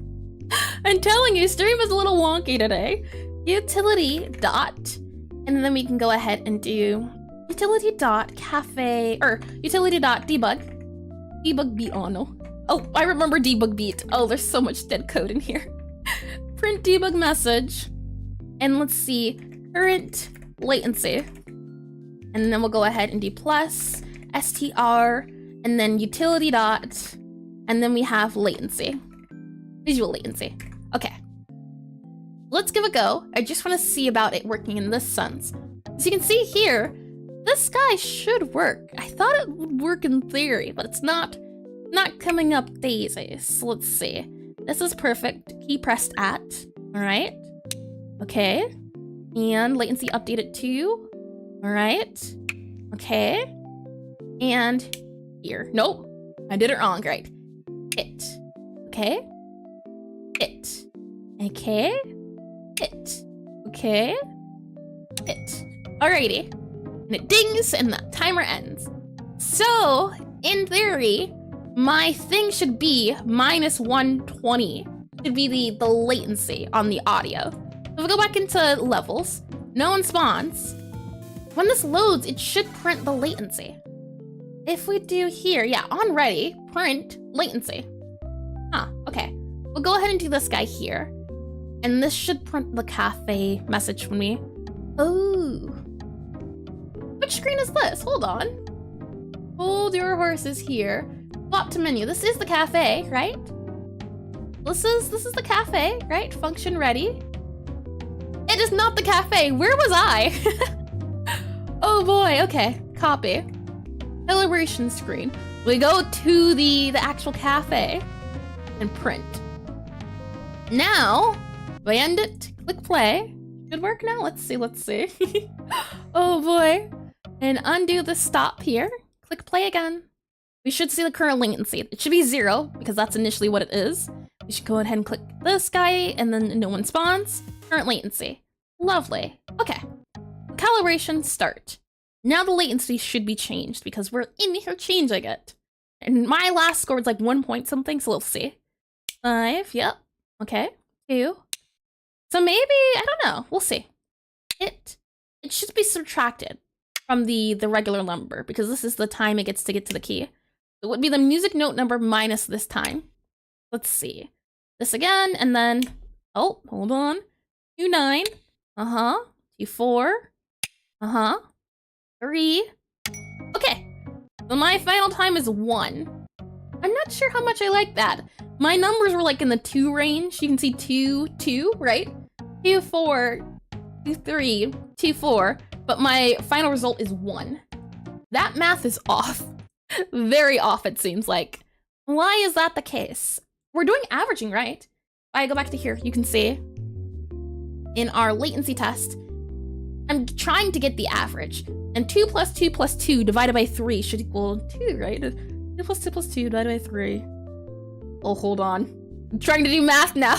I'm telling you, stream is a little wonky today. Utility dot, and then we can go ahead and do utility.cafe, or utility.debug. Debug beat, oh no. Oh, I remember debug beat. Oh, there's so much dead code in here. Print debug message, and let's see, current latency. And then we'll go ahead and do plus, str, and then utility dot, and then we have latency. Visual latency. Okay. Let's give a go. I just want to see about it working in this sense. As you can see here, this guy should work. I thought it would work in theory, but it's not coming up daisies. So let's see. This is perfect. Key pressed at. All right. Okay. And latency updated to. All right. Okay. And here. Nope. I did it wrong. Right. It. Okay. It. Okay. It. Okay. It. Alrighty. And it dings and the timer ends. So, in theory, my thing should be minus 120. Should be the latency on the audio. So if we go back into levels, no one spawns. When this loads, it should print the latency. If we do here, yeah, on ready, print latency. Huh, okay. We'll go ahead and do this guy here. And this should print the cafe message for me. Oh. Which screen is this? Hold on. Hold your horses here. Swap to menu. This is the cafe, right? this is the cafe, right? Function ready. It is not the cafe. Where was I? Oh boy, okay. Copy. Calibration screen. We go to the actual cafe and print. Now, we end it, click play. Should work now? Let's see. Oh boy. And undo the stop here. Click play again. We should see the current latency. It should be 0 because that's initially what it is. We should go ahead and click this guy and then no one spawns. Current latency. Lovely. Okay. Calibration start. Now the latency should be changed because we're in here changing it. And my last score was like 1 point something, so let's see. 5, yep. Okay. 2. So maybe, I don't know. We'll see. It should be subtracted from the regular number because this is the time it gets to get to the key. It would be the music note number minus this time. Let's see. This again, and then, oh, hold on. 2, 9. Uh-huh. 2, 4. Uh-huh. 3. Okay. So my final time is 1. I'm not sure how much I like that. My numbers were like in the 2 range. You can see 2, 2, right? 2, 4, 2, 3, 2, 4. But my final result is 1. That math is off. Very off, it seems like. Why is that the case? We're doing averaging, right? If I go back to here, you can see in our latency test, I'm trying to get the average. And 2 plus 2 plus 2 divided by 3 should equal 2, right? 2 plus 2 plus 2 divided by 3. Oh, hold on. I'm trying to do math now.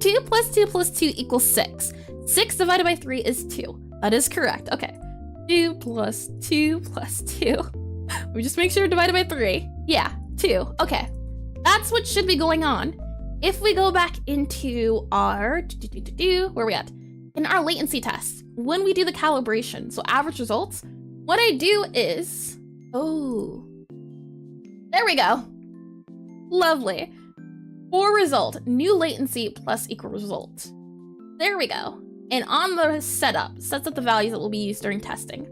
2 plus 2 plus 2 equals 6. 6 divided by 3 is 2. That is correct. Okay. 2 plus 2 plus 2. We just make sure divided by 3. Yeah, 2. Okay. That's what should be going on. If we go back into our... where are we at? In our latency test, when we do the calibration, so average results, what I do is... Oh. There we go. Lovely. For result, new latency plus equal result. There we go. And on the setup, sets up the values that will be used during testing.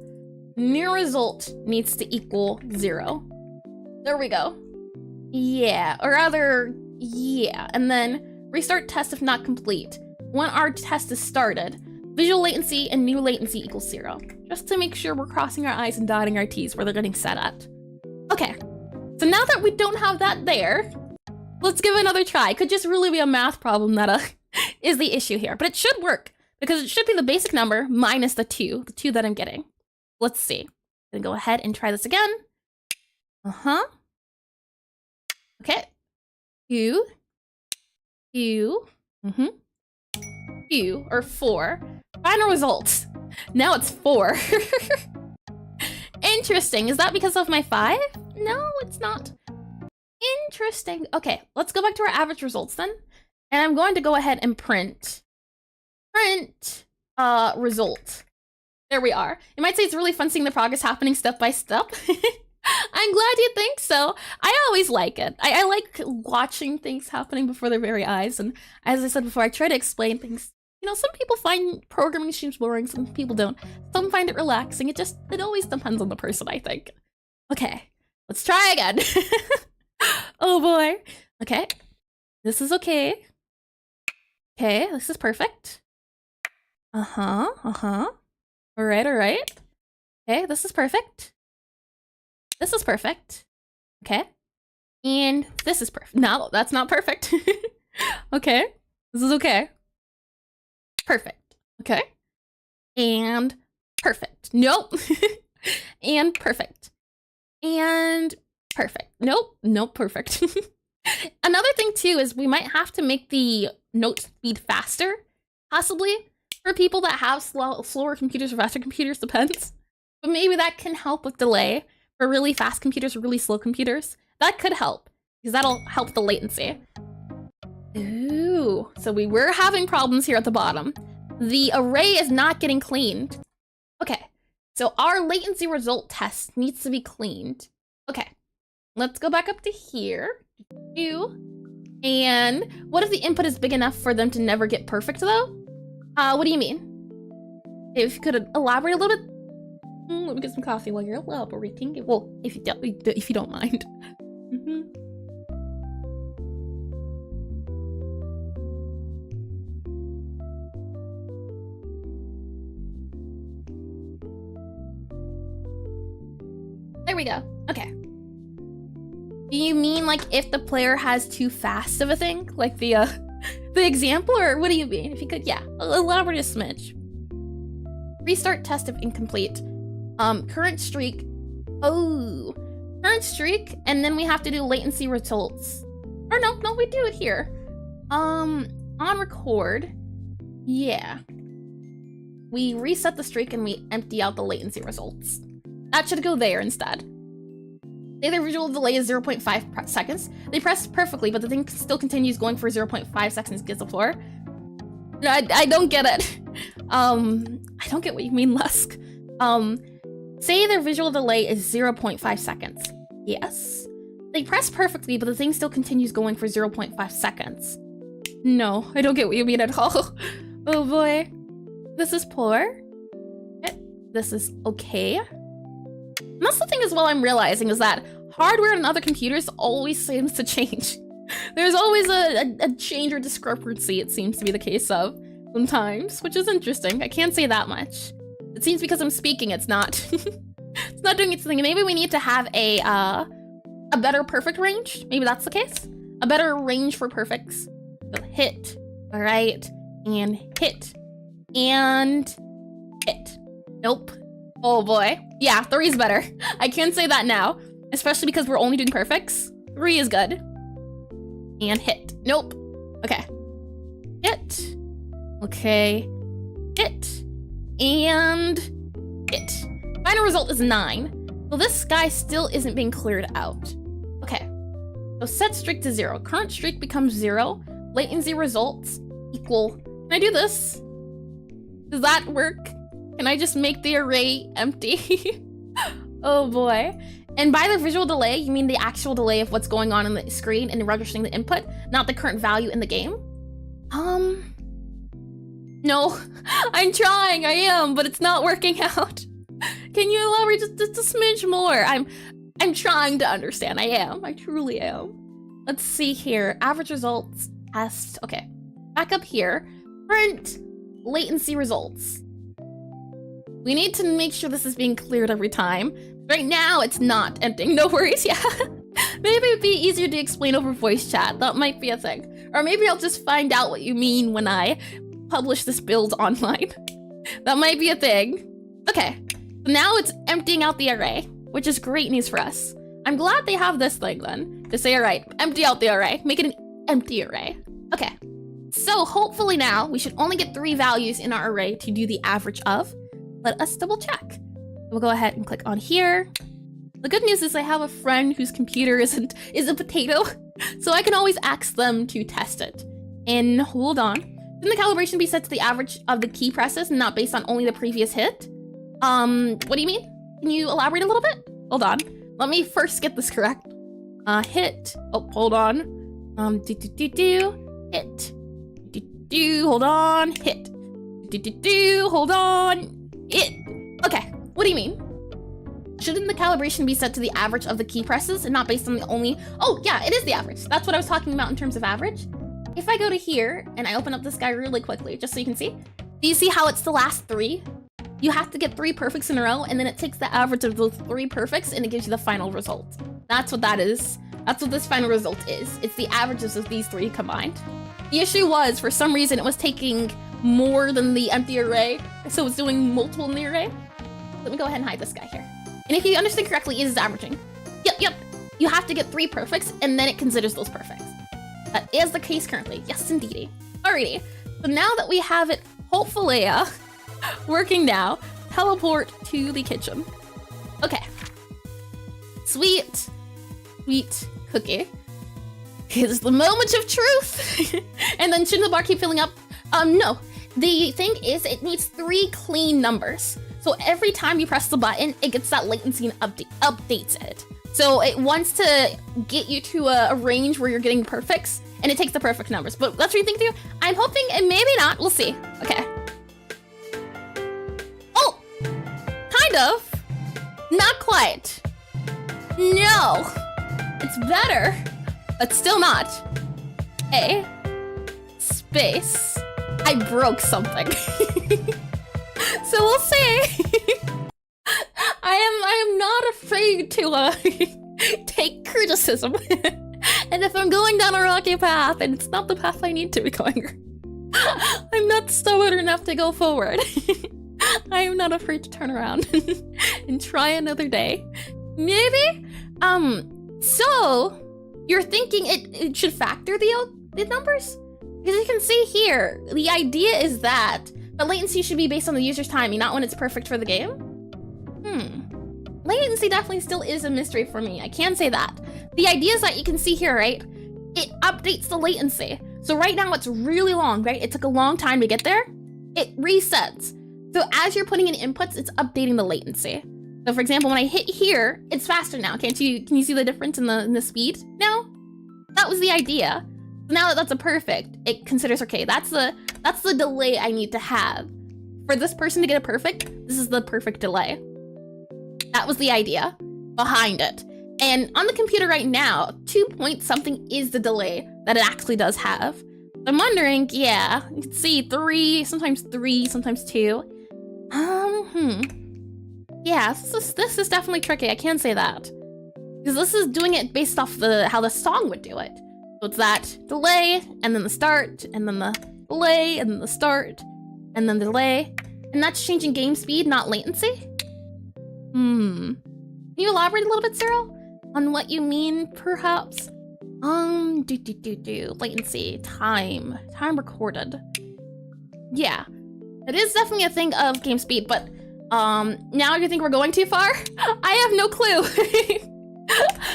New result needs to equal 0. There we go. Yeah, or rather, yeah. And then restart test if not complete. When our test is started, visual latency and new latency equals 0. Just to make sure we're crossing our I's and dotting our T's where they're getting set at. Okay, so now that we don't have that there, let's give it another try. It could just really be a math problem that is the issue here. But it should work, because it should be the basic number minus the 2 that I'm getting. Let's see. I'm gonna go ahead and try this again. Uh-huh. Okay. 2, 2, mm-hmm. 2, or 4. Final results. Now it's 4. Interesting. Is that because of my 5? No, it's not. Interesting. Okay, let's go back to our average results then. And I'm going to go ahead and print result. There we are. You might say it's really fun seeing the progress happening step by step. I'm glad you think so. I always like it. I like watching things happening before their very eyes. And as I said before, I try to explain things. You know, some people find programming seems boring, some people don't. Some find it relaxing. It always depends on the person, I think. Okay, let's try again. Oh boy. Okay, this is okay. Okay, this is perfect. Uh-huh, uh-huh. All right, all right. Okay, this is perfect. This is perfect. Okay. And this is perfect. No, that's not perfect. Okay, this is okay. Perfect. Okay. And perfect. Nope. And perfect. And perfect. Nope. Nope. Perfect. Another thing too is we might have to make the note speed faster, possibly for people that have slower computers or faster computers, depends. But maybe that can help with delay for really fast computers or really slow computers. That could help because that'll help the latency. Ooh, so we were having problems here at the bottom. The array is not getting cleaned. Okay, so our latency result test needs to be cleaned. Okay, let's go back up to here. And what if the input is big enough for them to never get perfect though? What do you mean? If you could elaborate a little bit. Let me get some coffee while you're elaborating. Well, if you don't mind. we go. Okay. Do you mean like if the player has too fast of a thing? Like the example, or what do you mean? If you could, yeah, elaborate a smidge. Restart test if incomplete. Current streak. Oh, current streak, and then we have to do latency results. Or no, we do it here. On record. Yeah. We reset the streak and we empty out the latency results. That should go there instead. Say the visual delay is 0.5 seconds. They press perfectly, but the thing still continues going for 0.5 seconds against the floor. No, I don't get it. I don't get what you mean, Lusk. Say their visual delay is 0.5 seconds. Yes. They press perfectly, but the thing still continues going for 0.5 seconds. No, I don't get what you mean at all. Oh boy. This is poor. This is okay. And that's the thing as well I'm realizing is that hardware and other computers always seems to change. There's always a change or discrepancy, it seems to be the case of sometimes, which is interesting. I can't say that much. It seems because I'm speaking, it's not. It's not doing its thing. Maybe we need to have a better perfect range. Maybe that's the case. A better range for perfects. So hit, all right, and hit, and hit. Nope. Oh boy. Yeah, 3 is better. I can say that now, especially because we're only doing perfects. 3 is good. And hit. Nope. Okay. Hit. Okay. Hit. And hit. Final result is 9. So this guy still isn't being cleared out. Okay. So set streak to 0. Current streak becomes 0. Latency results equal. Can I do this? Does that work? Can I just make the array empty? Oh boy. And by the visual delay, you mean the actual delay of what's going on the screen and registering the input, not the current value in the game? No, I'm trying, I am, but it's not working out. Can you elaborate just a smidge more? I'm trying to understand, I truly am. Let's see here, average results, test, okay. Back up here, current latency results. We need to make sure this is being cleared every time. Right now, it's not emptying. No worries, yeah. Maybe it'd be easier to explain over voice chat. That might be a thing. Or maybe I'll just find out what you mean when I publish this build online. That might be a thing. Okay, so now it's emptying out the array, which is great news for us. I'm glad they have this thing then, to say, all right, empty out the array, make it an empty array. Okay, so hopefully now we should only get 3 values in our array to do the average of. Let us double check. We'll go ahead and click on here. The good news is I have a friend whose computer is a potato, so I can always ask them to test it. And hold on. Shouldn't the calibration be set to the average of the key presses and not based on only the previous hit? What do you mean? Can you elaborate a little bit? Hold on. Let me first get this correct. Hit. Oh, hold on. Hit. Hold on. Hit. Hold on. Okay, what do you mean? Shouldn't the calibration be set to the average of the key presses and not based on the only... Oh, yeah, it is the average. That's what I was talking about in terms of average. If I go to here and I open up this guy really quickly, just so you can see. Do you see how it's the last 3? You have to get 3 perfects in a row, and then it takes the average of those 3 perfects and it gives you the final result. That's what that is. That's what this final result is. It's the averages of these 3 combined. The issue was, for some reason, it was taking more than the empty array, so it's doing multiple in the array. Let me go ahead and hide this guy here. And if you understand correctly, it is averaging. Yep. You have to get 3 perfects, and then it considers those perfects. That is the case currently. Yes, indeedy. Alrighty. So now that we have it, hopefully, working now, teleport to the kitchen. Okay. Sweet cookie. It's the moment of truth. And then shouldn't the bar keep filling up? No. The thing is, it needs 3 clean numbers. So every time you press the button, it gets that latency and updates it. So it wants to get you to a range where you're getting perfects, and it takes the perfect numbers. But that's what you think through. I'm hoping, and maybe not. We'll see. Okay. Oh, kind of. Not quite. No. It's better, but still not. A space. I broke something. So we'll see. I am not a afraid to take criticism. And if I'm going down a rocky path and it's not the path I need to be going, I'm not stubborn enough to go forward. I am not afraid to turn around and try another day. Maybe? So you're thinking it should factor the numbers? Because you can see here, the idea is that the latency should be based on the user's timing, not when it's perfect for the game. Latency definitely still is a mystery for me. I can say that. The idea is that you can see here, right? It updates the latency. So right now it's really long, right? It took a long time to get there. It resets. So as you're putting in inputs, it's updating the latency. So for example, when I hit here, it's faster now. Can you see the difference in the speed now? That was the idea. Now that that's a perfect, it considers, okay, that's the delay I need to have. For this person to get a perfect, this is the perfect delay. That was the idea behind it. And on the computer right now, 2 point something is the delay that it actually does have. I'm wondering, yeah, you can see 3, sometimes 2. Yeah, this is definitely tricky, I can say that. Because this is doing it based off how the song would do it. So it's that delay, and then the start, and then the delay, and then the start, and then the delay. And that's changing game speed, not latency? Can you elaborate a little bit, Cyril? On what you mean, perhaps? Latency, time recorded. Yeah, it is definitely a thing of game speed, but now you think we're going too far? I have no clue.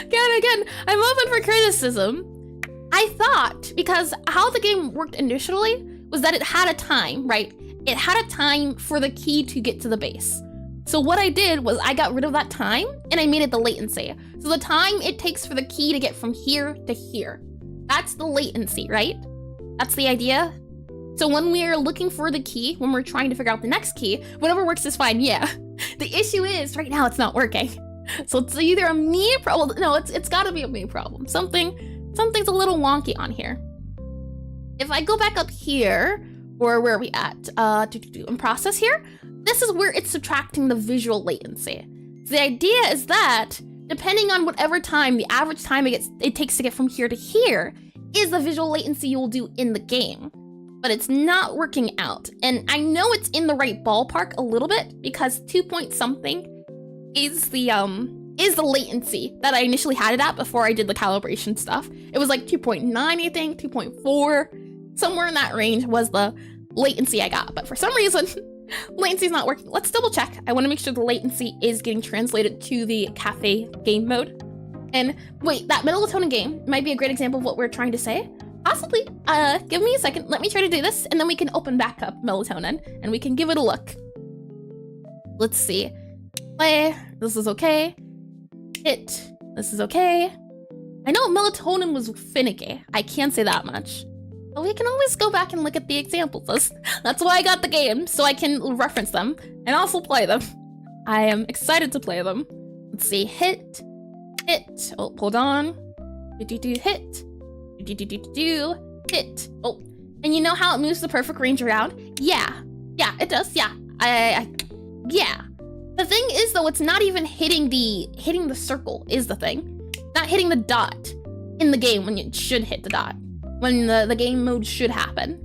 Again, I'm open for criticism. I thought, because how the game worked initially was that it had a time, right? It had a time for the key to get to the base. So what I did was I got rid of that time and I made it the latency. So the time it takes for the key to get from here to here. That's the latency, right? That's the idea. So when we're looking for the key, when we're trying to figure out the next key, whatever works is fine, yeah. The issue is, right now it's not working. So it's either a me problem, no, it's gotta be a me problem. Something's a little wonky on here. If I go back up here, or where are we at? In process here, this is where it's subtracting the visual latency. So the idea is that, depending on whatever time, the average time it takes to get from here to here, is the visual latency you'll do in the game. But it's not working out. And I know it's in the right ballpark a little bit, because 2 point something is the latency that I initially had it at before I did the calibration stuff. It was like 2.9, I think, 2.4, somewhere in that range was the latency I got. But for some reason, latency's not working. Let's double check. I want to make sure the latency is getting translated to the cafe game mode. And wait, that melatonin game might be a great example of what we're trying to say. Possibly. Give me a second. Let me try to do this, and then we can open back up melatonin, and we can give it a look. Let's see. Play. This is okay. Hit. This is okay. I know melatonin was finicky. I can't say that much. But we can always go back and look at the examples. That's why I got the game, so I can reference them and also play them. I am excited to play them. Let's see. Hit. Hit. Oh, hold on. Hit. Hit. Oh, and you know how it moves the perfect range around? Yeah, it does. Yeah, yeah. The thing is, though, it's not even hitting the circle is the thing. Not hitting the dot in the game when it should hit the dot. When the game mode should happen.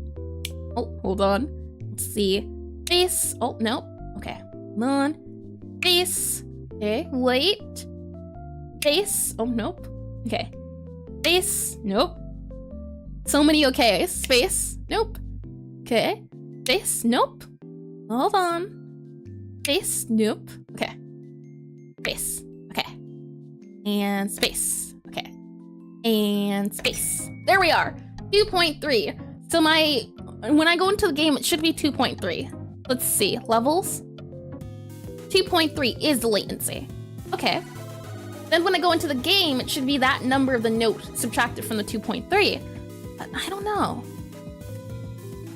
Oh, hold on. Let's see. Base. Oh, no. Okay. Come on. Base. Okay, wait. Base. Oh, nope. Okay. Base. Nope. So many okays. Space. Nope. Okay. Space. Nope. Hold on. Space. Nope. Okay. Space. Okay. And space. Okay. And space. There we are. 2.3. So when I go into the game, it should be 2.3. Let's see. Levels. 2.3 is the latency. Okay. Then when I go into the game, it should be that number of the note subtracted from the 2.3. But I don't know.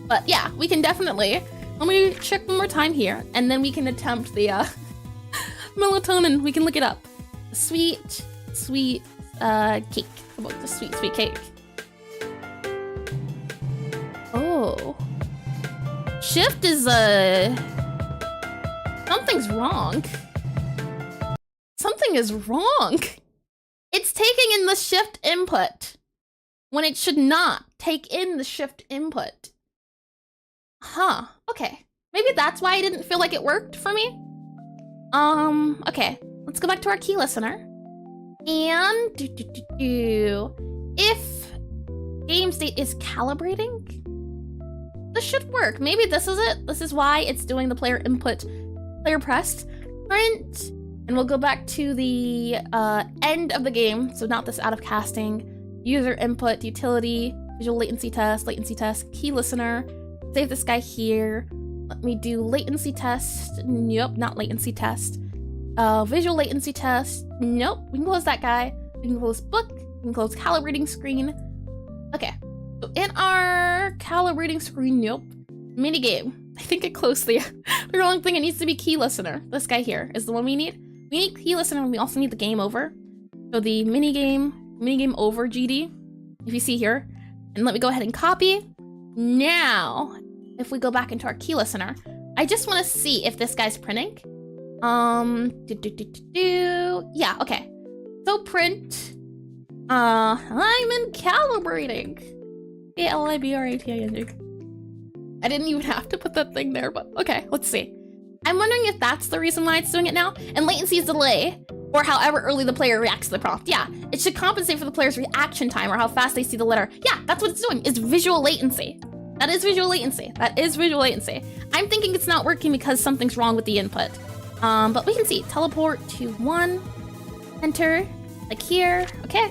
But yeah, we can definitely, let me check one more time here, and then we can attempt the melatonin. We can look it up. Sweet cake. How about the sweet cake? Oh. Shift is something's wrong. Something doing is wrong. It's taking in the shift input when it should not take in the shift input. Huh, okay. Maybe that's why I didn't feel like it worked for me. Okay, let's go back to our key listener. And if game state is calibrating, this should work. Maybe this is it. This is why it's doing the player input, player pressed, print, and we'll go back to the end of the game. So not this out of casting, user input, utility, visual latency test, key listener, save this guy here. Let me do latency test. Nope, not latency test. Visual latency test. Nope, we can close that guy. We can close book, we can close calibrating screen. Okay, so in our calibrating screen, nope, minigame. I think it closed the wrong thing. It needs to be key listener. This guy here is the one we need. We need key listener, and we also need the game over. So the minigame over GD, if you see here. And let me go ahead and copy. Now, if we go back into our key listener, I just want to see if this guy's printing. Yeah, okay. So print, I'm in calibrating. CALIBRATING. I didn't even have to put that thing there, but okay, let's see. I'm wondering if that's the reason why it's doing it now. And latency is delay, or however early the player reacts to the prompt. Yeah, it should compensate for the player's reaction time or how fast they see the letter. Yeah, that's what it's doing. It's visual latency. That is visual latency. That is visual latency. I'm thinking it's not working because something's wrong with the input. But we can see teleport to 1, enter, like here, okay.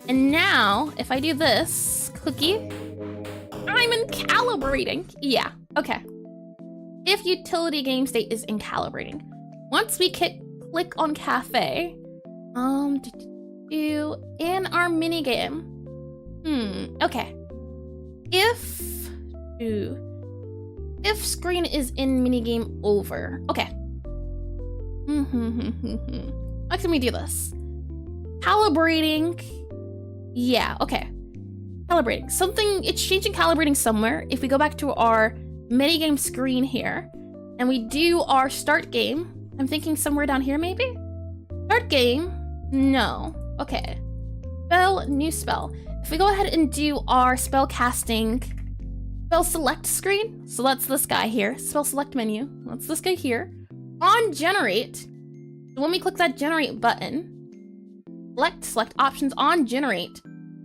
And now, if I do this, cookie, I'm in calibrating. Yeah, okay. If utility game state is in calibrating. Once we click on cafe, in our minigame, okay. If screen is in minigame over, okay. How can we do this? Calibrating, yeah, okay. Calibrating, it's changing calibrating somewhere. If we go back to our minigame screen here, and we do our start game, I'm thinking somewhere down here maybe? Start game, no, okay. Spell, new spell. If we go ahead and do our spell casting, spell select screen, so that's this guy here, spell select menu, that's this guy here. On generate, so when we click that generate button, select options on generate,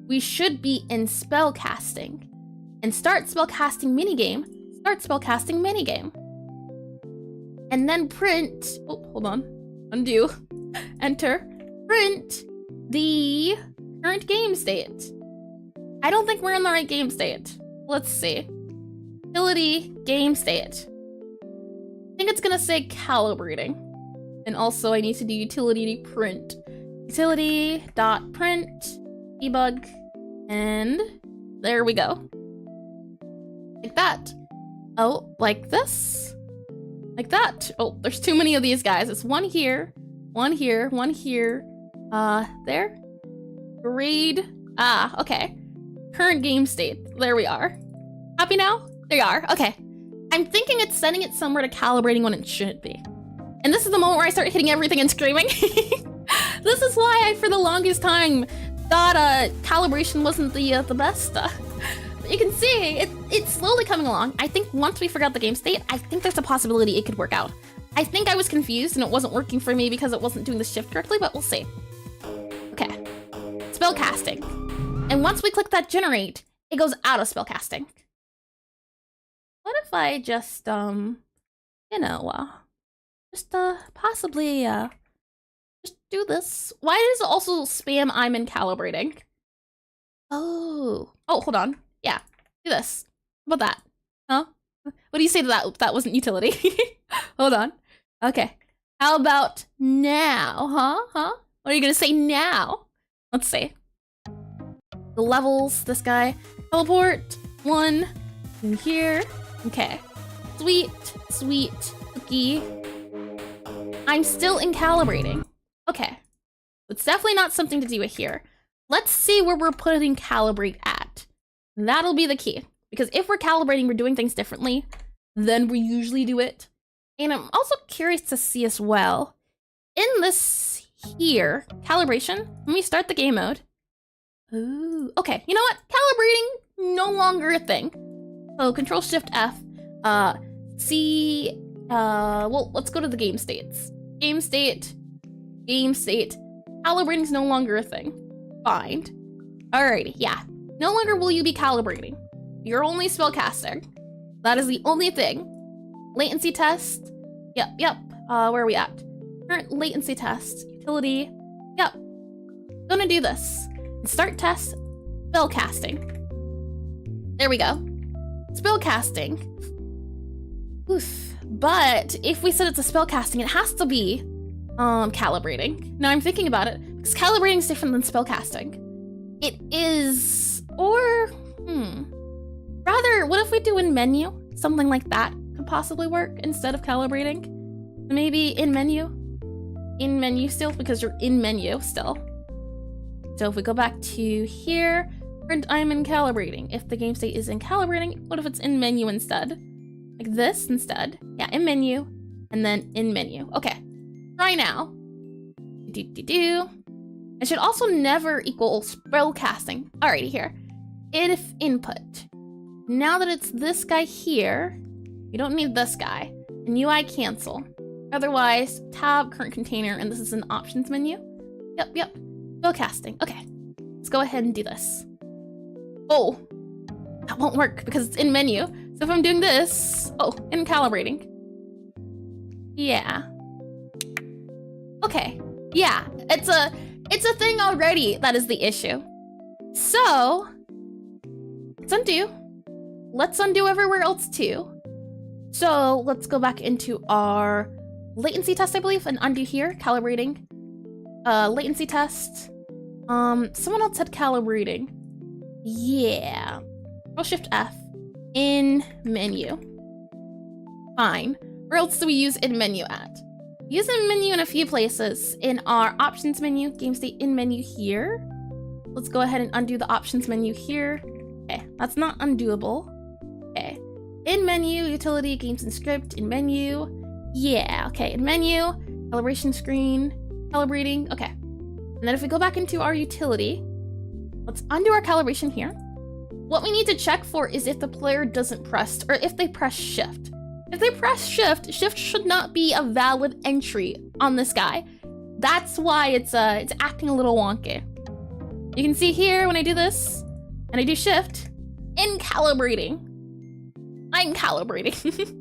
we should be in spell casting. And start spell casting minigame, and then print, oh, hold on, undo, enter, print the current game state. I don't think we're in the right game state. Let's see. Utility game state. I think it's gonna say calibrating. And also I need to do utility print. Utility.print, debug, and there we go. Like that. Oh, like this? Like that. Oh, there's too many of these guys. It's one here, one here, one here. There? Grade. Ah, okay. Current game state. There we are. Happy now? There you are. Okay. I'm thinking it's sending it somewhere to calibrating when it shouldn't be. And this is the moment where I start hitting everything and screaming. This is why I, for the longest time, thought calibration wasn't the best. But you can see, it's slowly coming along. I think once we figure out the game state, I think there's a possibility it could work out. I think I was confused and it wasn't working for me because it wasn't doing the shift correctly, but we'll see. Okay. Spell casting. And once we click that generate, it goes out of spell casting. What if I just, possibly, just do this? Why does it also spam I'm in calibrating? Oh, hold on. Yeah, do this. How about that? Huh? What do you say to that? Oops, that wasn't utility. Hold on. Okay. How about now? Huh? What are you gonna say now? Let's see. The levels, this guy. Teleport, 1, in here. Okay. Sweet, cookie. I'm still in calibrating. Okay. It's definitely not something to do with here. Let's see where we're putting calibrate at. That'll be the key. Because if we're calibrating, we're doing things differently than we usually do it. And I'm also curious to see as well, in this here, calibration, let me start the game mode. Ooh, okay, you know what? Calibrating, no longer a thing. So Control Shift F, well, let's go to the game states. Game state, calibrating's no longer a thing. Fine. Alrighty, yeah. No longer will you be calibrating. You're only spellcasting. That is the only thing. Latency test. Yep. Where are we at? Current latency test. Utility. Yep. Gonna do this. Start test. Spellcasting. There we go. Spellcasting. Oof. But if we said it's a spellcasting, it has to be calibrating. Now I'm thinking about it, because calibrating is different than spellcasting. It is, or rather, what if we do in menu? Something like that could possibly work instead of calibrating. Maybe in menu still, because you're in menu still. So if we go back to here, and I'm in calibrating. If the game state is in calibrating, what if it's in menu instead? Like this instead. Yeah, in menu, and then in menu. Okay, try now. It should also never equal spellcasting. Alrighty, here. If input. Now that it's this guy here, you don't need this guy. And UI cancel. Otherwise, tab current container, and this is an options menu. Yep. Spellcasting. Okay, let's go ahead and do this. Oh, that won't work because it's in menu. So if I'm doing this, in calibrating. Yeah. Okay. Yeah, it's a thing already. That is the issue. So let's undo. Let's undo everywhere else too. So let's go back into our latency test, I believe, and undo here. Calibrating. Latency test. Someone else had calibrating. Yeah. Control Shift F. In menu. Fine. Where else do we use in menu at? Use in menu in a few places. In our options menu, game state in menu here. Let's go ahead and undo the options menu here. Okay, that's not undoable. Okay. In menu, utility, games and script, in menu. Yeah, okay, in menu, calibration screen, calibrating, okay. And then if we go back into our utility, let's undo our calibration here. What we need to check for is if the player doesn't press, or if they press shift. If they press shift, shift should not be a valid entry on this guy. That's why it's acting a little wonky. You can see here when I do this, and I do shift, in calibrating. I'm calibrating.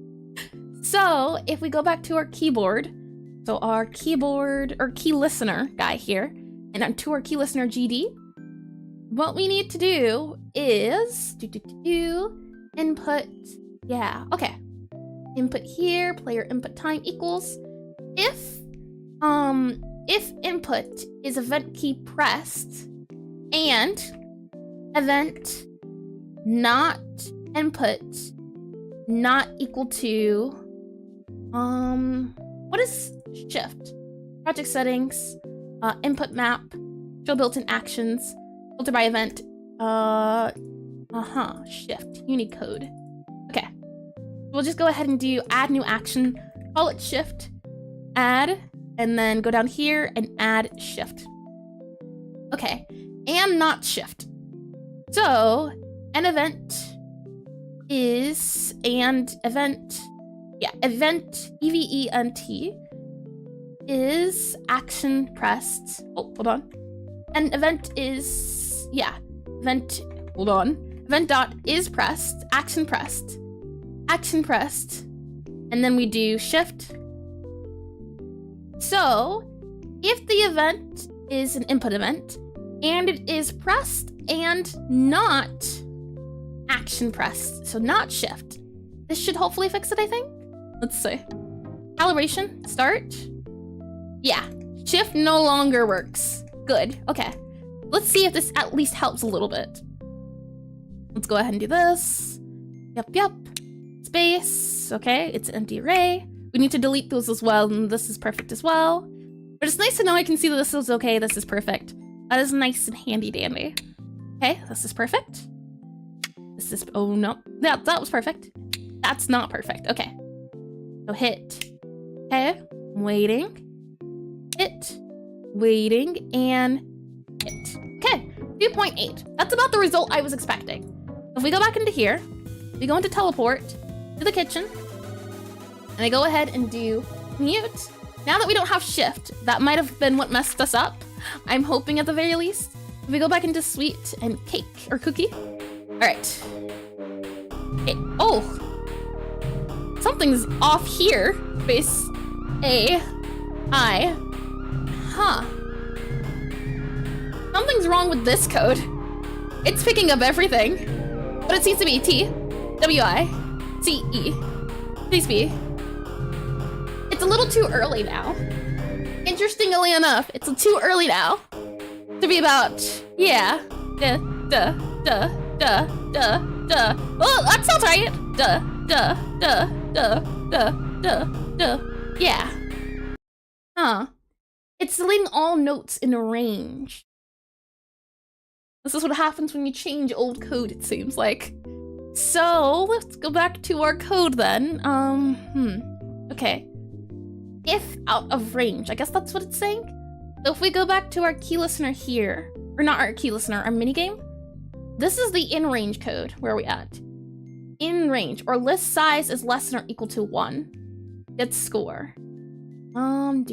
So if we go back to our keyboard, so our keyboard, or key listener guy here, and onto our key listener GD, what we need to do is input, yeah, okay. Input here, player input time equals, if input is event key pressed and event not input not equal to, what is shift? Project settings, input map, show built-in actions, filter by event, shift, Unicode. Okay, we'll just go ahead and do add new action, call it shift, add, and then go down here and add shift. Okay, and not shift. So, an event is, and event, yeah, event, event is action pressed. Oh, hold on. And event is, yeah, event, hold on. Event dot is pressed, action pressed, and then we do shift. So, if the event is an input event, and it is pressed and not action pressed, so not shift, this should hopefully fix it, I think. Let's see. Calibration, start. Yeah, shift no longer works. Good, okay. Let's see if this at least helps a little bit. Let's go ahead and do this. Yep. Space, okay, it's an empty array. We need to delete those as well, and this is perfect as well. But it's nice to know I can see that this is okay, this is perfect. That is nice and handy dandy. Okay, this is perfect. This is, oh no, yeah, that was perfect. That's not perfect, okay. So hit, okay, I'm waiting. Hit, waiting, and hit. Okay, 2.8. That's about the result I was expecting. If we go back into here, we go into teleport to the kitchen, and I go ahead and do mute. Now that we don't have shift, that might have been what messed us up. I'm hoping at the very least. If we go back into sweet and cake or cookie. All right. Okay. Oh, something's off here. Space A, I, huh. Something's wrong with this code. It's picking up everything, but it seems to be T, W, I, C, E, please B. It's a little too early now. Interestingly enough, it's too early now to be about, yeah, duh. Oh, that sounds right. Yeah. Huh. It's deleting all notes in a range. This is what happens when you change old code, it seems like. So, let's go back to our code then. Okay. If out of range, I guess that's what it's saying. So if we go back to our key listener here, or not our key listener, our minigame, this is the in range code. Where are we at? In range, or list size is less than or equal to 1. Get score. And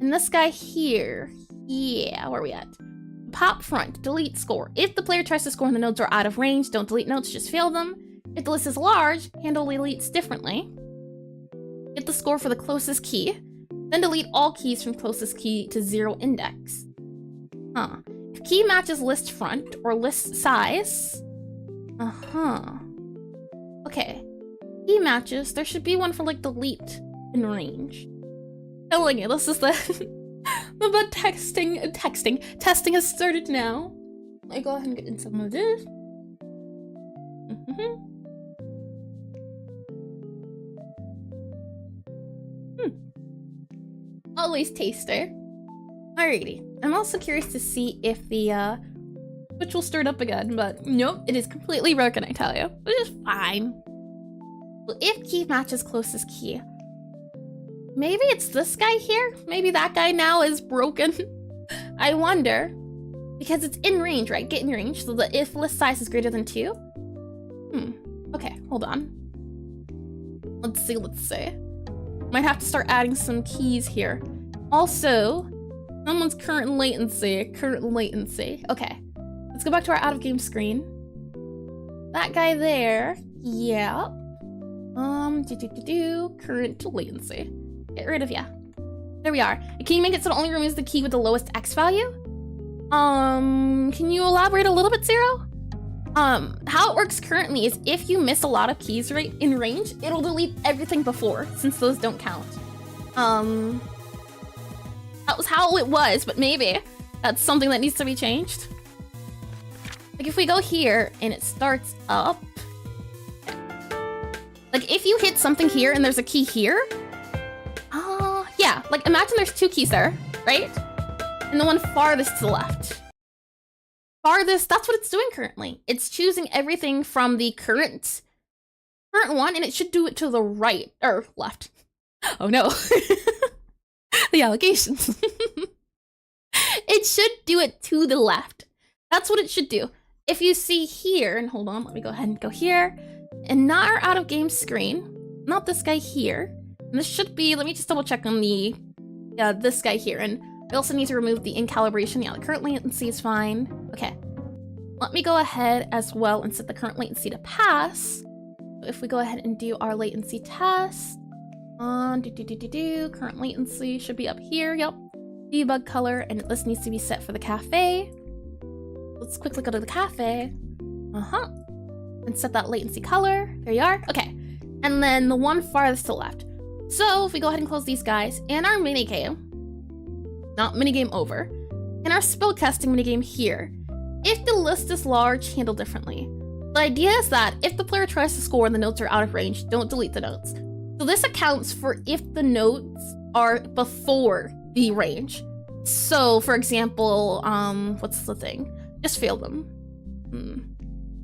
this guy here, yeah, where are we at? Pop front, delete score. If the player tries to score and the nodes are out of range, don't delete notes, just fail them. If the list is large, handle deletes differently. Get the score for the closest key, then delete all keys from closest key to 0 index. Huh. If key matches list front or list size, okay. Key matches, there should be one for like delete in range. Telling you, this is the but testing has started now. Let me go ahead and get in some of this. Always taster. Alrighty. I'm also curious to see if the switch will start up again, but nope, it is completely broken, I tell you. Which is fine. Well, if key matches closest key. Maybe it's this guy here? Maybe that guy now is broken? I wonder. Because it's in range, right? Get in range, so the if list size is greater than 2. Okay, hold on. Let's see. Might have to start adding some keys here. Also, someone's current latency. Okay, let's go back to our out of game screen. That guy there, yeah. Current latency. Get rid of ya. There we are. Can you make it so it only removes the key with the lowest X value? Can you elaborate a little bit, Zero? How it works currently is if you miss a lot of keys right in range, it'll delete everything before, since those don't count. That was how it was, but maybe that's something that needs to be changed. Like if we go here and it starts up, like if you hit something here and there's a key here, yeah, like imagine there's 2 keys there, right? And the one farthest to the left. Farthest, that's what it's doing currently. It's choosing everything from the current one, and it should do it to the right, or left. Oh no. The allegations. It should do it to the left. That's what it should do. If you see here, and hold on, let me go ahead and go here, and not our out of game screen, not this guy here. And this should be, let me just double check on the, this guy here, and I also need to remove the in calibration. Yeah, the current latency is fine. Okay. Let me go ahead as well and set the current latency to pass. So if we go ahead and do our latency test, current latency should be up here. Yep. Debug color, and this needs to be set for the cafe. Let's quickly go to the cafe. And set that latency color. There you are. Okay. And then the one farthest to the left. So if we go ahead and close these guys and our minigame, not minigame over, and our spellcasting minigame here, if the list is large, handle differently. The idea is that if the player tries to score and the notes are out of range, don't delete the notes. So this accounts for if the notes are before the range. So for example, what's the thing? Just fail them.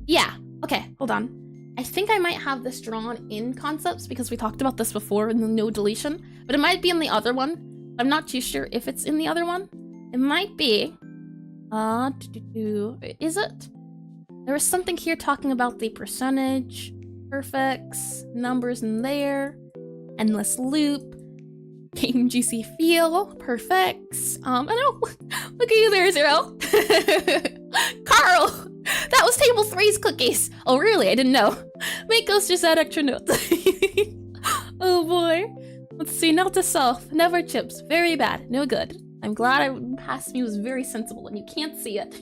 Yeah, okay, hold on. I think I might have this drawn in concepts because we talked about this before in the no deletion, but it might be in the other one. I'm not too sure if it's in the other one. It might be. Is it? There was something here talking about the percentage, perfects, numbers in there, endless loop, game GC feel, perfects. I know. Look at you there, Zero. Carl, that was table 3's cookies. Oh, really? I didn't know. Mako's just add extra notes. Oh boy. Let's see. Note to self. Never chips. Very bad. No good. I'm glad past me was very sensible and you can't see it.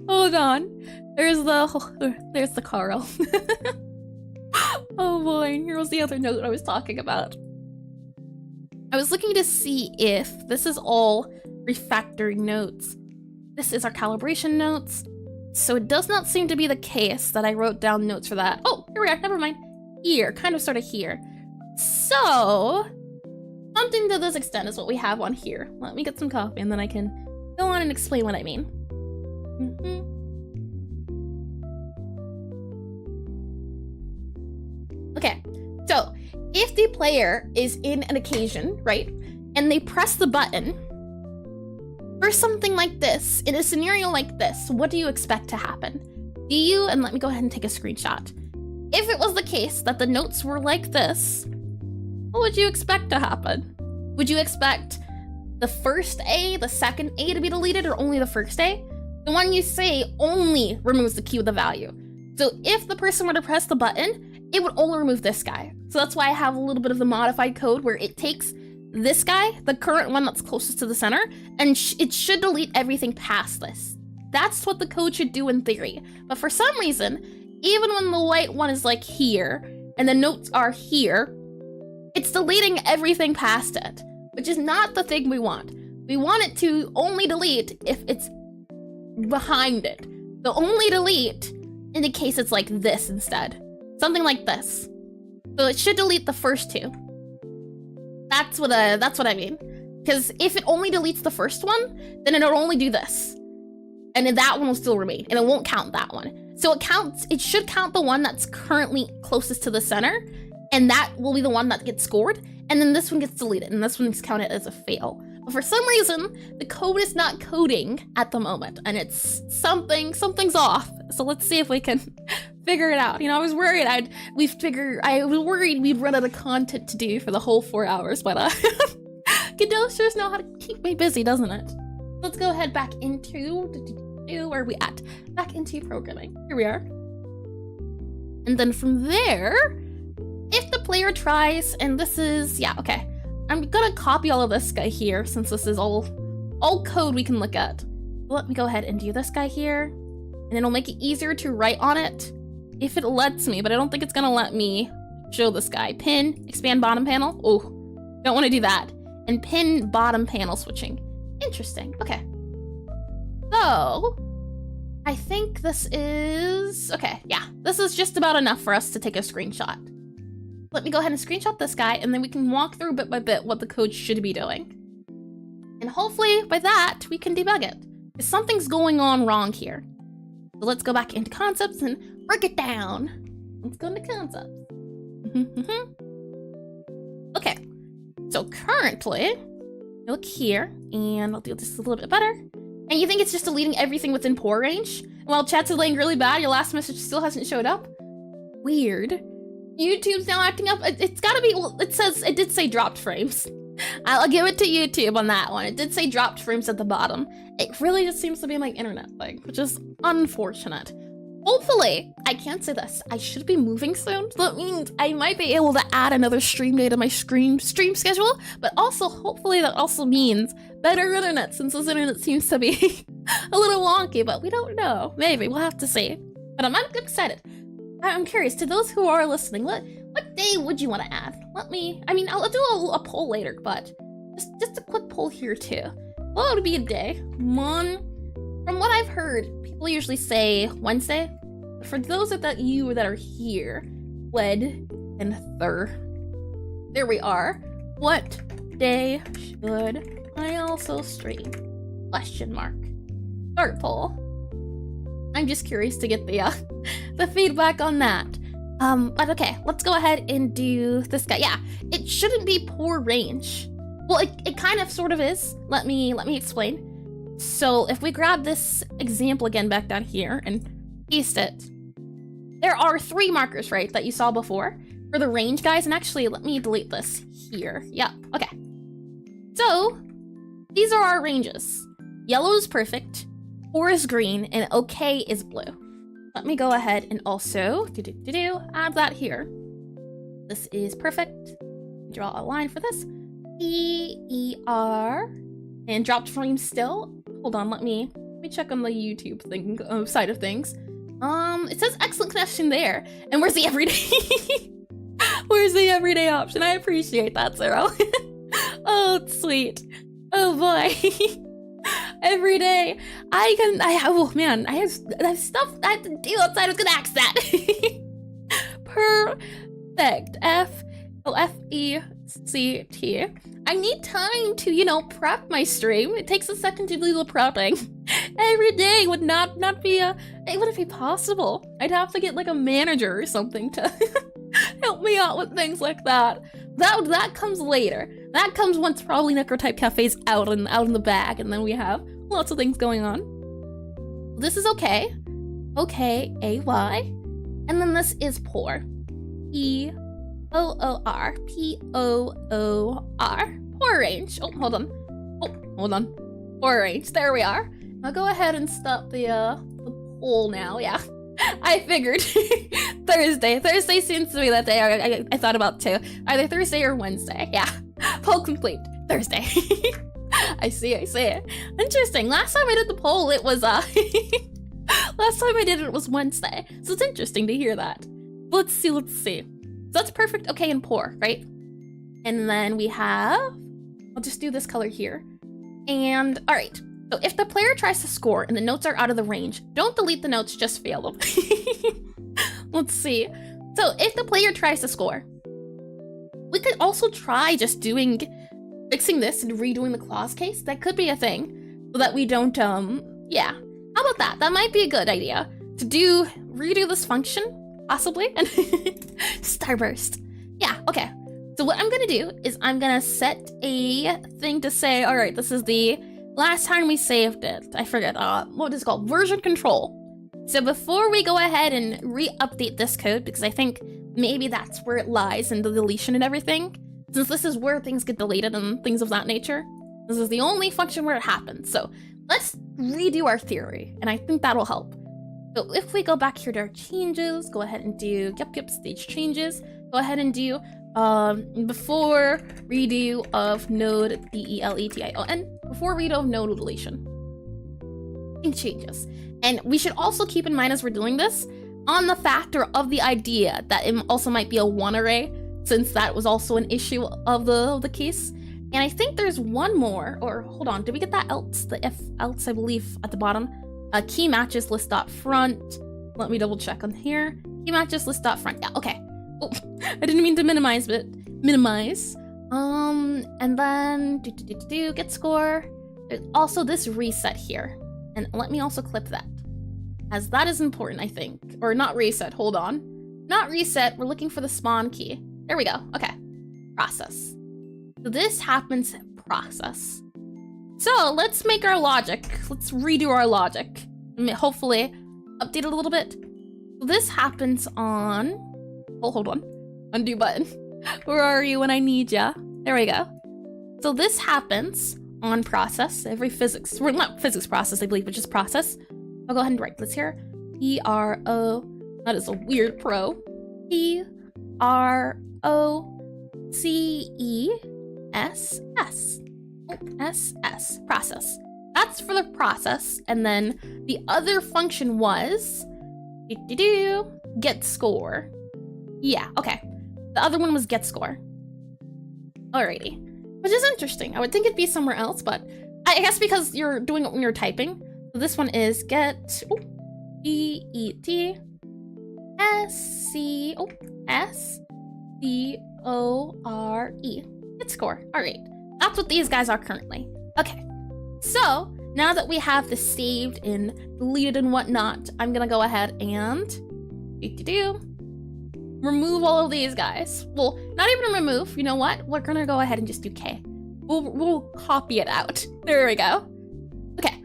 Hold on. There's the Carl. Oh boy. Here was the other note I was talking about. I was looking to see if this is all refactoring notes. This is our calibration notes. So it does not seem to be the case that I wrote down notes for that. Oh, here we are. Never mind. Here. Kind of sort of here. So something to this extent is what we have on here. Let me get some coffee and then I can go on and explain what I mean. Okay, so if the player is in an occasion, right, and they press the button for something like this, in a scenario like this, what do you expect to happen? And let me go ahead and take a screenshot. If it was the case that the notes were like this, what would you expect to happen? Would you expect the first A, the second A to be deleted, or only the first A? The one you say only removes the key with the value. So if the person were to press the button, it would only remove this guy. So that's why I have a little bit of the modified code where it takes this guy, the current one that's closest to the center, and it should delete everything past this. That's what the code should do in theory. But for some reason, even when the white one is like here, and the notes are here, it's deleting everything past it, which is not the thing we want. We want it to only delete if it's behind it. The only delete in the case it's like this instead. Something like this. So it should delete the first two. That's what I mean. Because if it only deletes the first one, then it'll only do this. And then that one will still remain, and it won't count that one. So it should count the one that's currently closest to the center, and that will be the one that gets scored, and then this one gets deleted, and this one is counted as a fail. But for some reason, the code is not coding at the moment, and it's something's off. So let's see if we can figure it out. You know, I was worried we'd run out of content to do for the whole 4 hours, but Godot sure knows how to keep me busy, doesn't it? Let's go ahead back into where are we at? Back into programming. Here we are. And then from there, if the player tries, and this is, yeah, okay. I'm gonna copy all of this guy here since this is all code we can look at. Let me go ahead and do this guy here, and it'll make it easier to write on it if it lets me, but I don't think it's gonna let me show this guy. Pin, expand bottom panel. Oh, don't want to do that. And pin bottom panel switching. Interesting. Okay. So I think this is okay. Yeah, this is just about enough for us to take a screenshot. Let me go ahead and screenshot this guy, and then we can walk through bit by bit what the code should be doing. And hopefully by that, we can debug it. Because something's going on wrong here. So let's go back into concepts and break it down. Let's go into concepts. Okay, so currently, look here, and I'll do this a little bit better. And you think it's just deleting everything within pore range? And while chat's delaying really bad, your last message still hasn't showed up? Weird. YouTube's now acting up. It's gotta be, well, it did say dropped frames. I'll give it to YouTube on that one. It did say dropped frames at the bottom. It really just seems to be my internet thing, which is unfortunate. Hopefully, I can't say this, I should be moving soon. So that means I might be able to add another stream day to my stream schedule, but also hopefully that also means better internet, since this internet seems to be a little wonky, but we don't know. Maybe, we'll have to see. But I'm excited. I'm curious, to those who are listening, what day would you want to add? I'll do a poll later, but just a quick poll here too. What would be a day? From what I've heard, people usually say Wednesday. But for those that are here, Wed and Thur, there we are. What day should I also stream? Question mark. Start poll. I'm just curious to get the feedback on that. But okay, let's go ahead and do this guy. Yeah, it shouldn't be poor range. Well, it kind of sort of is. Let me explain. So if we grab this example again back down here and paste it, there are 3 markers, right, that you saw before for the range, guys. And actually, let me delete this here. Yeah, okay. So these are our ranges. Yellow is perfect, poor is green, and okay is blue. Let me go ahead and also add that here. This is perfect. Draw a line for this. E-E-R, and dropped frame still. Hold on, let me check on the YouTube thing side of things. It says excellent connection there. And where's the everyday? Where's the everyday option? I appreciate that, Zero. Oh, it's sweet. Oh boy. Every day. Oh man, I have stuff I have to do outside of Godot that. Perfect. F-E-C-T. I need time to, you know, prep my stream. It takes a second to do the prepping. Every day would not be it wouldn't be possible. I'd have to get like a manager or something to help me out with things like that. That comes later. That comes once probably Necrotype Cafe's out in the bag, and then we have lots of things going on. This is okay. Okay, A-Y. And then this is poor. P-O-O-R. P-O-O-R. Poor range. Oh, hold on. Poor range. There we are. I'll go ahead and stop the poll now. Yeah. I figured. Thursday. Thursday seems to be that day I thought about too. Either Thursday or Wednesday. Yeah. Poll complete. Thursday. I see. Interesting. Last time I did the poll, it was last time I did it was Wednesday. So it's interesting to hear that. Let's see. So that's perfect, okay, and poor, right? And then we have, I'll just do this color here. And all right. So if the player tries to score and the notes are out of the range, don't delete the notes, just fail them. Let's see. So if the player tries to score, we could also try just fixing this and redoing the clause case. That could be a thing, so that we don't, yeah. How about that? That might be a good idea to redo this function, possibly, and starburst. Yeah, okay. So what I'm gonna do is I'm gonna set a thing to say, all right, this is the last time we saved it. I forget, what is it called? Version control. So before we go ahead and re-update this code, because I think maybe that's where it lies in the deletion and everything, since this is where things get deleted and things of that nature, this is the only function where it happens. So let's redo our theory, and I think that'll help. So if we go back here to our changes, go ahead and do yep stage changes. Go ahead and do before redo of node deletion, before redo of node deletion. Changes. And we should also keep in mind as we're doing this on the factor of the idea that it also might be a 1 array, since that was also an issue of the case. And I think there's one more, or hold on, did we get that else? The if else, I believe, at the bottom. Key matches list dot front. Let me double check on here. Key matches list dot front. Yeah, okay. Oh, I didn't mean to minimize, but minimize. And then get score. There's also this reset here. And let me also clip that, as that is important, I think. Or not reset, hold on. Not reset, we're looking for the spawn key. There we go, okay. Process. So this happens process. So let's make our logic. Let's redo our logic. Hopefully update it a little bit. So this happens on, oh, hold on. Undo button. Where are you when I need ya? There we go. So this happens on process, every physics, well, not physics process, I believe, but just process. I'll go ahead and write this here. P-R-O, that is a weird pro. P-R-O-C-E-S-S. S-S, process. That's for the process. And then the other function was get score. Yeah, okay. The other one was get score. Alrighty. Which is interesting. I would think it'd be somewhere else, but I guess because you're doing it when you're typing. So this one is get E-E-T-S-C-O-S-C-O-R-E. Get score. Alright. That's what these guys are currently. Okay. So now that we have this saved and deleted and whatnot, I'm gonna go ahead and remove all of these guys. Well, not even remove. You know what? We're gonna go ahead and just do K. We'll copy it out. There we go. Okay.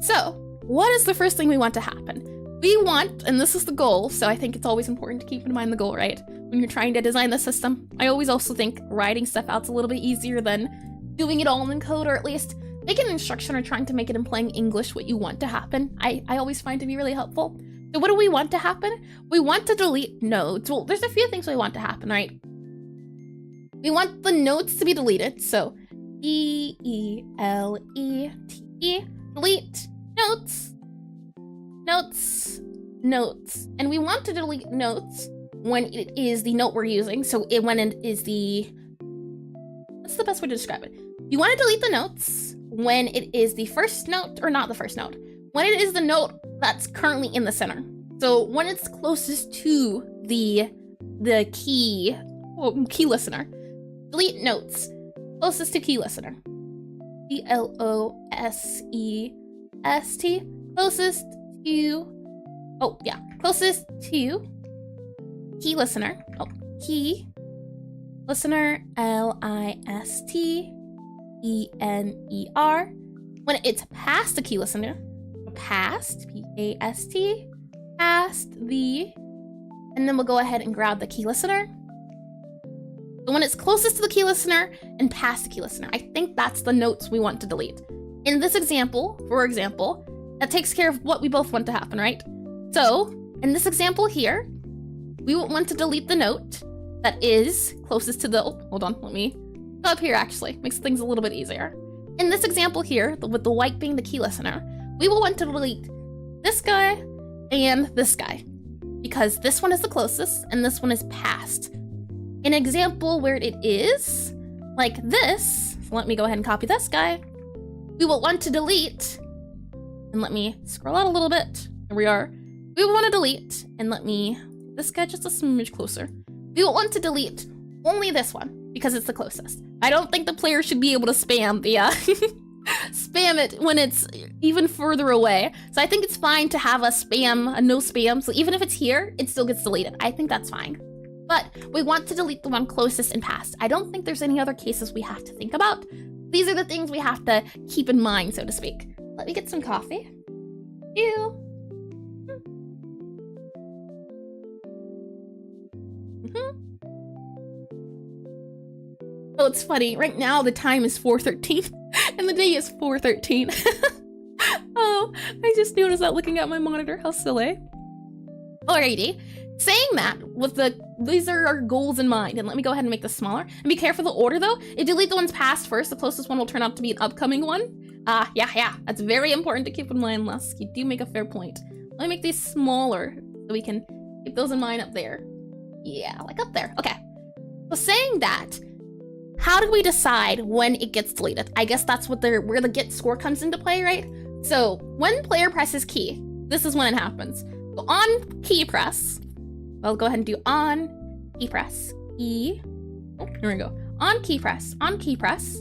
So, what is the first thing we want to happen? We want, and this is the goal, so I think it's always important to keep in mind the goal, right? When you're trying to design the system, I always also think writing stuff out's a little bit easier than doing it all in code, or at least make an instruction or trying to make it in plain English what you want to happen. I always find to be really helpful. So what do we want to happen? We want to delete nodes. Well, there's a few things we want to happen, right? We want the nodes to be deleted, so delete notes. And we want to delete notes when it is the note we're using. So when it is what's the best way to describe it? You want to delete the notes when it is the first note, or not the first note, when it is the note that's currently in the center. So when it's closest to the key listener. Delete notes closest to key listener. CLOSEST, closest to, closest to key listener. Oh, key listener, LISTENER. When it's past the key listener, past, PAST, past the, and then we'll go ahead and grab the key listener. So when it's closest to the key listener and past the key listener, I think that's the notes we want to delete. In this example, for example, that takes care of what we both want to happen, right? So in this example here, we will want to delete the note that is closest to the, hold on, let me go up here actually, makes things a little bit easier. In this example here, with the white being the key listener, we will want to delete this guy and this guy, because this one is the closest and this one is past. An example where it is like this, so let me go ahead and copy this guy. We will want to delete, and let me scroll out a little bit. Here we are. We will want to delete, and let me, this guy just a smidge closer. We will want to delete only this one because it's the closest. I don't think the player should be able to spam the, spam it when it's even further away. So I think it's fine to have a no spam. So even if it's here, it still gets deleted. I think that's fine. But we want to delete the one closest and past. I don't think there's any other cases we have to think about. These are the things we have to keep in mind, so to speak. Let me get some coffee. Ew. Oh, it's funny. Right now, the time is 4:13, and the day is 4:13. Oh, I just noticed that looking at my monitor. How silly. Alrighty. Saying that, with these are our goals in mind, and let me go ahead and make this smaller. And be careful of the order though. If you delete the ones past first, the closest one will turn out to be an upcoming one. Yeah, that's very important to keep in mind, Les. You do make a fair point. Let me make these smaller so we can keep those in mind up there. Yeah, like up there. Okay. So saying that, how do we decide when it gets deleted? I guess that's where the get score comes into play, right? So when player presses key, this is when it happens. So on key press, I'll go ahead and do on key press. Here we go. On key press, key press,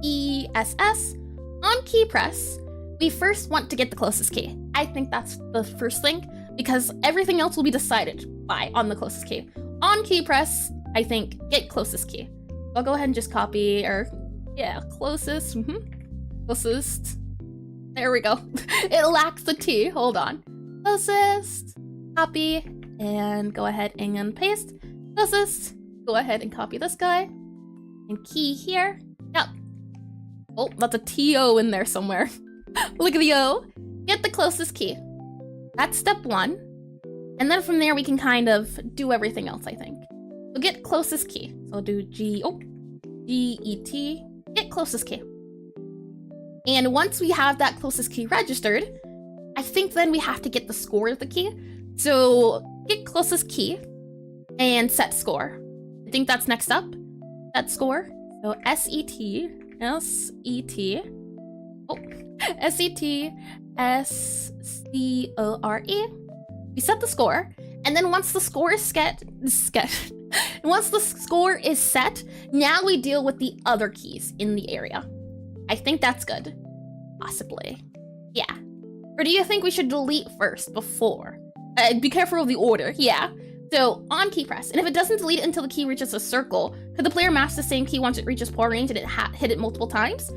ESS. On key press, we first want to get the closest key. I think that's the first thing, because everything else will be decided on the closest key. On key press, I think get closest key. I'll go ahead and just copy, closest. Closest. There we go. It lacks the T. Hold on. Closest. Copy. And go ahead and paste. Closest. Go ahead and copy this guy. And key here. Yep. Oh, that's a TO in there somewhere. Look at the O. Get the closest key. That's step one. And then from there, we can kind of do everything else, I think. So get closest key. So I'll do G-E-T. Get closest key. And once we have that closest key registered, I think then we have to get the score of the key. So get closest key and set score. I think that's next up. Set score. So S-E-T. S-C-O-R-E. We set the score, and then once the score is once the score is set, now we deal with the other keys in the area. I think that's good. Possibly. Yeah. Or do you think we should delete first before? Be careful of the order. Yeah. So on key press, and if it doesn't delete it until the key reaches a circle, could the player mash the same key once it reaches pour range and it hit it multiple times?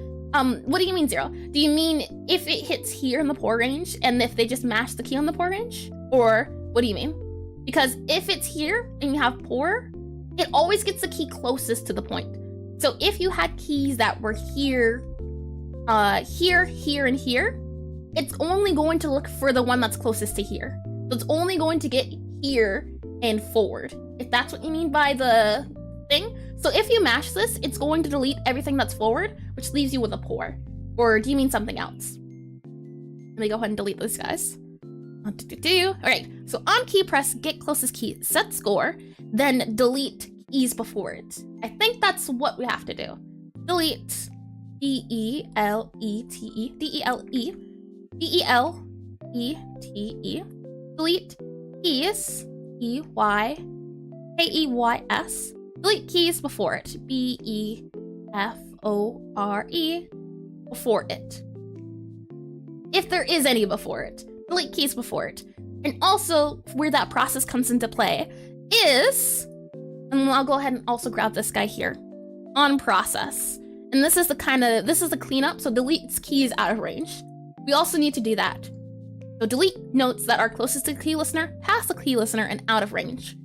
What do you mean, Zero? Do you mean if it hits here in the pour range and if they just mash the key on the pour range? Or what do you mean? Because if it's here and you have pour, it always gets the key closest to the point. So if you had keys that were here, here, here, and here, it's only going to look for the one that's closest to here. So it's only going to get here and forward, if that's what you mean by the thing. So if you mash this, it's going to delete everything that's forward, which leaves you with a pour. Or do you mean something else? Let me go ahead and delete those guys. All right, so on key press, get closest key, set score, then delete keys before it. I think that's what we have to do. Delete D-E-L-E-T-E, D-E-L-E, D-E-L-E-T-E, delete keys, E-Y-K-E-Y-S, delete keys before it, B-E-F-O-R-E, before it. If there is any before it, delete keys before it. And also, where that process comes into play is, and I'll go ahead and also grab this guy here, on process. And this is the cleanup, so deletes keys out of range. We also need to do that. So delete notes that are closest to the key listener, past the key listener, and out of range.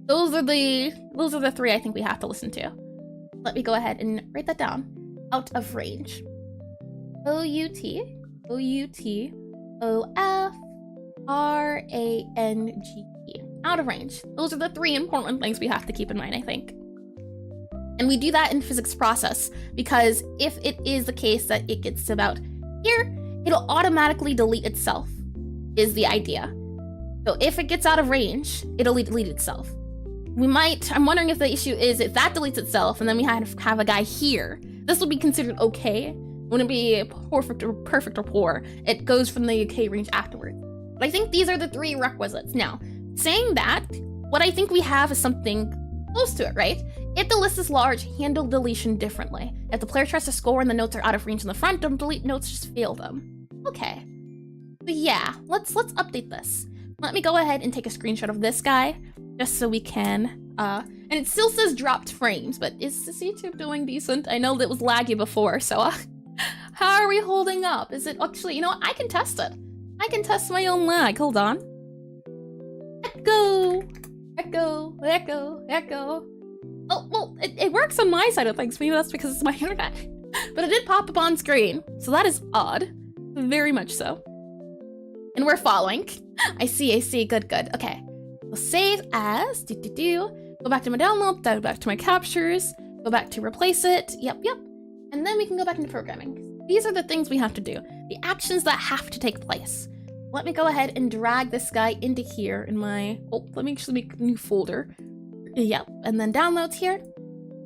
Those are the three I think we have to listen to. Let me go ahead and write that down. Out of range. O-U-T, O-U-T, O-F-R-A-N-G-E. Out of range. Those are the three important things we have to keep in mind, I think. And we do that in physics process because if it is the case that it gets to about here, it'll automatically delete itself, is the idea. So if it gets out of range, it'll delete itself. I'm wondering if the issue is if that deletes itself and then we have a guy here, this will be considered okay. Wouldn't be perfect or poor. It goes from the UK range afterwards. But I think these are the three requisites. Now, saying that, what I think we have is something close to it, right? If the list is large, handle deletion differently. If the player tries to score and the notes are out of range in the front, don't delete notes, just fail them. Okay. But yeah, let's update this. Let me go ahead and take a screenshot of this guy, just so we can, and it still says dropped frames, but is this YouTube doing decent? I know that was laggy before, so how are we holding up? Is it actually, you know what? I can test it. I can test my own lag. Hold on. Echo, echo, echo, echo. Oh, well, it works on my side of things. Maybe that's because it's my internet. But it did pop up on screen, so that is odd. Very much so. And we're following. I see. Good. Okay. We'll save as, go back to my download, go back to my captures, go back to replace it. Yep. And then we can go back into programming. These are the things we have to do. The actions that have to take place. Let me go ahead and drag this guy into here in my, let me actually make a new folder. Yep, and then downloads here.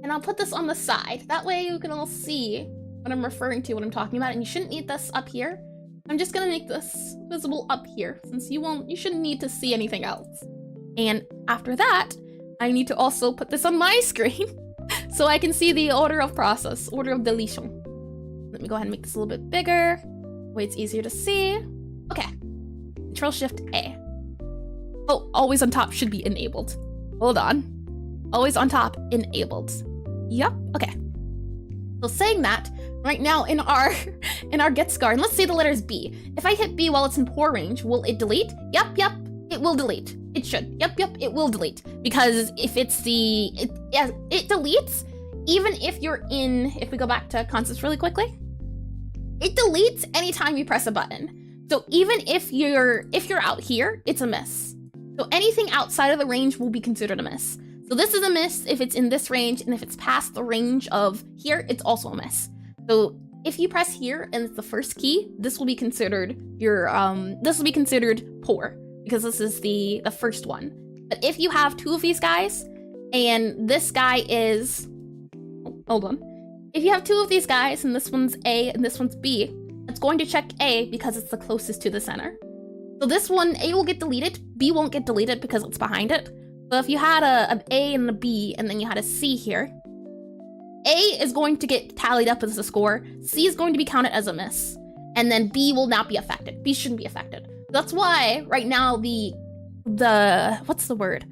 And I'll put this on the side. That way you can all see what I'm referring to, what I'm talking about. And you shouldn't need this up here. I'm just gonna make this visible up here since you shouldn't need to see anything else. And after that, I need to also put this on my screen so I can see the order of process, order of deletion. Let me go ahead and make this a little bit bigger. Way it's easier to see. Okay, Control-Shift-A. Oh, always on top should be enabled. Hold on. Always on top, enabled. Yep, okay. So saying that, right now in our get scar, and let's say the letter is B. If I hit B while it's in pour range, will it delete? Yep, it will delete. It should. Yep, it will delete. Because if it's it deletes, even if you're in, if we go back to concepts really quickly, it deletes anytime you press a button. So even if you're out here, it's a miss. So anything outside of the range will be considered a miss. So this is a miss if it's in this range, and if it's past the range of here, it's also a miss. So if you press here and it's the first key, this will be considered poor because this is the first one. But if you have two of these guys and this guy is, hold on. If you have two of these guys and this one's A and this one's B, it's going to check A because it's the closest to the center. So this one, A will get deleted, B won't get deleted because it's behind it. So if you had an A and a B and then you had a C here, A is going to get tallied up as a score, C is going to be counted as a miss, and then B will not be affected. B shouldn't be affected. That's why right now the what's the word?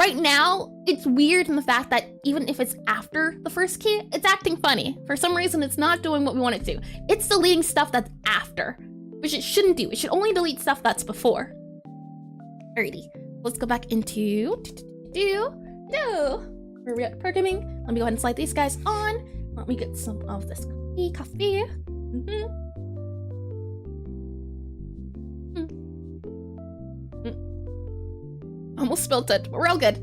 Right now, it's weird in the fact that even if it's after the first key, it's acting funny. For some reason, it's not doing what we want it to. It's deleting stuff that's after, which it shouldn't do. It should only delete stuff that's before. Alrighty, let's go back into we're programming. Let me go ahead and slide these guys on. Let me get some of this coffee. Almost spilled it, but we're all good.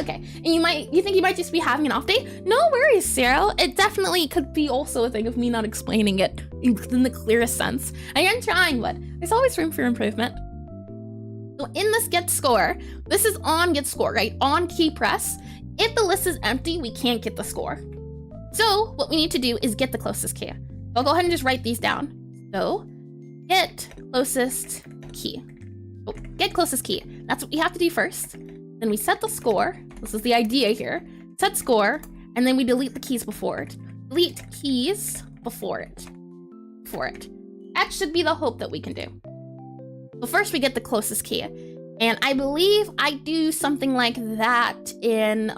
Okay, and you think you might just be having an off day? No worries, Cyril. It definitely could be also a thing of me not explaining it in the clearest sense. I am trying, but there's always room for improvement. So in this get score, this is on get score, right? On key press. If the list is empty, we can't get the score. So what we need to do is get the closest key. I'll go ahead and just write these down. So get closest key. Oh, get closest key. That's what we have to do first. Then we set the score. This is the idea here. Set score, and then we delete the keys before it. Delete keys before it. That should be the hope that we can do. But first we get the closest key. And I believe I do something like that in,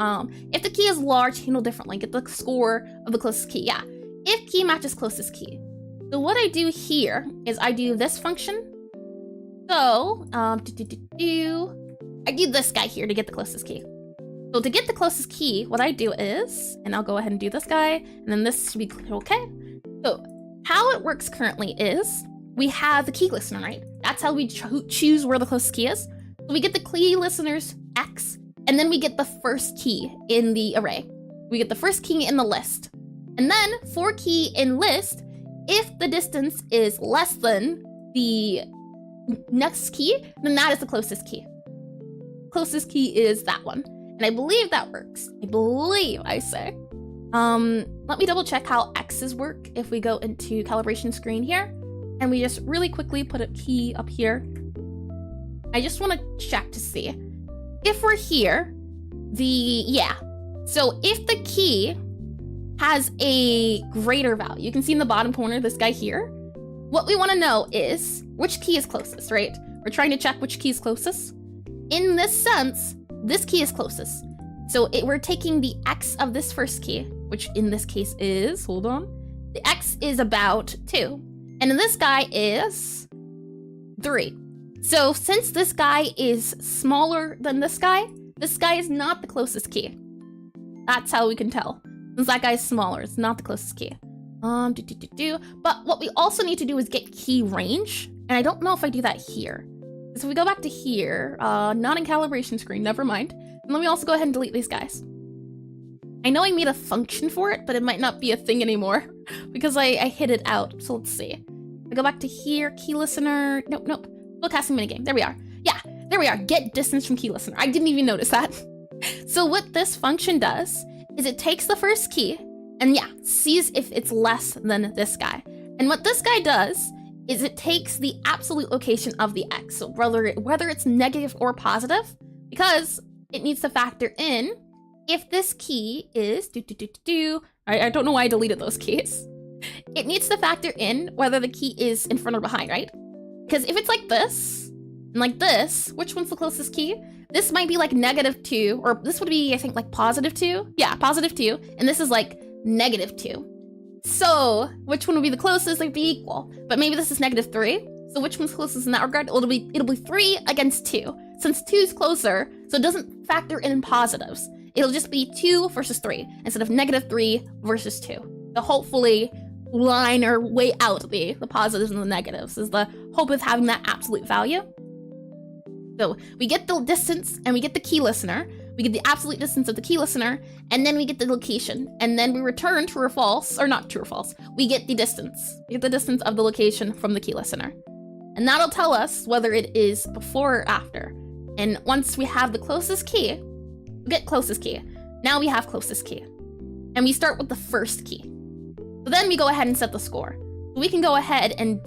if the key is large, handle differently. Get the score of the closest key, yeah. If key matches closest key. So what I do here is I do this function. So, I do this guy here to get the closest key. So to get the closest key, what I do is, and I'll go ahead and do this guy, and then this should be okay. So how it works currently is, we have the key listener, right? That's how we choose where the closest key is. So we get the key listener's X, and then we get the first key in the array. We get the first key in the list. And then for key in list, if the distance is less than the next key, then that is the closest key. Closest key is that one. And I believe that works. I say. Let me double check how X's work if we go into calibration screen here. And we just really quickly put a key up here. I just want to check to see. If we're here, so if the key has a greater value, you can see in the bottom corner, this guy here. What we want to know is which key is closest, right? We're trying to check which key is closest. In this sense, this key is closest. So we're taking the X of this first key, which in this case is, hold on, the X is about 2. And then this guy is 3. So since this guy is smaller than this guy is not the closest key. That's how we can tell. Since that guy is smaller, it's not the closest key. But what we also need to do is get key range. And I don't know if I do that here. So we go back to here, not in calibration screen, never mind. And let me also go ahead and delete these guys. I know I made a function for it, but it might not be a thing anymore because I hid it out. So let's see. I go back to here, key listener. Nope. Spellcasting minigame. There we are. Yeah, there we are. Get distance from key listener. I didn't even notice that. So what this function does is it takes the first key and sees if it's less than this guy. And what this guy does is it takes the absolute location of the X. So whether it's negative or positive, because it needs to factor in if this key is I don't know why I deleted those keys. It needs to factor in whether the key is in front or behind, right? Because if it's like this, and like this, which one's the closest key? This might be like -2, or this would be, I think, like +2. Yeah, +2, and this is like -2. So, which one would be the closest? They'd be equal. But maybe this is -3. So which one's closest in that regard? It'll be 3 against 2. Since 2 is closer, so it doesn't factor in positives. It'll just be 2 versus 3, instead of -3 versus 2. So hopefully line or weigh out the positives and the negatives is the hope of having that absolute value. So we get the distance and we get the key listener. We get the absolute distance of the key listener, and then we get the location. And then we return true or false, or not true or false. We get the distance. We get the distance of the location from the key listener. And that'll tell us whether it is before or after. And once we have the closest key, we get closest key. Now we have closest key. And we start with the first key. So then we go ahead and set the score. So we can go ahead and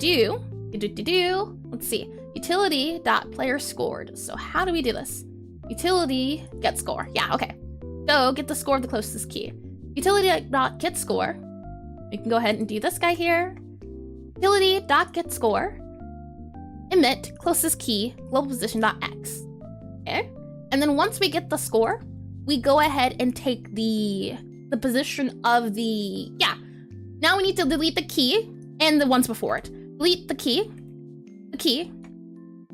let's see, utility.player_scored. So how do we do this? Utility get score. Yeah, okay. So get the score of the closest key. Utility.get score. We can go ahead and do this guy here. Utility.get score. Emit closest key global position.x. Okay. And then once we get the score, we go ahead and take the position of the, yeah. Now we need to delete the key and the ones before it. Delete the key,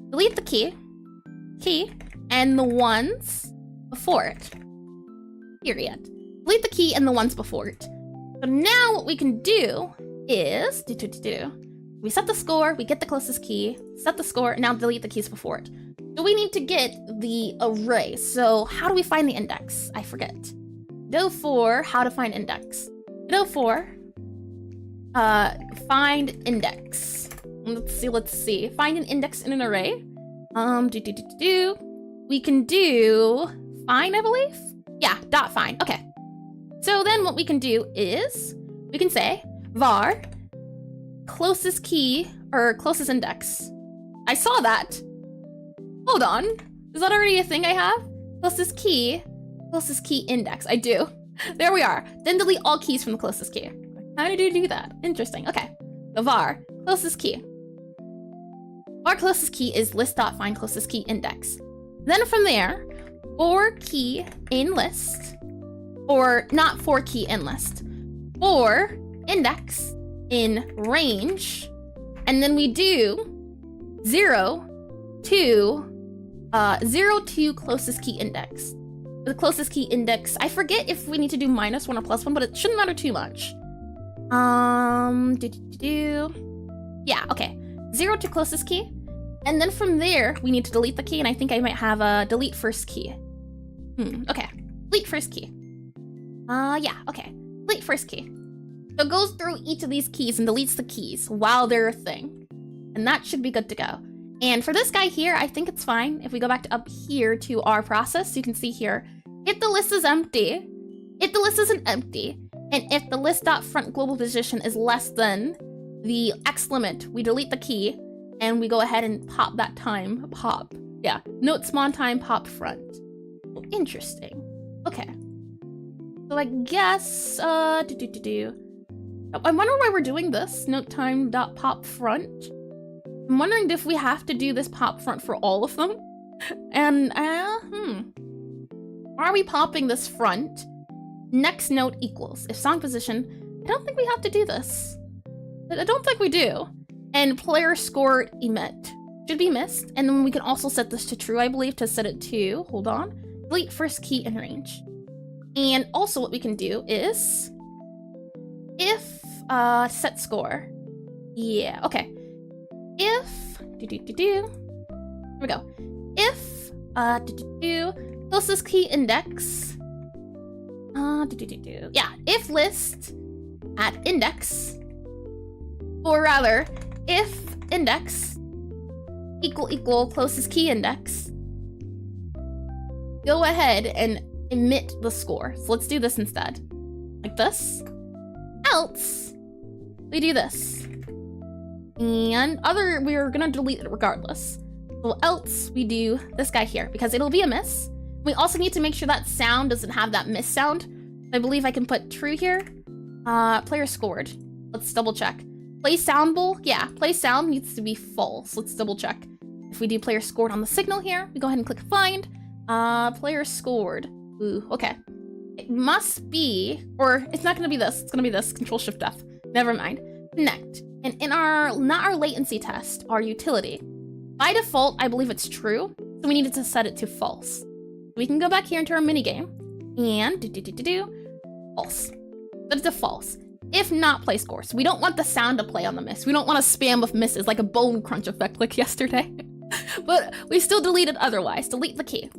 delete the key, and the ones before it. Period. Delete the key and the ones before it. So now what we can do is, we set the score, we get the closest key, set the score, and now delete the keys before it. So we need to get the array. So how do we find the index? I forget. Godot 4, how to find index. Godot 4, find index. Let's see. Find an index in an array. We can do find, I believe? Yeah, dot find. Okay. So then what we can do is we can say var closest key or closest index. I saw that. Hold on. Is that already a thing I have? Closest key index. I do. There we are. Then delete all keys from the closest key. How do you do that? Interesting. Okay. So var closest key. Var closest key is list.find closest key index. Then from there, for key in list, or not for key in list, for index in range, and then we do 0 to closest key index. The closest key index, I forget if we need to do -1 or +1, but it shouldn't matter too much. Yeah, okay. 0 to closest key. And then from there, we need to delete the key, and I think I might have a delete first key. Okay. Delete first key. Yeah, okay. Delete first key. So it goes through each of these keys and deletes the keys while they're a thing. And that should be good to go. And for this guy here, I think it's fine. If we go back to up here to our process, you can see here, if the list is empty, if the list isn't empty, and if the list.front global position is less than the X limit, we delete the key, and we go ahead and pop that time, pop. Yeah, note spawn time, pop front. Oh, interesting. Okay. So I guess, I wonder why we're doing this, note time dot pop front. I'm wondering if we have to do this pop front for all of them. And, Why are we popping this front? Next note equals. If song position, I don't think we have to do this. I don't think we do. And player score emit should be missed. And then we can also set this to true, I believe, to set it to, hold on, delete first key in range. And also what we can do is, if, set score. Yeah, okay. If, here we go. If, closest key index, yeah, if list at index, or rather, if index equal closest key index, go ahead and emit the score. So let's do this instead. Like this. Else, we do this. And we're gonna delete it regardless. So else we do this guy here because it'll be a miss. We also need to make sure that sound doesn't have that miss sound. I believe I can put true here. Player scored. Let's double check. Play sound bowl? Yeah, play sound needs to be false. Let's double check. If we do player scored on the signal here, we go ahead and click find. Player scored. Ooh, okay. It must be, or it's not gonna be this. It's gonna be this, Control Shift F. Never mind. Connect. And in not our latency test, our utility. By default, I believe it's true, so we needed to set it to false. We can go back here into our minigame and false. Set it to false. If not, play score. So we don't want the sound to play on the miss. We don't want a spam of misses like a bone crunch effect like yesterday. But we still delete it otherwise. Delete the key.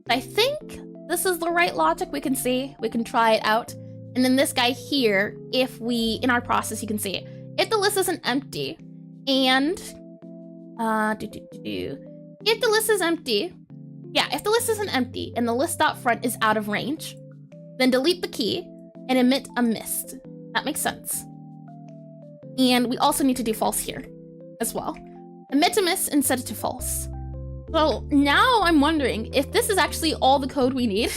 I think this is the right logic. We can see. We can try it out. And then this guy here, if we, in our process, you can see, if the list isn't empty, and, if the list is empty, yeah, if the list isn't empty and the list.front is out of range, then delete the key and emit a missed. That makes sense. And we also need to do false here as well. Emit a miss and set it to false. So now I'm wondering if this is actually all the code we need.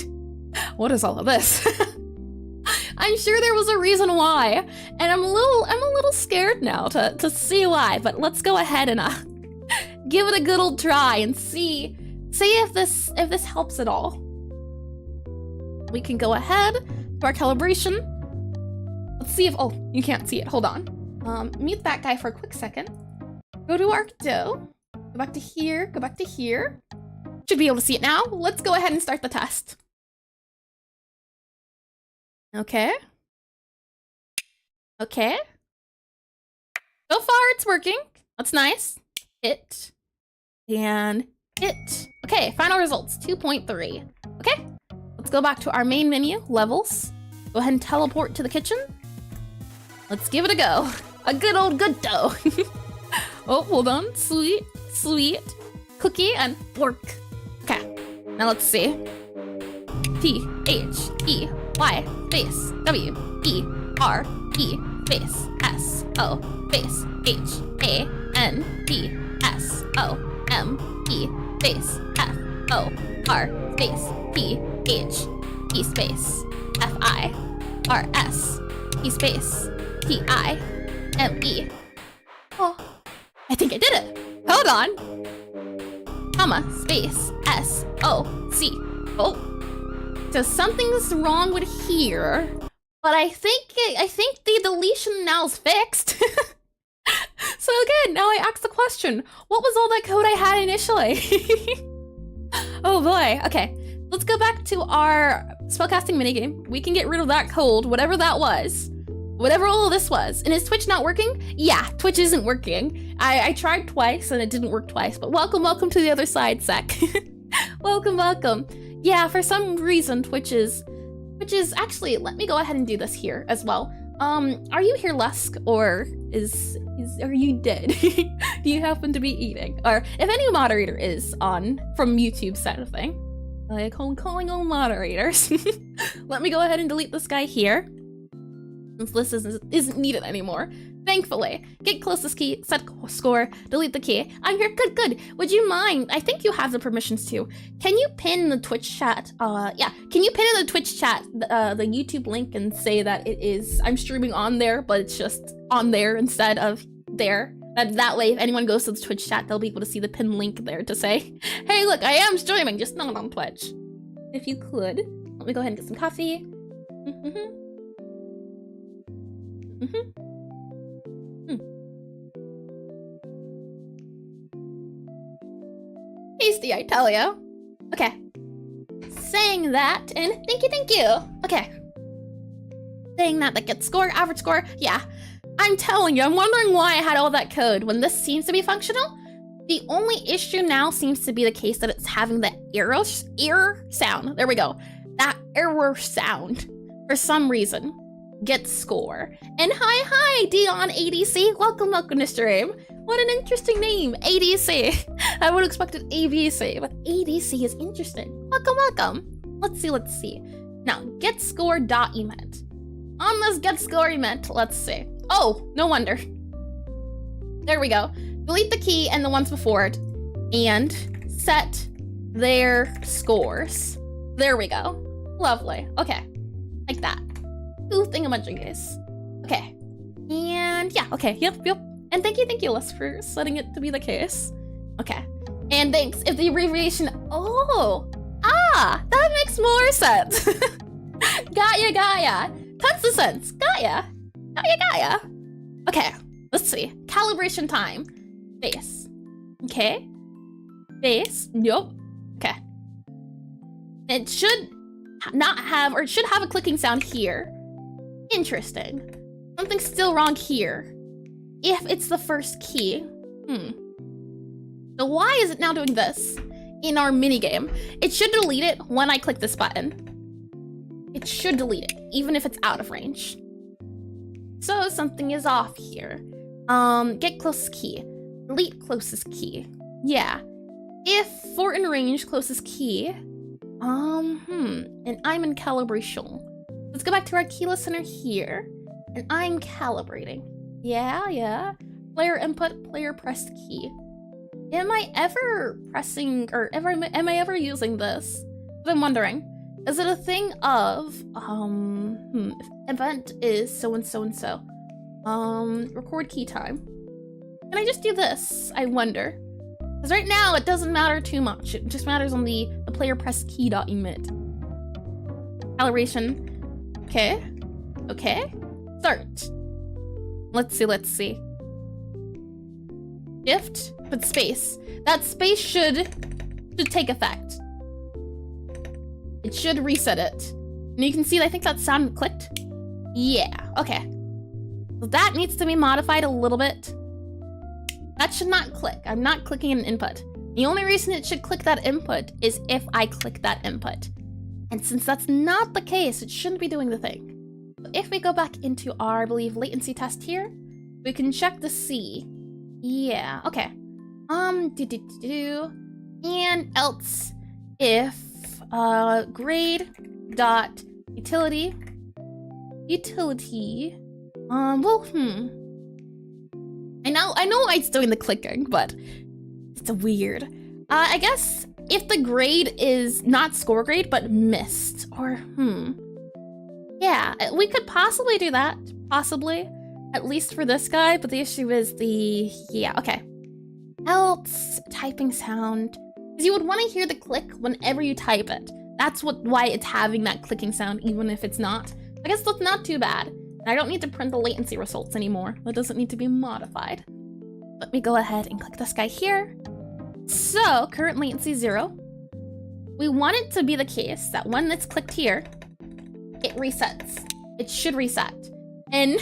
What is all of this? I'm sure there was a reason why, and I'm a little scared now to see why, but let's go ahead and give it a good old try and see See if this helps at all. We can go ahead to our calibration. Let's see if, oh, you can't see it, hold on. Mute that guy for a quick second. Go to our Godot, go back to here, go back to here. Should be able to see it now. Let's go ahead and start the test. Okay. Okay. So far it's working. That's nice. Hit. And hit. Okay, final results, 2.3. Okay, let's go back to our main menu, levels. Go ahead and teleport to the kitchen. Let's give it a go. A good old Godot. Oh, hold on. Sweet, sweet. Cookie and work. Okay, now let's see. T-H-E-Y, space, W-E-R-E, space, S-O, space, H-A-N-D-S-O-M-E, space, F-O-R, space, P-H-E, space, F-I-R-S, E space, T-I-M-E. Oh, I think I did it. Hold on. Comma, space, S-O-C. Oh. So something's wrong with here, but I think the deletion now is fixed. So again, now I ask the question, what was all that code I had initially? Oh boy, okay. Let's go back to our spellcasting minigame. We can get rid of that code, whatever that was. Whatever all of this was. And is Twitch not working? Yeah, Twitch isn't working. I tried twice and it didn't work twice, but welcome to the other side, Sec. Welcome. Yeah, for some reason, Twitch is actually, let me go ahead and do this here as well. Are you here, Lusk, or are you dead? Do you happen to be eating? Or if any moderator is on from YouTube side of thing, like calling all moderators. Let me go ahead and delete this guy here, since this isn't needed anymore. Thankfully. Get closest key, set score, delete the key. I'm here, good. Would you mind? I think you have the permissions too. Can you pin the Twitch chat? Yeah, can you pin in the Twitch chat the YouTube link and say that I'm streaming on there, but it's just on there instead of there? That way, if anyone goes to the Twitch chat, they'll be able to see the pin link there to say, hey, look, I am streaming, just not on Twitch. If you could, let me go ahead and get some coffee. Tasty, I tell you. Okay. Saying that, and thank you. Okay. Saying that gets score, average score. Yeah. I'm telling you, I'm wondering why I had all that code when this seems to be functional. The only issue now seems to be the case that it's having the error sound. There we go. That error sound for some reason gets score. And hi, Dion ADC. Welcome to stream. What an interesting name, ADC. I would have expected ABC, but ADC is interesting. Welcome. Let's see. Now, getscore.emit. On this getscore emit, let's see. Oh, no wonder. There we go. Delete the key and the ones before it, and set their scores. There we go. Lovely. Okay, like that. Two thingamajiggies. Okay, and yeah. Okay. Yep. And thank you, Les, for setting it to be the case. Okay. And thanks if the abbreviation. That makes more sense. Got ya. Tons of sense. Got ya. Okay, let's see. Calibration time. Base. Okay. Base. Nope. Okay. It should not have, or it should have a clicking sound here. Interesting. Something's still wrong here. If it's the first key. So why is it now doing this in our minigame? It should delete it when I click this button. It should delete it, even if it's out of range. So something is off here. Get closest key. Delete closest key. Yeah. If for in range closest key. And I'm in calibration. Let's go back to our key listener here. And I'm calibrating. Yeah. Player input, player pressed key. Am I ever pressing, or am I ever using this? But I'm wondering, is it a thing of, event is so and so and so. Record key time. Can I just do this? I wonder. Because right now, it doesn't matter too much. It just matters on the player press key.emit. Calibration. Okay. Okay. Start. Let's see. Shift, but space. That space should take effect. It should reset it. And you can see, I think that sound clicked. Yeah, okay. So that needs to be modified a little bit. That should not click. I'm not clicking an input. The only reason it should click that input is if I click that input. And since that's not the case, it shouldn't be doing the thing. So if we go back into our, I believe, latency test here, we can check to see. Yeah, okay. And else if grade dot utility well, I know it's doing the clicking, but it's weird. I guess if the grade is not score grade, but missed, or yeah, we could possibly do that, possibly, at least for this guy, but the issue is yeah, okay. Else typing sound, because you would want to hear the click whenever you type it. That's why it's having that clicking sound, even if it's not. I guess that's not too bad. I don't need to print the latency results anymore. That doesn't need to be modified. Let me go ahead and click this guy here. So, current latency 0. We want it to be the case that when it's clicked here, it resets. It should reset. And,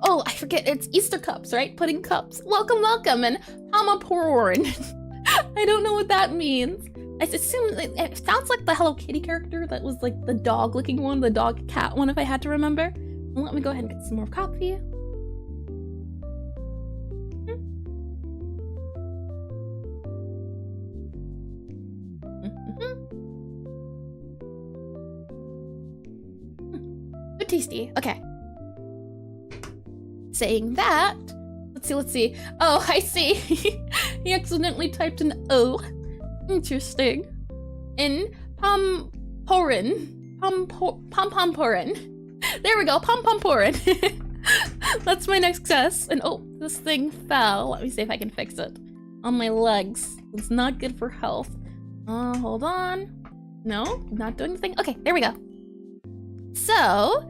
oh, I forget, it's Easter cups, right? Pudding cups. Welcome, welcome, and Hamaporin. I don't know what that means. I assume it sounds like the Hello Kitty character that was like the dog-looking one, the dog-cat one, if I had to remember. Well, let me go ahead and get some more coffee. Good tasty. Okay. Saying that, let's see. Oh, I see. He accidentally typed an O. Interesting. In Pom-Porin. Pom-Pom-Porin. There we go, Pom-Pom-Porin. That's my next success. And oh, this thing fell. Let me see if I can fix it. On my legs. It's not good for health. Hold on. No, not doing anything. Okay, there we go. So,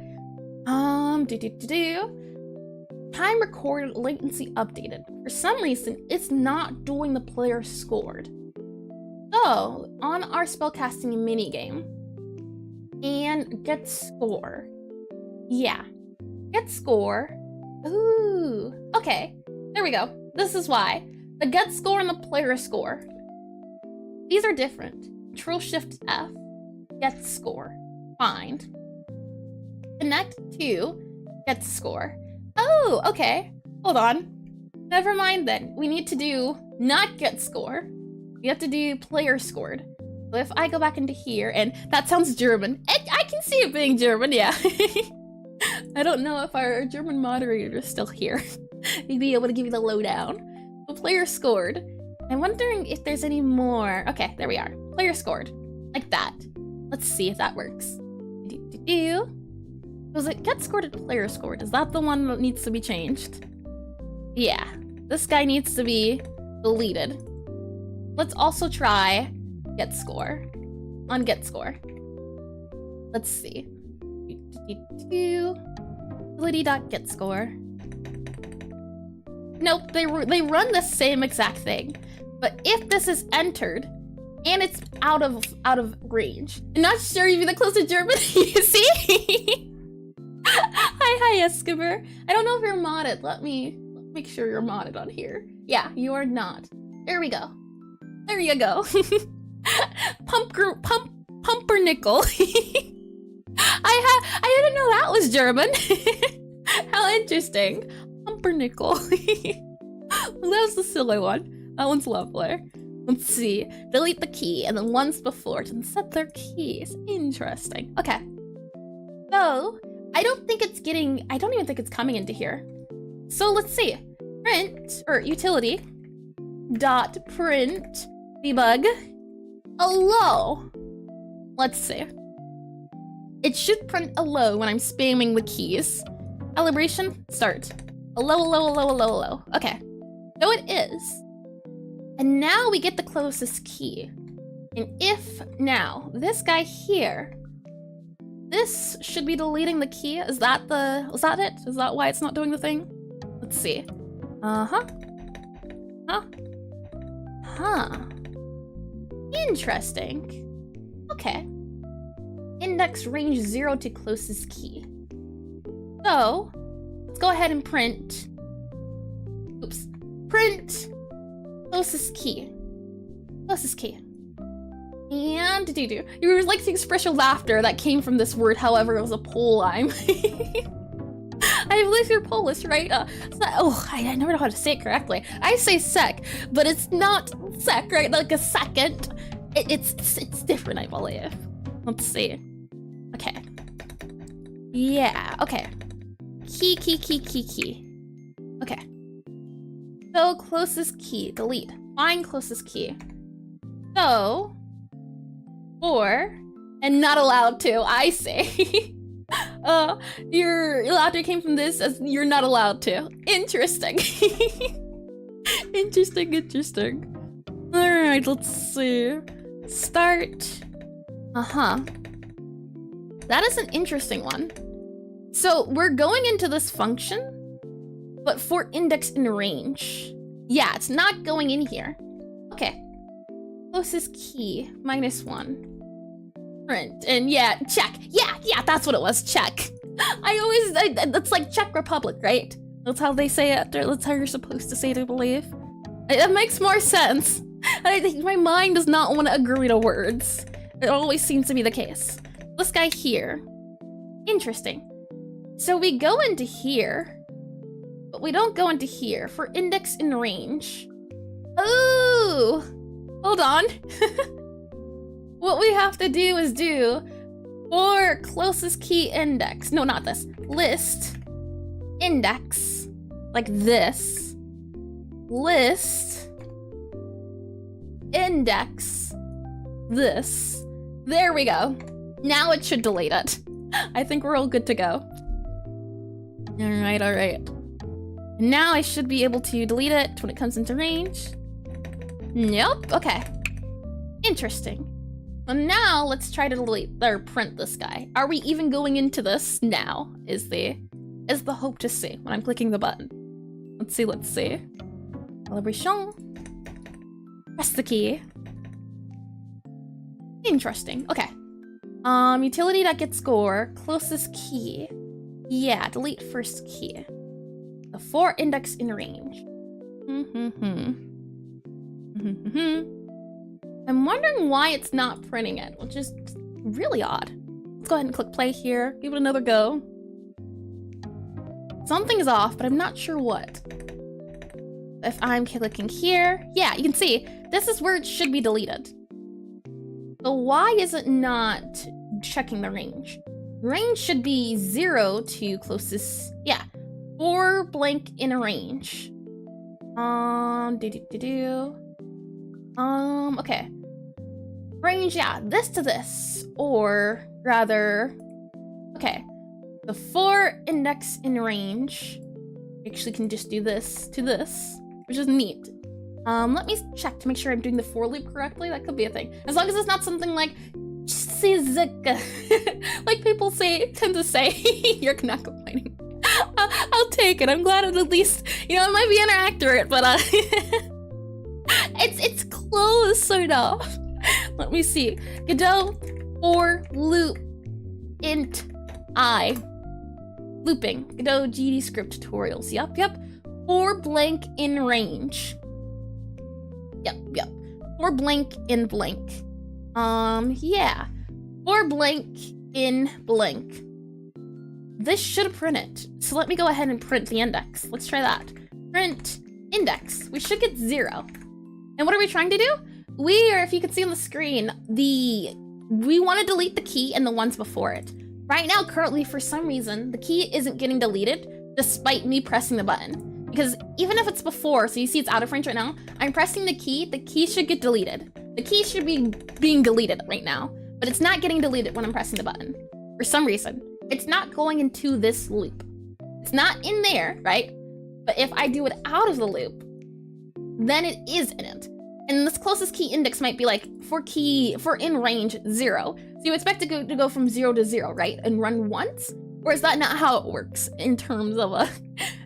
time recorded, latency updated. For some reason, it's not doing the player scored. So, on our spellcasting minigame, and get score. Yeah, get score. Ooh, okay, there we go. This is why. The get score and the player score. These are different. Control-Shift-F, get score, find. Connect to, get score. Oh, okay, hold on. Never mind then. We need to do not get score. We have to do player scored. So if I go back into here, and that sounds German. I can see it being German, yeah. I don't know if our German moderator is still here. He'd be able to give you the lowdown. The player scored. I'm wondering if there's any more. Okay, there we are. Player scored. Like that. Let's see if that works. Was it get scored and player scored? Is that the one that needs to be changed? Yeah. This guy needs to be deleted. Let's also try get score on get score. Let's see. Ability.getScore. Nope, they run the same exact thing. But if this is entered and it's out of range, I'm not sure you'd be the closest German. You see? Hi, Escobar. I don't know if you're modded. Let me make sure you're modded on here. Yeah, you are not. There we go. There you go. Pumpernickel. I didn't know that was German. How interesting. Pumpernickel. That was the silly one. That one's lovely. Let's see. Delete the key and then once before it and set their keys. Interesting. Okay. So, I don't even think it's coming into here. So let's see. Print, or utility, dot print, debug, hello. Let's see. It should print hello when I'm spamming the keys. Calibration, start. Hello. Okay. So it is. And now we get the closest key. And if now, this guy here, this should be deleting the key. Is that it? Is that why it's not doing the thing? Let's see. Huh. Interesting. Okay. Index range 0 to closest key. So, let's go ahead and print. Oops. Print closest key. Closest key. And you were like to express your laughter that came from this word, however, it was a Pole-ime. I believe you're Polish, right? I never know how to say it correctly. I say sec, but it's not sec, right? Like a second. It's different, I believe. Let's see. Okay. Yeah, okay. Key. Okay. So, closest key, delete. Find closest key. So, 4, and not allowed to, I say. Your laughter came from this as you're not allowed to. Interesting. Interesting. Alright, let's see. Start. That is an interesting one. So we're going into this function, but for index in range. Yeah, it's not going in here. Okay. Closest key, -1. Print, and yeah, check. Yeah, that's what it was, check. That's like Czech Republic, right? That's how they say it. That's how you're supposed to say it, I believe. It makes more sense. I think my mind does not want to agree to words. It always seems to be the case. This guy here. Interesting. So we go into here, but we don't go into here for index in range. Oh, hold on. What we have to do is do for closest key index. No, not this. List index like this. List index this. There we go. Now it should delete it. I think we're all good to go. All right. Now I should be able to delete it when it comes into range. Nope. Okay. Interesting. Well, now let's try to delete or print this guy. Are we even going into this now? Is the hope to see when I'm clicking the button. Let's see. Calibration. Press the key. Interesting. Okay. Utility that gets score. Closest key. Yeah, delete first key. The 4 index in range. I'm wondering why it's not printing it, which is really odd. Let's go ahead and click play here. Give it another go. Something's off, but I'm not sure what. If I'm clicking here, yeah, you can see this is where it should be deleted. So why is it not checking the range? Range should be 0 to closest, yeah, 4 blank in a range. Okay. Range, yeah, this to this, or rather, okay, the 4 index in range actually can just do this to this, which is neat. Let me check to make sure I'm doing the for loop correctly. That could be a thing. As long as it's not something like like people tend to say. You're not complaining. I'll take it. I'm glad at least, it might be inaccurate, but it's close, sort of. Let me see. Godot for loop int I. Looping. Godot GDScript tutorials. Yep. For blank in range. Yep. For blank in blank. Yeah. For blank in blank. This should print it. So let me go ahead and print the index. Let's try that. Print index. We should get 0. And what are we trying to do? We are, if you can see on the screen, we want to delete the key and the ones before it. Right now, currently, for some reason, the key isn't getting deleted despite me pressing the button. Because even if it's before, so you see it's out of range right now, I'm pressing the key should get deleted. The key should be being deleted right now, but it's not getting deleted when I'm pressing the button. For some reason, it's not going into this loop. It's not in there, right? But if I do it out of the loop, then it is in it. And this closest key index might be like for in range 0. So you expect it to go from 0 to 0, right? And run once? Or is that not how it works in terms of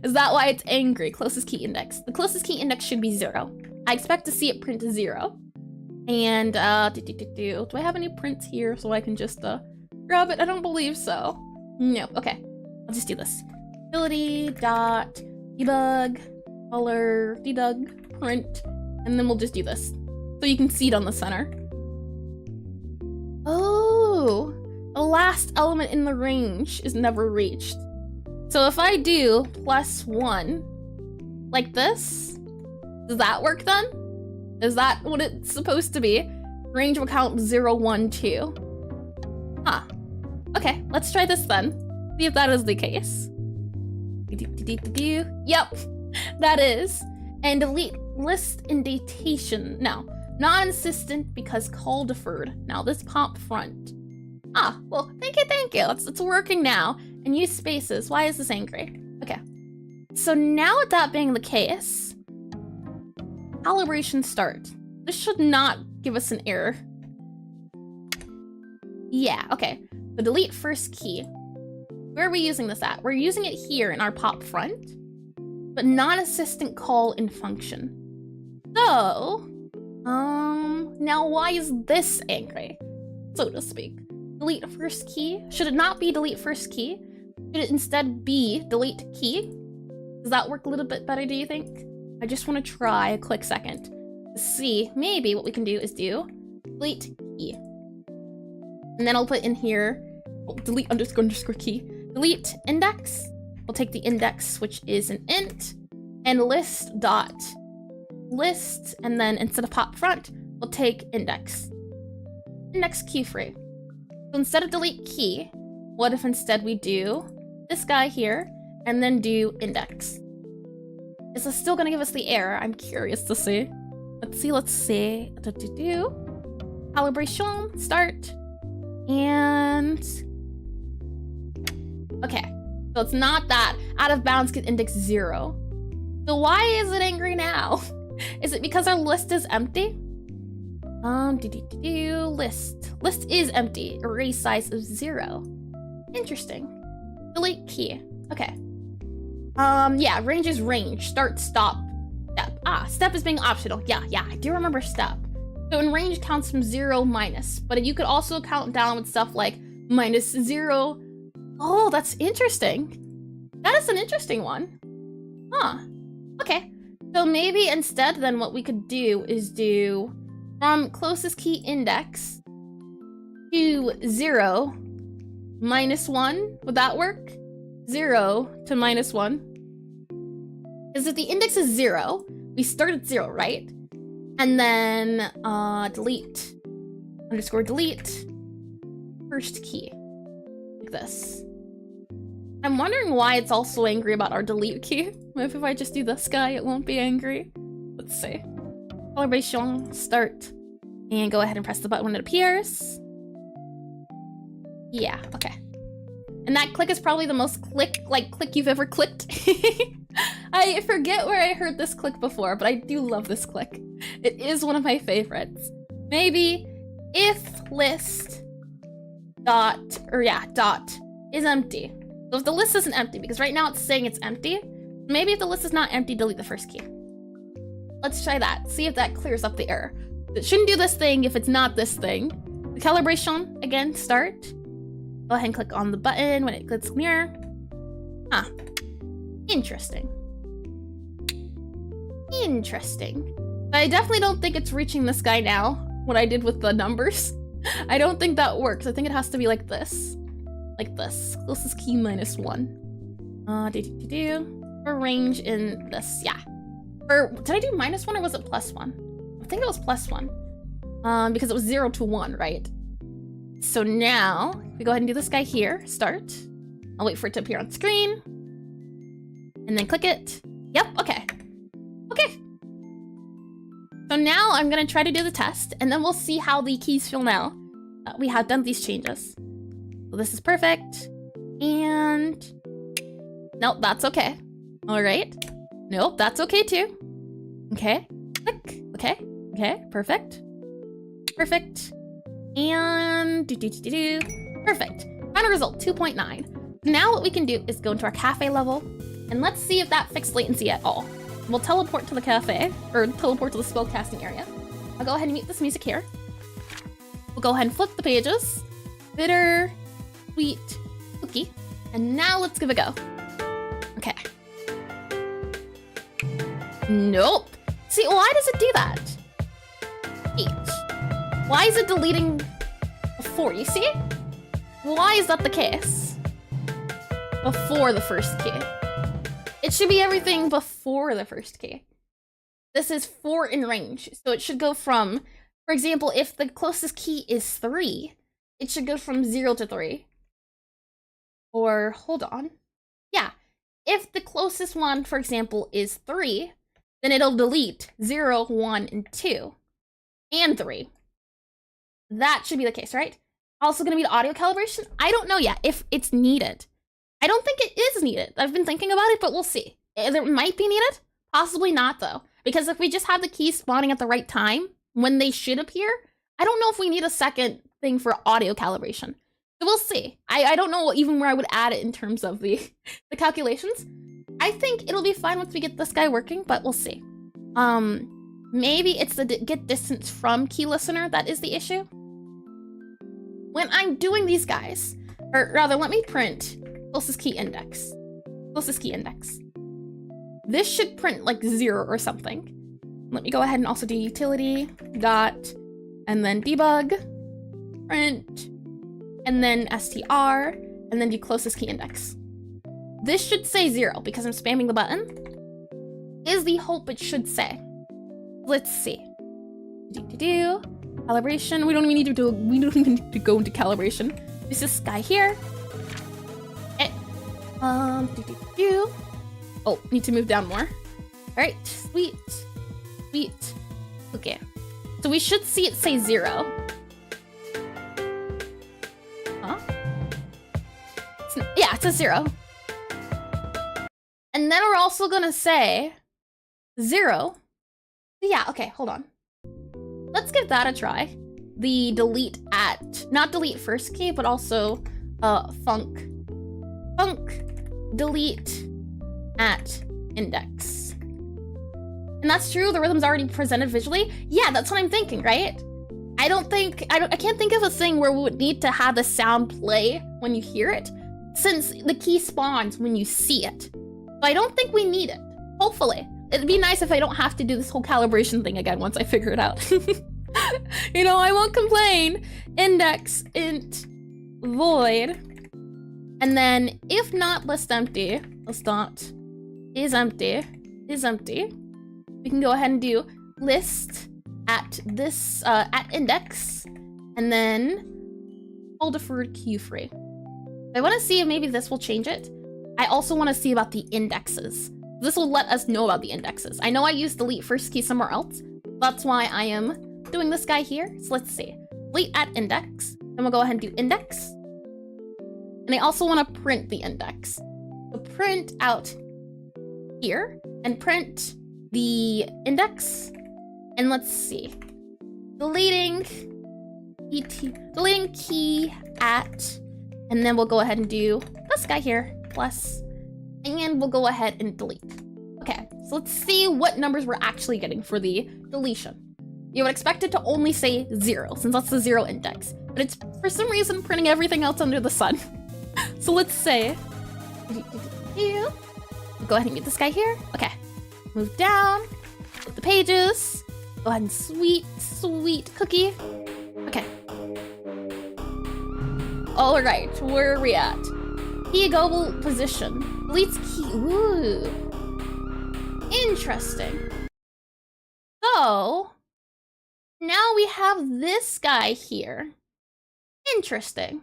is that why it's angry? Closest key index. The closest key index should be 0. I expect to see it print 0. And do I have any prints here so I can just grab it? I don't believe so. No, okay. I'll just do this. Utility dot debug color debug print, and then we'll just do this so you can see it on the center. Oh, the last element in the range is never reached. So if I do +1 like this, does that work then? Is that what it's supposed to be? Range will count 0, 1, 2. Huh. Okay, let's try this then. See if that is the case. Yep, that is. And delete list indentation. No, non-insistent because call deferred. Now this pop front. Ah, well, thank you. It's working now. And use spaces. Why is this angry? Okay. So now with that being the case, calibration start. This should not give us an error. Yeah, okay. So delete first key. Where are we using this at? We're using it here in our pop front, but non-assistant call in function. So, now why is this angry, so to speak? Delete first key. Should it not be delete first key? Should it instead be delete key? Does that work a little bit better, do you think? I just want to try a quick second to see. Maybe what we can do is do delete key. And then I'll put in here, delete underscore key. Delete index. We'll take the index, which is an int, and list, and then instead of pop front, we'll take index. Index key free. So instead of delete key, what if instead we do this guy here, and then do index? Is this still gonna give us the error? I'm curious to see. Let's see. Calibration, start. And okay, so it's not that. Out of bounds get index 0. So why is it angry now? Is it because our list is empty? List. List is empty. Array size of 0. Interesting. Delete key. Okay. Yeah, range is range. Start, stop, step. Step is being optional. Yeah, I do remember step. So in range counts from 0 minus, but you could also count down with stuff like -0. Oh, that's interesting. That is an interesting one. Huh. Okay. So maybe instead then what we could do is do from closest key index to 0, -1. Would that work? 0 to -1. Because if the index is 0, we start at 0, right? And then delete underscore delete first key. Like this. I'm wondering why it's also angry about our delete key. Maybe if I just do this guy, it won't be angry. Let's see. Calibration, start. And go ahead and press the button when it appears. Yeah, okay. And that click is probably the most click you've ever clicked. I forget where I heard this click before, but I do love this click. It is one of my favorites. Maybe if list dot is empty. So if the list isn't empty, because right now it's saying it's empty, maybe if the list is not empty, delete the first key. Let's try that. See if that clears up the error. It shouldn't do this thing if it's not this thing. The calibration, again, start. Go ahead and click on the button when it gets near. Interesting. Interesting. But I definitely don't think it's reaching this guy now, what I did with the numbers. I don't think that works. I think it has to be like this. Like this. Closest key -1. For range in this, yeah. Or did I do -1 or was it +1? I think it was +1. Because it was 0 to 1, right? So now, we go ahead and do this guy here, start. I'll wait for it to appear on screen. And then click it. Yep, okay. Okay. So now I'm gonna try to do the test, and then we'll see how the keys feel now. We have done these changes. So this is perfect. And nope, that's okay. All right. Nope, that's okay too. Okay, click, okay, Okay, perfect. Perfect. And perfect. Final result, 2.9. Now what we can do is go into our cafe level, and let's see if that fixed latency at all. We'll teleport to the cafe, or teleport to the spellcasting area. I'll go ahead and mute this music here. We'll go ahead and flip the pages. Bitter, sweet, cookie. And now let's give it a go. Okay. Nope. See, why does it do that? H. Why is it deleting before? You see? Why is that the case? Before the first key. It should be everything before the first key. This is 4 in range, so it should go from, for example, if the closest key is 3, it should go from 0 to 3. Or, hold on. Yeah, if the closest one, for example, is 3, then it'll delete 0, 1, and 2, and 3. That should be the case, right? Also gonna be the audio calibration. I don't know yet if it's needed. I don't think it is needed. I've been thinking about it, but we'll see. It might be needed, possibly not though. Because if we just have the keys spawning at the right time, when they should appear, I don't know if we need a second thing for audio calibration. So we'll see. I don't know even where I would add it in terms of the calculations. I think it'll be fine once we get this guy working, but we'll see. Maybe it's the get distance from key listener that is the issue. When I'm doing these guys, or rather, let me print closest key index. Closest key index. This should print like 0 or something. Let me go ahead and also do utility, dot, and then debug, print, and then str, and then do closest key index. This should say 0 because I'm spamming the button. Is the hope it should say. Let's see. Calibration. We don't even need to go into calibration. This is guy here. Oh, need to move down more. All right, sweet, sweet. Okay, so we should see it say 0. Huh? Yeah, it says 0. And then we're also gonna say 0. Yeah, okay, hold on. Let's give that a try. The delete at, not delete first key, but also func delete at index. And that's true, the rhythm's already presented visually. Yeah, that's what I'm thinking, right? I can't think of a thing where we would need to have the sound play when you hear it, since the key spawns when you see it. So I don't think we need it, hopefully. It'd be nice if I don't have to do this whole calibration thing again once I figure it out. You know, I won't complain. Index int void. And then if not list empty, list dot is empty. We can go ahead and do list at this at index, and then all deferred queue free. I want to see if maybe this will change it. I also want to see about the indexes. This will let us know about the indexes. I know I used delete first key somewhere else. That's why I am doing this guy here. So let's see. Delete at index. Then we'll go ahead and do index. And I also want to print the index. So print out here and print the index. And let's see. Deleting key at, and then we'll go ahead and do this guy here, plus, and we'll go ahead and delete. Okay, so let's see what numbers we're actually getting for the deletion. You would expect it to only say 0, since that's the 0 index, but it's for some reason printing everything else under the sun. So let's say, go ahead and mute this guy here. Okay, move down, flip the pages, go ahead and sweet cookie. Okay. All right, where are we at? Key global position. Deletes key. Ooh. Interesting. So, now we have this guy here. Interesting.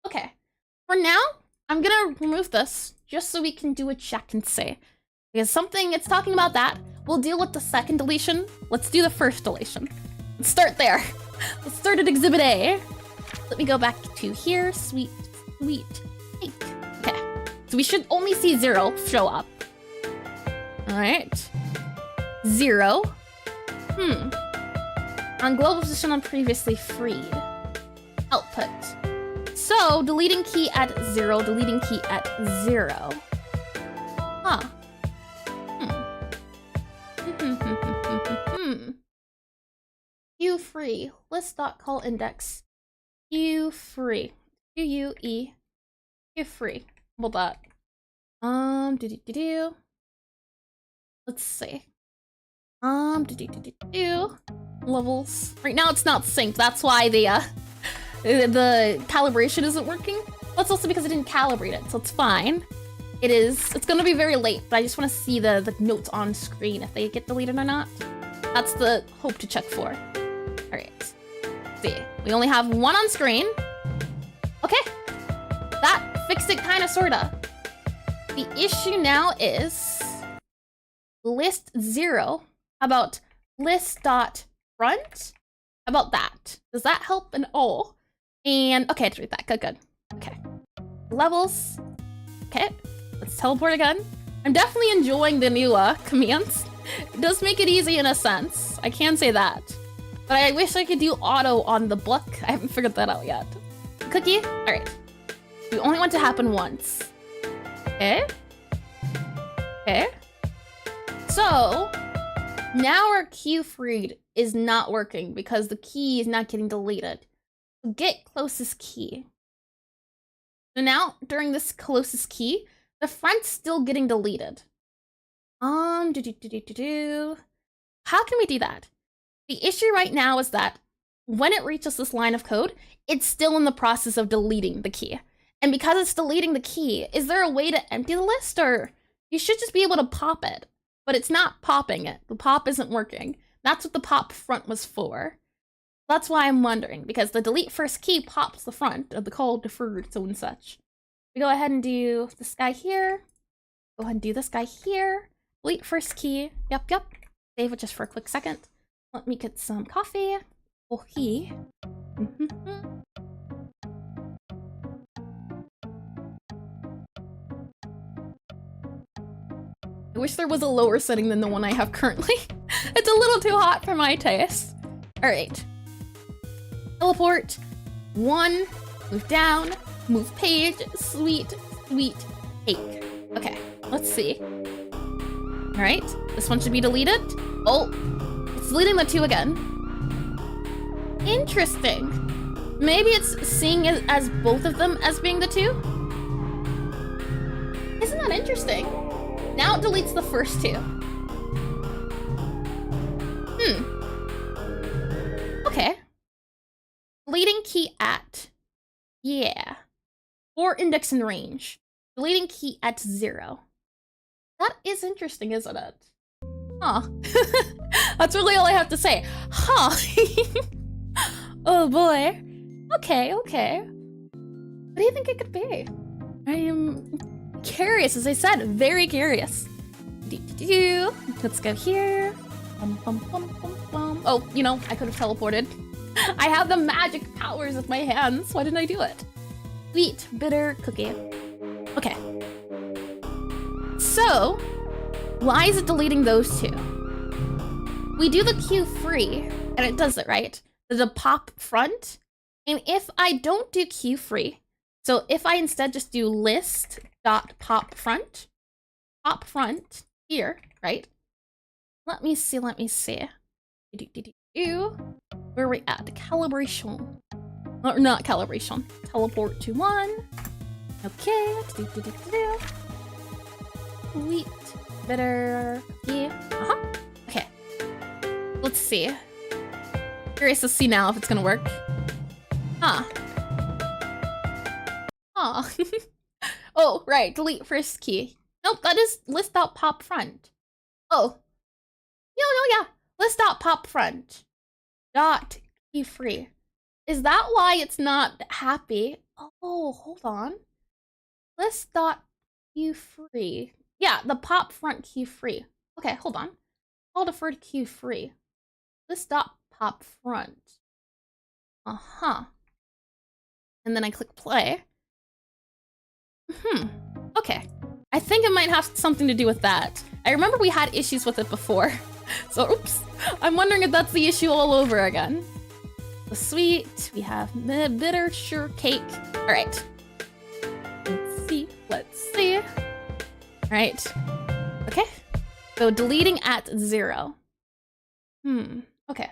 Okay. For now, I'm gonna remove this just so we can do a check and see. Because something, it's talking about that. We'll deal with the second deletion. Let's do the first deletion. Let's start there. Let's start at Exhibit A. Let me go back to here. Sweet. Pink. Okay. So we should only see 0 show up. All right. 0. On global position on previously freed. Output. So, deleting key at 0, deleting key at 0. Huh. Q free. List.call index. Q free. Q-U-E. Q free. How about that? Let's see. Levels. Right now it's not synced. That's why the calibration isn't working. That's also because I didn't calibrate it, so it's fine. It's gonna be very late, but I just want to see the notes on screen if they get deleted or not. That's the hope to check for. All right. Let's see. We only have one on screen. Okay. That fixed it kind of, sorta. The issue now is list 0. How about list.front? How about that? Does that help at all? And okay, delete that. Good. Okay. Levels. Okay. Let's teleport again. I'm definitely enjoying the new commands. It does make it easy in a sense. I can say that. But I wish I could do auto on the book. I haven't figured that out yet. Cookie? All right. We only want to happen once. Okay. Okay. So now our queue freed is not working because the key is not getting deleted. Get closest key. So now during this closest key, the front's still getting deleted. How can we do that? The issue right now is that when it reaches this line of code, it's still in the process of deleting the key. And because it's deleting the key, is there a way to empty the list, or you should just be able to pop it, but it's not popping it. The pop isn't working. That's what the pop front was for. That's why I'm wondering, because the delete first key pops the front of the call deferred, so and such. We go ahead and do this guy here. Go ahead and do this guy here. Delete first key. Yep. Save it just for a quick second. Let me get some coffee. Oh, he. I wish there was a lower setting than the one I have currently. It's a little too hot for my taste. All right. Teleport. 1. Move down. Move page. Sweet cake. Okay, let's see. All right, this one should be deleted. Oh, it's deleting the 2 again. Interesting. Maybe it's seeing it as both of them as being the 2? Isn't that interesting? Now it deletes the first 2. Okay. Deleting key at. Yeah. Or index in range. Deleting key at 0. That is interesting, isn't it? Huh. That's really all I have to say. Huh. Oh boy. Okay. What do you think it could be? I am curious, as I said, very curious. Let's go here. Oh, you know, I could have teleported. I have the magic powers with my hands. Why didn't I do it? Sweet, bitter cookie. Okay. So, why is it deleting those 2? We do the queue free, and it does it, right? There's a pop front. And if I don't do queue free, so if I instead just do list.pop front here, right? Let me see. Where are we at? The calibration. Or not calibration. Teleport to 1. Okay. Sweet. Better. Yeah. Okay. Let's see. Curious to see now if it's gonna work. Oh, right. Delete first key. Nope, that is list.pop front. Oh. No, yeah. List.pop front. Dot key free. Is that why it's not happy? Oh, hold on. List.key free. Yeah, the pop front key free. Okay, hold on. Call deferred key free. List.pop front. And then I click play. Okay. I think it might have something to do with that. I remember we had issues with it before. So, oops. I'm wondering if that's the issue all over again. The sweet, we have bitter, sure cake. All right. Let's see. All right. Okay. So deleting at 0. Okay.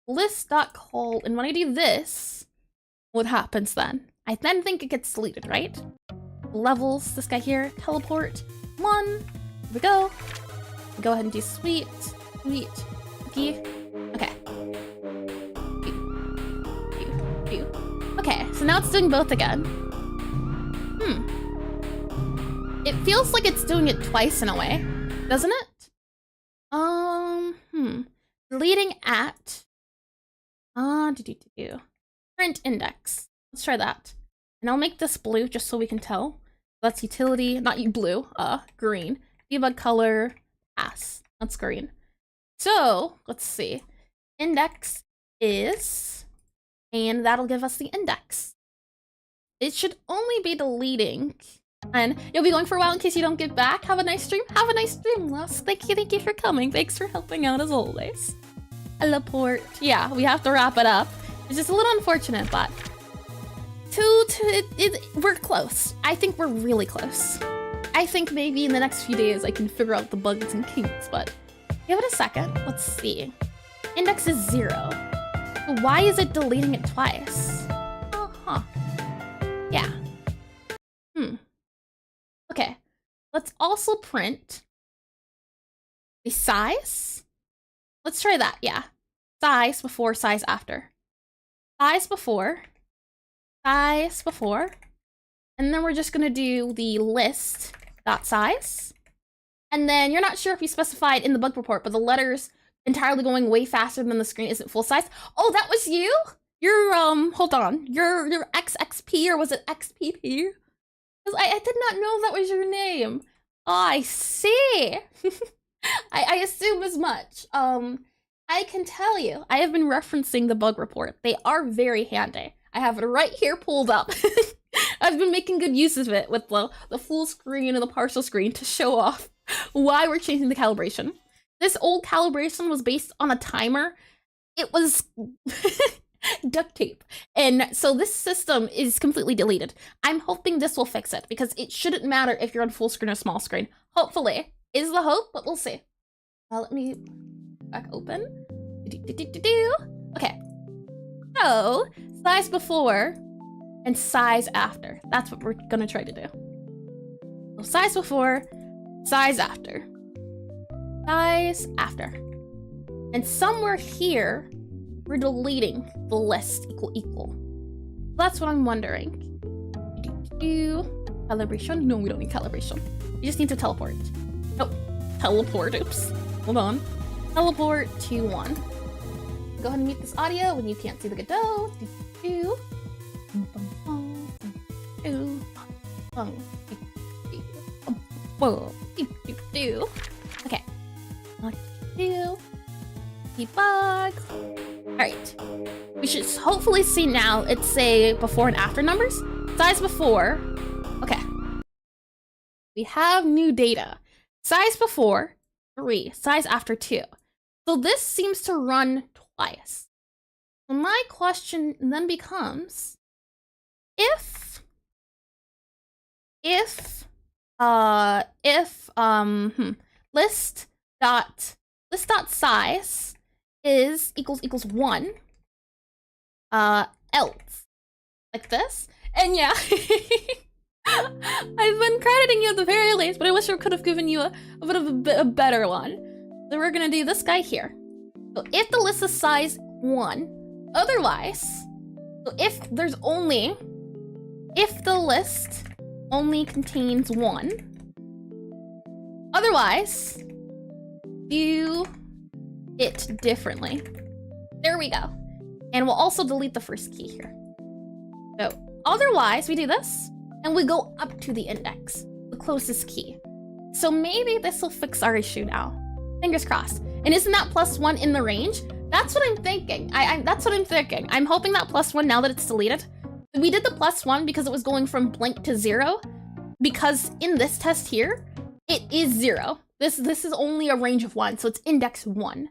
List.call, and when I do this, what happens then? I then think it gets deleted, right? Levels, this guy here, teleport, 1. Here we go. Go ahead and do sweet, cookie. Okay. Okay, so now it's doing both again. It feels like it's doing it twice in a way, doesn't it? Deleting at print index. Let's try that. And I'll make this blue just so we can tell. That's utility, not blue, green. Debug color, pass. That's green. So let's see. Index is, and that'll give us the index. It should only be deleting. And you'll be going for a while in case you don't get back. Have a nice stream. Have a nice stream, Les. Thank you for coming. Thanks for helping out as always. Teleport. Yeah, we have to wrap it up. It's just a little unfortunate, but we're close. I think we're really close. I think maybe in the next few days I can figure out the bugs and kinks, but give it a second. Let's see. Index is 0. Why is it deleting it twice? Yeah. Okay, let's also print the size. Let's try that, yeah. Size before, size after. Size before, and then we're just gonna do the list.size. And then you're not sure if you specified in the bug report, but the letters entirely going way faster than the screen isn't full size. Oh, that was you? You're, hold on, you're XXP, or was it XPP? Because I did not know that was your name. Oh, I see. I assume as much. I can tell you, I have been referencing the bug report. They are very handy. I have it right here pulled up. I've been making good use of it with the full screen and the partial screen to show off why we're changing the calibration. This old calibration was based on a timer. It was duct tape. And so this system is completely deleted. I'm hoping this will fix it because it shouldn't matter if you're on full screen or small screen. Hopefully is the hope, but we'll see. Let me back open. Okay. So size before and size after. That's what we're gonna try to do. So size before, size after. Size after. And somewhere here, we're deleting the list equal. That's what I'm wondering. Calibration? No, we don't need calibration. We just need to teleport. Nope. Teleport, oops. Hold on. Teleport to 1. Go ahead and mute this audio when you can't see the Godot. Okay. Debug. Alright. We should hopefully see now it's say before and after numbers. Size before. Okay. We have new data. Size before 3. Size after 2. So this seems to run twice. So my question then becomes if list dot size is equals 1 else like this, and yeah. I've been crediting you at the very least, but I wish I could have given you a bit of a better one. So we're gonna do this guy here. So if the list is size 1, otherwise, so if the list only contains 1, otherwise, do it differently. There we go. And we'll also delete the first key here. So otherwise, we do this, and we go up to the index, the closest key. So maybe this will fix our issue now. Fingers crossed. And isn't that +1 in the range? That's what I'm thinking. That's what I'm thinking. I'm hoping that +1, now that it's deleted. We did the +1 because it was going from blank to 0. Because in this test here, it is 0. This is only a range of 1, so it's index 1.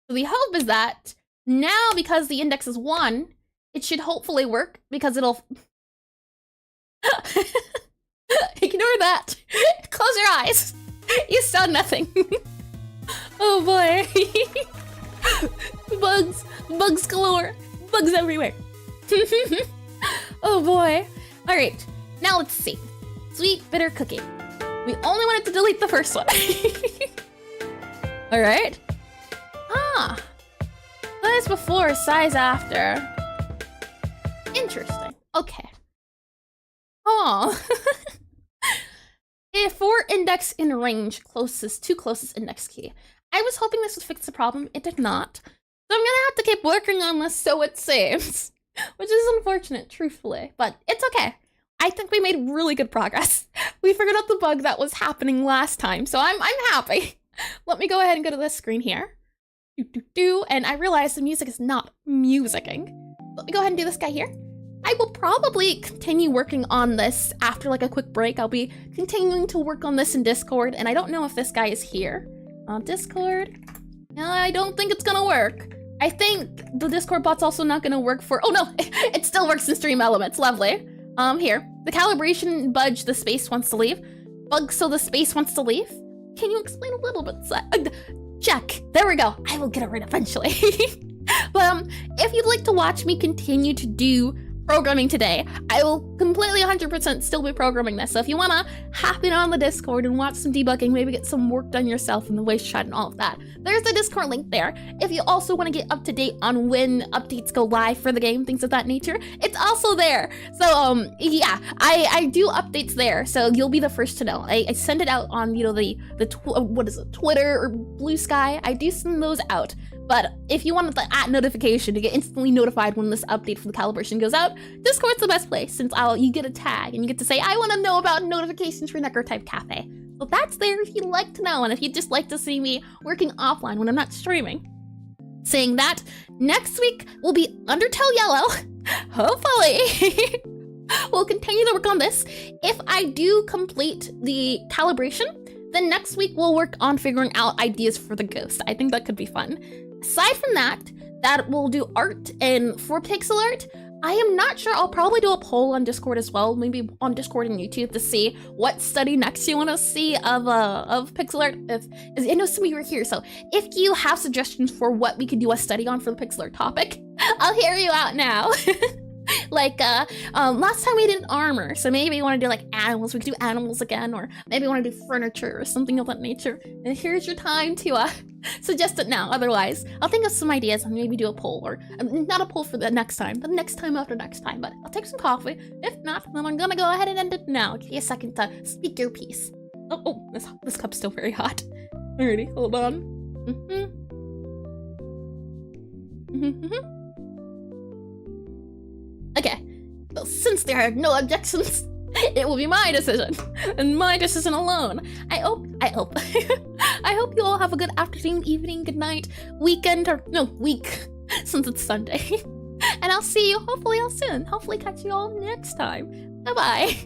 So the hope is that now, because the index is 1, it should hopefully work, because it'll... Ignore that. Close your eyes. You saw nothing. Oh boy. Bugs galore. Bugs everywhere. Oh boy. All right, now let's see. Sweet bitter cookie. We only wanted to delete the first one. All right. Size before, size after. Interesting. Okay. Oh. For index in range, closest index key. I was hoping this would fix the problem. It did not. So I'm gonna have to keep working on this, so it seems. Which is unfortunate, truthfully, but it's okay. I think we made really good progress. We figured out the bug that was happening last time, so I'm happy. Let me go ahead and go to this screen here. And I realize the music is not musicking. Let me go ahead and do this guy here. I will probably continue working on this after like a quick break. I'll be continuing to work on this in Discord, and I don't know if this guy is here. Discord? No, I don't think it's gonna work. I think the Discord bot's also not gonna work for, oh no, it still works in Stream Elements, lovely. Here, the calibration budge, the space wants to leave. Bug, so the space wants to leave. Can you explain a little bit? Check, there we go. I will get it right eventually. But if you'd like to watch me continue to do programming today, I will completely 100% still be programming this. So if you wanna hop in on the Discord and watch some debugging, maybe get some work done yourself in the voice chat and all of that, there's the Discord link there. If you also wanna get up to date on when updates go live for the game, things of that nature, it's also there. So yeah, I do updates there, so you'll be the first to know. I send it out on, you know, what is it, Twitter or Blue Sky. I do send those out. But if you want the @notification to get instantly notified when this update for the calibration goes out, Discord's the best place, since you get a tag and you get to say, I want to know about notifications for Necrotype Cafe. So that's there if you'd like to know, and if you'd just like to see me working offline when I'm not streaming. Saying that, next week will be Undertale Yellow. Hopefully. We'll continue to work on this. If I do complete the calibration, then next week we'll work on figuring out ideas for the ghost. I think that could be fun. Aside from that we'll do art, and for pixel art, I am not sure. I'll probably do a poll on Discord as well, maybe on Discord and YouTube, to see what study next you want to see of pixel art. I know some of you are here, so if you have suggestions for what we could do a study on for the pixel art topic, I'll hear you out now. Like, last time we did armor, so maybe you want to do like animals, we could do animals again, or maybe you want to do furniture or something of that nature. And here's your time to suggest it now. Otherwise, I'll think of some ideas and maybe do a poll, or not a poll for the next time, but next time after next time. But I'll take some coffee. If not, then I'm gonna go ahead and end it now. Give you a second to speak your piece. Oh, this cup's still very hot. Alrighty, hold on. Okay, well, since there are no objections, it will be my decision, and my decision alone. I hope I hope you all have a good afternoon, evening, good night, weekend, or no, week, since it's Sunday. And I'll see you hopefully all soon. Hopefully catch you all next time. Bye-bye.